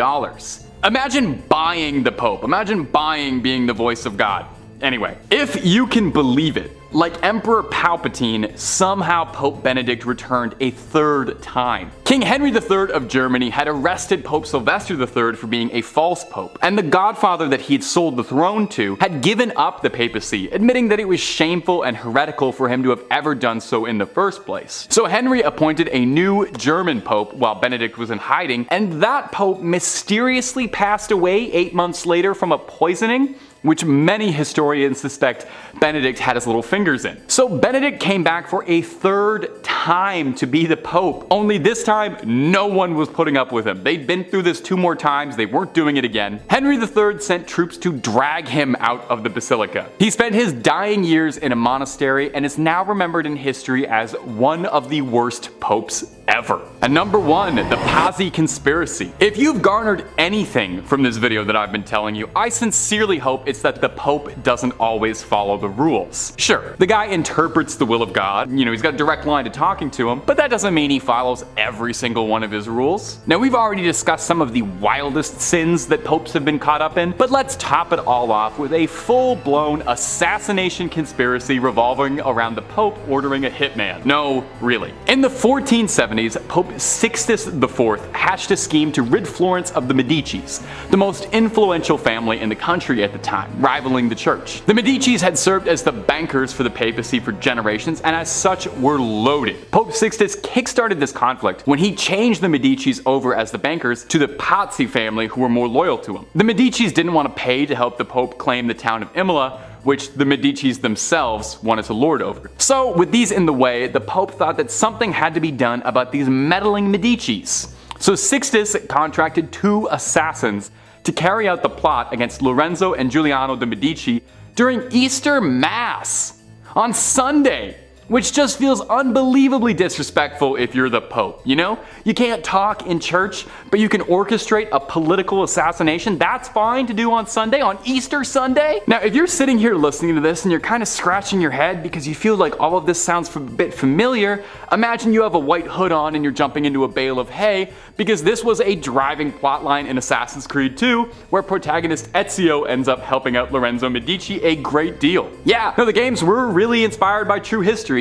Imagine buying the Pope. Imagine buying being the voice of God. Anyway, if you can believe it, like Emperor Palpatine, somehow Pope Benedict returned a third time. King Henry III of Germany had arrested Pope Sylvester III for being a false pope, and the godfather that he had sold the throne to had given up the papacy, admitting that it was shameful and heretical for him to have ever done so in the first place. So Henry appointed a new German pope while Benedict was in hiding, and that pope mysteriously passed away 8 months later from a poisoning which many historians suspect Benedict had his little fingers in. So Benedict came back for a third time to be the Pope, only this time no one was putting up with him. They'd been through this 2 more times, they weren't doing it again. Henry III sent troops to drag him out of the basilica. He spent his dying years in a monastery and is now remembered in history as one of the worst popes ever. And number 1, the Pazzi conspiracy. If you've garnered anything from this video that I've been telling you, I sincerely hope it's that the Pope doesn't always follow the rules. Sure, the guy interprets the will of God, he's got a direct line to talking to him, but that doesn't mean he follows every single one of his rules. Now, we've already discussed some of the wildest sins that popes have been caught up in, but let's top it all off with a full-blown assassination conspiracy revolving around the Pope ordering a hitman. No, really. In the 1470s, Pope Sixtus IV hatched a scheme to rid Florence of the Medicis, the most influential family in the country at the time, rivaling the church. The Medicis had served as the bankers for the papacy for generations, and as such were loaded. Pope Sixtus kickstarted this conflict when he changed the Medicis over as the bankers to the Pazzi family, who were more loyal to him. The Medicis didn't want to pay to help the Pope claim the town of Imola, which the Medicis themselves wanted to lord over. So with these in the way, the Pope thought that something had to be done about these meddling Medicis. So Sixtus contracted 2 assassins to carry out the plot against Lorenzo and Giuliano de' Medici during Easter Mass on Sunday, which just feels unbelievably disrespectful if you're the Pope, You can't talk in church, but you can orchestrate a political assassination. That's fine to do on Sunday, on Easter Sunday? Now, if you're sitting here listening to this and you're kind of scratching your head because you feel like all of this sounds a bit familiar, imagine you have a white hood on and you're jumping into a bale of hay, because this was a driving plotline in Assassin's Creed 2, where protagonist Ezio ends up helping out Lorenzo Medici a great deal. Yeah, no, the games were really inspired by true history,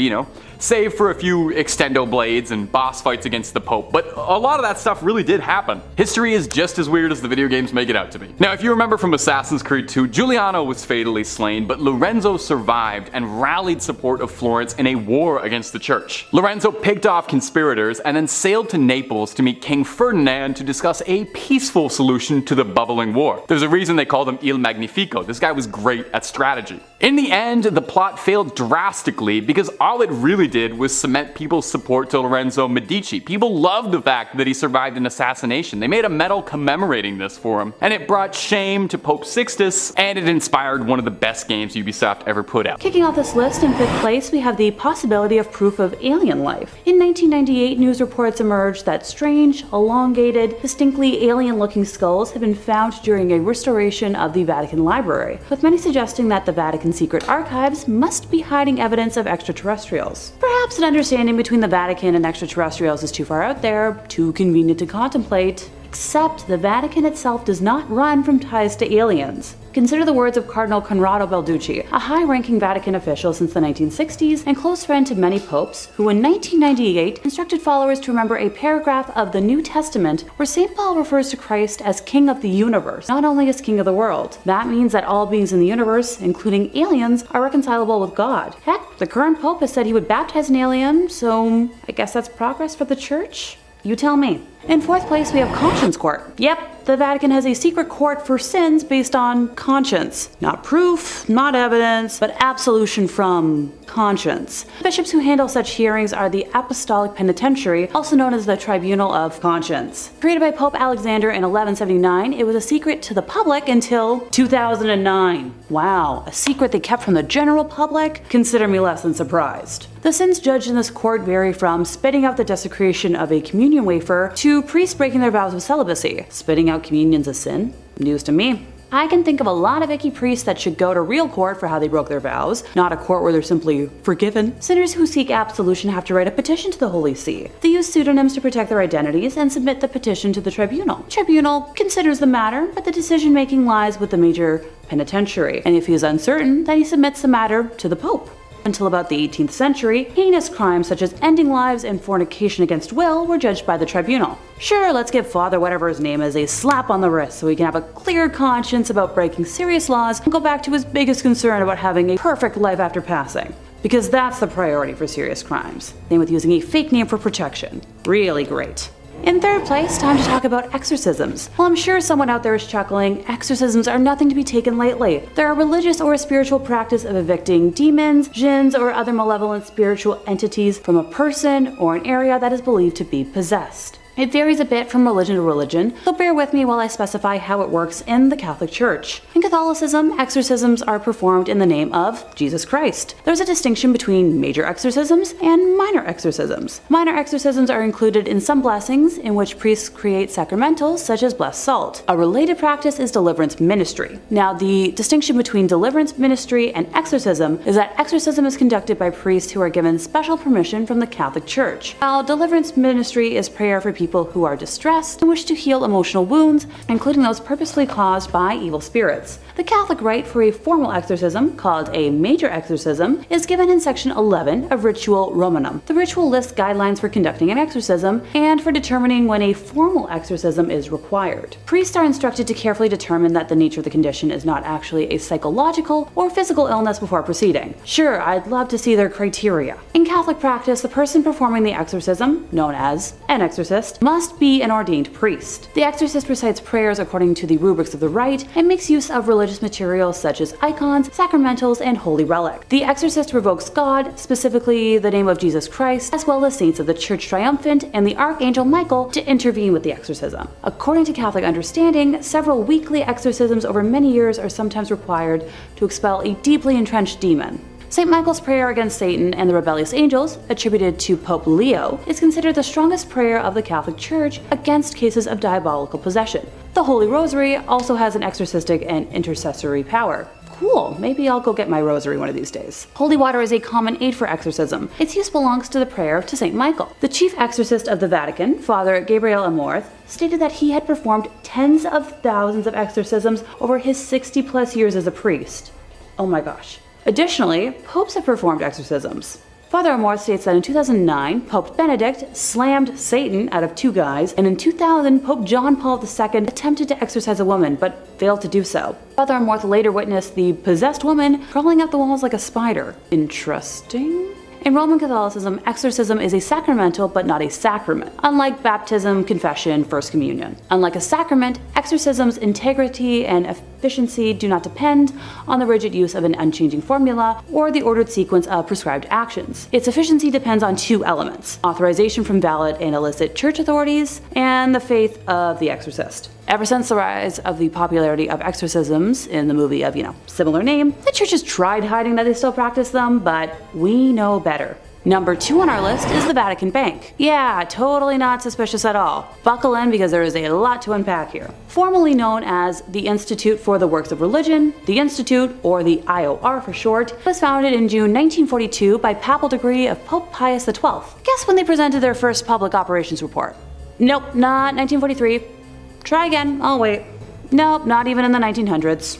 save for a few extendo blades and boss fights against the Pope, but a lot of that stuff really did happen. History is just as weird as the video games make it out to be. Now, if you remember from Assassin's Creed 2, Giuliano was fatally slain, but Lorenzo survived and rallied support of Florence in a war against the church. Lorenzo picked off conspirators and then sailed to Naples to meet King Ferdinand to discuss a peaceful solution to the bubbling war. There's a reason they called him Il Magnifico. This guy was great at strategy. In the end, the plot failed drastically because all it really did was cement people's support to Lorenzo Medici. People loved the fact that he survived an assassination. They made a medal commemorating this for him, and it brought shame to Pope Sixtus, and it inspired one of the best games Ubisoft ever put out. Kicking off this list in 5th place, we have the possibility of proof of alien life. In 1998, news reports emerged that strange, elongated, distinctly alien-looking skulls had been found during a restoration of the Vatican Library, with many suggesting that the Vatican secret archives must be hiding evidence of extraterrestrials. Perhaps an understanding between the Vatican and extraterrestrials is too far out there, too convenient to contemplate, except the Vatican itself does not run from ties to aliens. Consider the words of Cardinal Conrado Balducci, a high-ranking Vatican official since the 1960s and close friend to many popes, who in 1998 instructed followers to remember a paragraph of the New Testament where St. Paul refers to Christ as King of the universe, not only as King of the world. That means that all beings in the universe, including aliens, are reconcilable with God. Heck, the current pope has said he would baptize an alien, so I guess that's progress for the church? You tell me. In 4th place, we have Conscience Court. Yep, the Vatican has a secret court for sins based on conscience. Not proof, not evidence, but absolution from conscience. Bishops who handle such hearings are the Apostolic Penitentiary, also known as the Tribunal of Conscience. Created by Pope Alexander in 1179, it was a secret to the public until 2009. Wow, a secret they kept from the general public? Consider me less than surprised. The sins judged in this court vary from spitting out the desecration of a communion wafer to priests breaking their vows of celibacy. Spitting out communion's a sin? News to me. I can think of a lot of icky priests that should go to real court for how they broke their vows, not a court where they're simply forgiven. Sinners who seek absolution have to write a petition to the Holy See. They use pseudonyms to protect their identities and submit the petition to the tribunal. The tribunal considers the matter, but the decision-making lies with the major penitentiary, and if he is uncertain, then he submits the matter to the Pope. Until about the 18th century, heinous crimes such as ending lives and fornication against will were judged by the tribunal. Sure, let's give Father whatever his name is a slap on the wrist so he can have a clear conscience about breaking serious laws and go back to his biggest concern about having a perfect life after passing. Because that's the priority for serious crimes. Same with using a fake name for protection. Really great. In third place, time to talk about exorcisms. While I'm sure someone out there is chuckling, exorcisms are nothing to be taken lightly. They're a religious or a spiritual practice of evicting demons, jinns, or other malevolent spiritual entities from a person or an area that is believed to be possessed. It varies a bit from religion to religion, so bear with me while I specify how it works in the Catholic Church. In Catholicism, exorcisms are performed in the name of Jesus Christ. There's a distinction between major exorcisms and minor exorcisms. Minor exorcisms are included in some blessings in which priests create sacramentals such as blessed salt. A related practice is deliverance ministry. Now, the distinction between deliverance ministry and exorcism is that exorcism is conducted by priests who are given special permission from the Catholic Church, while deliverance ministry is prayer for people who are distressed and wish to heal emotional wounds, including those purposefully caused by evil spirits. The Catholic rite for a formal exorcism, called a major exorcism, is given in section 11 of Ritual Romanum. The ritual lists guidelines for conducting an exorcism and for determining when a formal exorcism is required. Priests are instructed to carefully determine that the nature of the condition is not actually a psychological or physical illness before proceeding. Sure, I'd love to see their criteria. In Catholic practice, the person performing the exorcism, known as an exorcist, must be an ordained priest. The exorcist recites prayers according to the rubrics of the rite and makes use of religious materials such as icons, sacramentals, and holy relics. The exorcist revokes God, specifically the name of Jesus Christ, as well as saints of the Church Triumphant and the Archangel Michael, to intervene with the exorcism. According to Catholic understanding, several weekly exorcisms over many years are sometimes required to expel a deeply entrenched demon. St. Michael's prayer against Satan and the rebellious angels, attributed to Pope Leo, is considered the strongest prayer of the Catholic Church against cases of diabolical possession. The Holy Rosary also has an exorcistic and intercessory power. Cool, maybe I'll go get my rosary one of these days. Holy water is a common aid for exorcism. Its use belongs to the prayer to St. Michael. The chief exorcist of the Vatican, Father Gabriel Amorth, stated that he had performed tens of thousands of exorcisms over his 60+ years as a priest. Oh my gosh. Additionally, popes have performed exorcisms. Father Amorth states that in 2009, Pope Benedict slammed Satan out of 2 guys, and in 2000, Pope John Paul II attempted to exorcise a woman, but failed to do so. Father Amorth later witnessed the possessed woman crawling up the walls like a spider. Interesting. In Roman Catholicism, exorcism is a sacramental but not a sacrament, unlike baptism, confession, First Communion. Unlike a sacrament, exorcism's integrity and efficiency do not depend on the rigid use of an unchanging formula or the ordered sequence of prescribed actions. Its efficiency depends on 2 elements: authorization from valid and illicit church authorities, and the faith of the exorcist. Ever since the rise of the popularity of exorcisms in the movie of, similar name, the church has tried hiding that they still practice them, but we know better. Number 2 on our list is the Vatican Bank. Yeah, totally not suspicious at all. Buckle in because there is a lot to unpack here. Formerly known as the Institute for the Works of Religion, the Institute, or the IOR for short, was founded in June 1942 by papal decree of Pope Pius XII. Guess when they presented their first public operations report? Nope, not 1943. Try again, I'll wait. Nope, not even in the 1900s.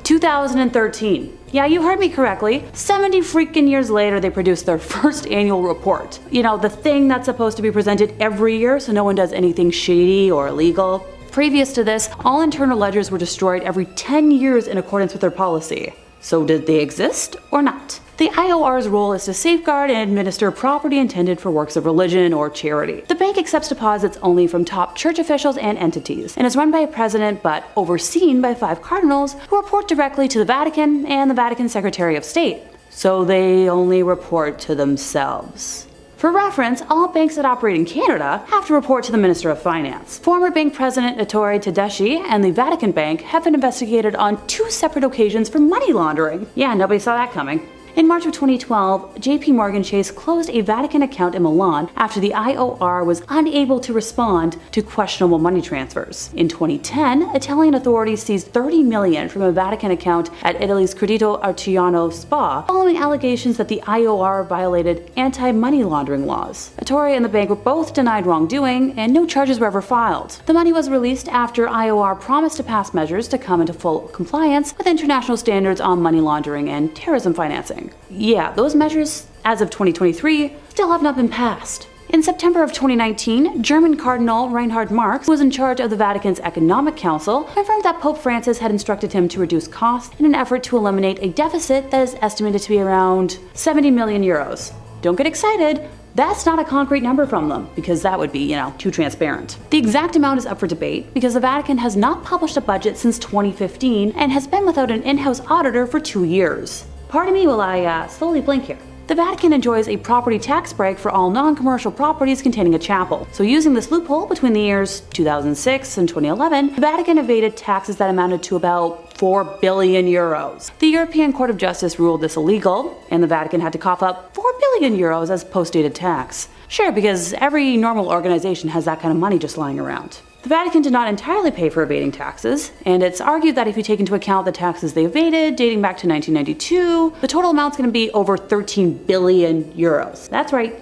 2013. Yeah, you heard me correctly. 70 freaking years later, they produced their first annual report. The thing that's supposed to be presented every year so no one does anything shady or illegal. Previous to this, all internal ledgers were destroyed every 10 years in accordance with their policy. So did they exist or not? The IOR's role is to safeguard and administer property intended for works of religion or charity. The bank accepts deposits only from top church officials and entities, and is run by a president but overseen by 5 cardinals who report directly to the Vatican and the Vatican Secretary of State. So they only report to themselves. For reference, all banks that operate in Canada have to report to the Minister of Finance. Former bank president Ettore Tedeschi and the Vatican Bank have been investigated on 2 separate occasions for money laundering. Yeah, nobody saw that coming. In March of 2012, JP Morgan Chase closed a Vatican account in Milan after the IOR was unable to respond to questionable money transfers. In 2010, Italian authorities seized $30 million from a Vatican account at Italy's Credito Artigiano Spa following allegations that the IOR violated anti-money laundering laws. Ettore and the bank were both denied wrongdoing, and no charges were ever filed. The money was released after IOR promised to pass measures to come into full compliance with international standards on money laundering and terrorism financing. Yeah, those measures, as of 2023, still have not been passed. In September of 2019, German Cardinal Reinhard Marx, who was in charge of the Vatican's Economic Council, confirmed that Pope Francis had instructed him to reduce costs in an effort to eliminate a deficit that is estimated to be around 70 million euros. Don't get excited, That's not a concrete number from them, because that would be, too transparent. The exact amount is up for debate because the Vatican has not published a budget since 2015 and has been without an in-house auditor for 2 years. Pardon me while I slowly blink here. The Vatican enjoys a property tax break for all non-commercial properties containing a chapel. So using this loophole between the years 2006 and 2011, the Vatican evaded taxes that amounted to about 4 billion euros. The European Court of Justice ruled this illegal, and the Vatican had to cough up 4 billion euros as post-dated tax. Sure, because every normal organization has that kind of money just lying around. The Vatican did not entirely pay for evading taxes, and it's argued that if you take into account the taxes they evaded dating back to 1992, the total amount's going to be over 13 billion euros. That's right,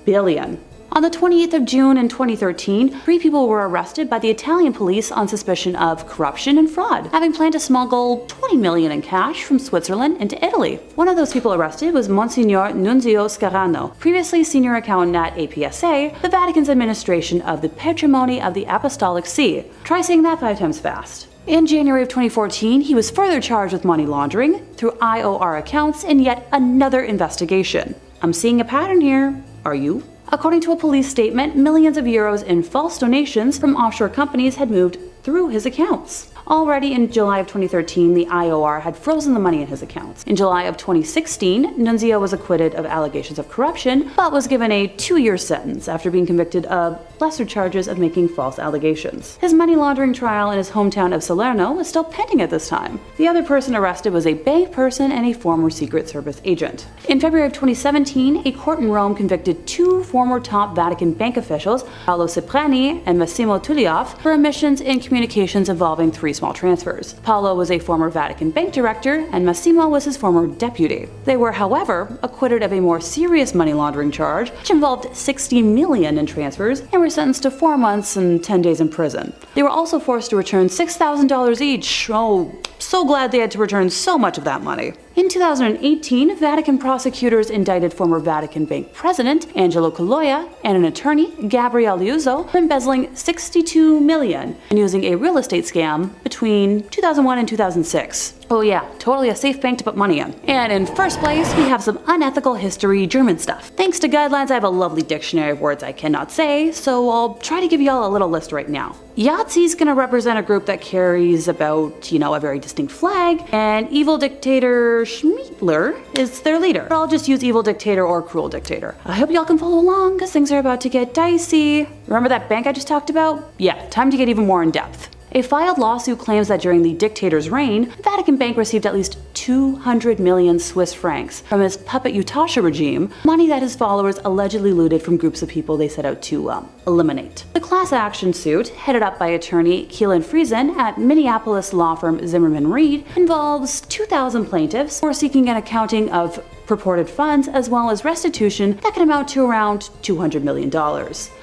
billion. On the 28th of June in 2013, 3 people were arrested by the Italian police on suspicion of corruption and fraud, having planned to smuggle 20 million in cash from Switzerland into Italy. One of those people arrested was Monsignor Nunzio Scarano, previously senior accountant at APSA, the Vatican's administration of the patrimony of the Apostolic See. Try saying that 5 times fast. In January of 2014, he was further charged with money laundering through IOR accounts in yet another investigation. I'm seeing a pattern here. Are you? According to a police statement, millions of euros in false donations from offshore companies had moved through his accounts. Already in July of 2013, the IOR had frozen the money in his accounts. In July of 2016, Nunzio was acquitted of allegations of corruption, but was given a 2-year sentence after being convicted of lesser charges of making false allegations. His money laundering trial in his hometown of Salerno was still pending at this time. The other person arrested was a bank person and a former Secret Service agent. In February of 2017, a court in Rome convicted 2 former top Vatican bank officials, Paolo Cipriani and Massimo Tullioff, for omissions in communications involving 3 small transfers. Paolo was a former Vatican bank director, and Massimo was his former deputy. They were, however, acquitted of a more serious money laundering charge, which involved 60 million in transfers, and were sentenced to 4 months and 10 days in prison. They were also forced to return $6,000 each. Oh, so glad they had to return so much of that money. In 2018, Vatican prosecutors indicted former Vatican Bank president Angelo Caloia and an attorney, Gabriele Liuzzo, for embezzling $62 million and using a real estate scam between 2001 and 2006. Oh yeah, totally a safe bank to put money in. And in first place, we have some unethical history German stuff. Thanks to guidelines, I have a lovely dictionary of words I cannot say, so I'll try to give y'all a little list right now. Yahtzee is going to represent a group that carries about, a very distinct flag, and evil dictator Schmiedler is their leader. I'll just use evil dictator or cruel dictator. I hope y'all can follow along, because things are about to get dicey. Remember that bank I just talked about? Yeah, time to get even more in depth. A filed lawsuit claims that during the dictator's reign, the Vatican Bank received at least 200 million Swiss francs from his puppet Utasha regime, money that his followers allegedly looted from groups of people they set out to eliminate. The class action suit, headed up by attorney Keelan Friesen at Minneapolis law firm Zimmerman Reed, involves 2,000 plaintiffs who are seeking an accounting of purported funds as well as restitution that can amount to around $200 million.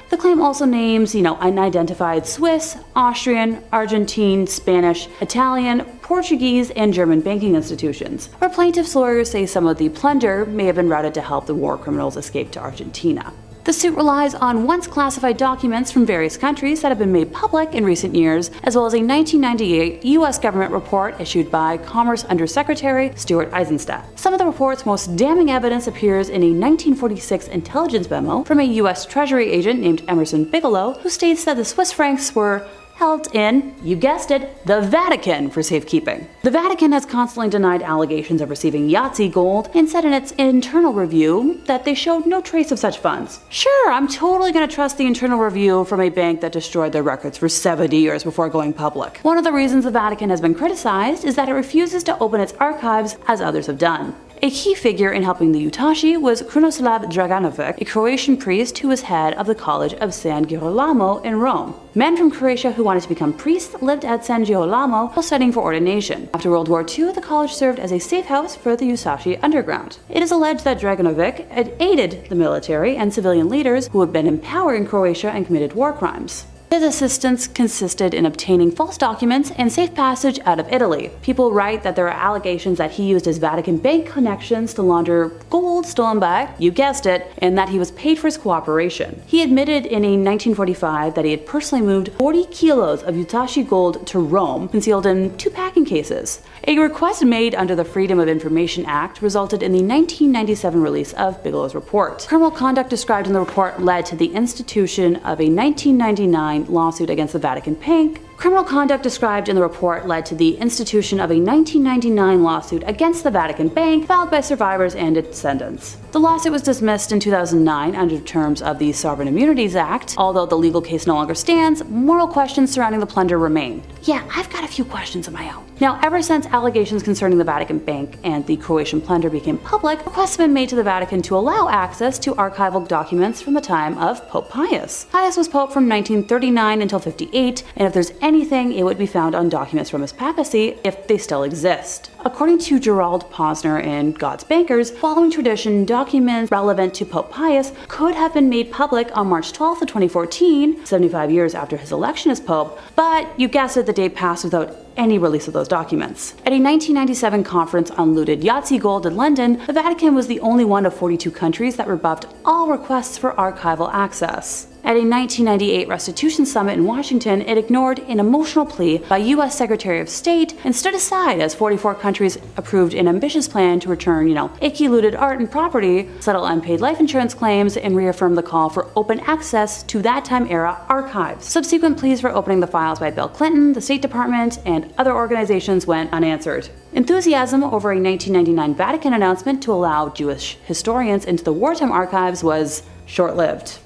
The claim also names, unidentified Swiss, Austrian, Argentine, Spanish, Italian, Portuguese, and German banking institutions, where plaintiffs' lawyers say some of the plunder may have been routed to help the war criminals escape to Argentina. The suit relies on once classified documents from various countries that have been made public in recent years, as well as a 1998 U.S. government report issued by Commerce Undersecretary Stuart Eizenstat. Some of the report's most damning evidence appears in a 1946 intelligence memo from a U.S. Treasury agent named Emerson Bigelow, who states that the Swiss francs were held in, you guessed it, the Vatican for safekeeping. The Vatican has constantly denied allegations of receiving Yahtzee gold and said in its internal review that they showed no trace of such funds. Sure, I'm totally going to trust the internal review from a bank that destroyed their records for 70 years before going public. One of the reasons the Vatican has been criticized is that it refuses to open its archives as others have done. A key figure in helping the Utashi was Krunoslav Draganovic, a Croatian priest who was head of the College of San Girolamo in Rome. Men from Croatia who wanted to become priests lived at San Girolamo while studying for ordination. After World War II, the college served as a safe house for the Utashi underground. It is alleged that Draganovic had aided the military and civilian leaders who had been in power in Croatia and committed war crimes. His assistance consisted in obtaining false documents and safe passage out of Italy. People write that there are allegations that he used his Vatican bank connections to launder gold stolen by, you guessed it, and that he was paid for his cooperation. He admitted in a 1945 that he had personally moved 40 kilos of Utashi gold to Rome, concealed in 2 packing cases. A request made under the Freedom of Information Act resulted in the 1997 release of Bigelow's report. Criminal conduct described in the report led to the institution of a 1999 lawsuit against the Vatican bank. Criminal conduct described in the report led to the institution of a 1999 lawsuit against the Vatican bank filed by survivors and descendants. The lawsuit was dismissed in 2009 under terms of the Sovereign Immunities Act. Although the legal case no longer stands, moral questions surrounding the plunder remain. Yeah, I've got a few questions of my own. Now, ever since allegations concerning the Vatican bank and the Croatian plunder became public, requests have been made to the Vatican to allow access to archival documents from the time of Pope Pius. Pius was Pope from 1939 until 58, and if there's anything, it would be found on documents from his papacy, if they still exist. According to Gerald Posner in God's Bankers, following tradition, documents relevant to Pope Pius could have been made public on March 12th of 2014, 75 years after his election as Pope, but you guessed it, the day passed without any release of those documents. At a 1997 conference on looted Yahtzee gold in London, the Vatican was the only one of 42 countries that rebuffed all requests for archival access. At a 1998 restitution summit in Washington, it ignored an emotional plea by U.S. Secretary of State and stood aside as 44 countries approved an ambitious plan to return, icky looted art and property, settle unpaid life insurance claims, and reaffirm the call for open access to that time era archives. Subsequent pleas for opening the files by Bill Clinton, the State Department, and other organizations went unanswered. Enthusiasm over a 1999 Vatican announcement to allow Jewish historians into the wartime archives was short-lived.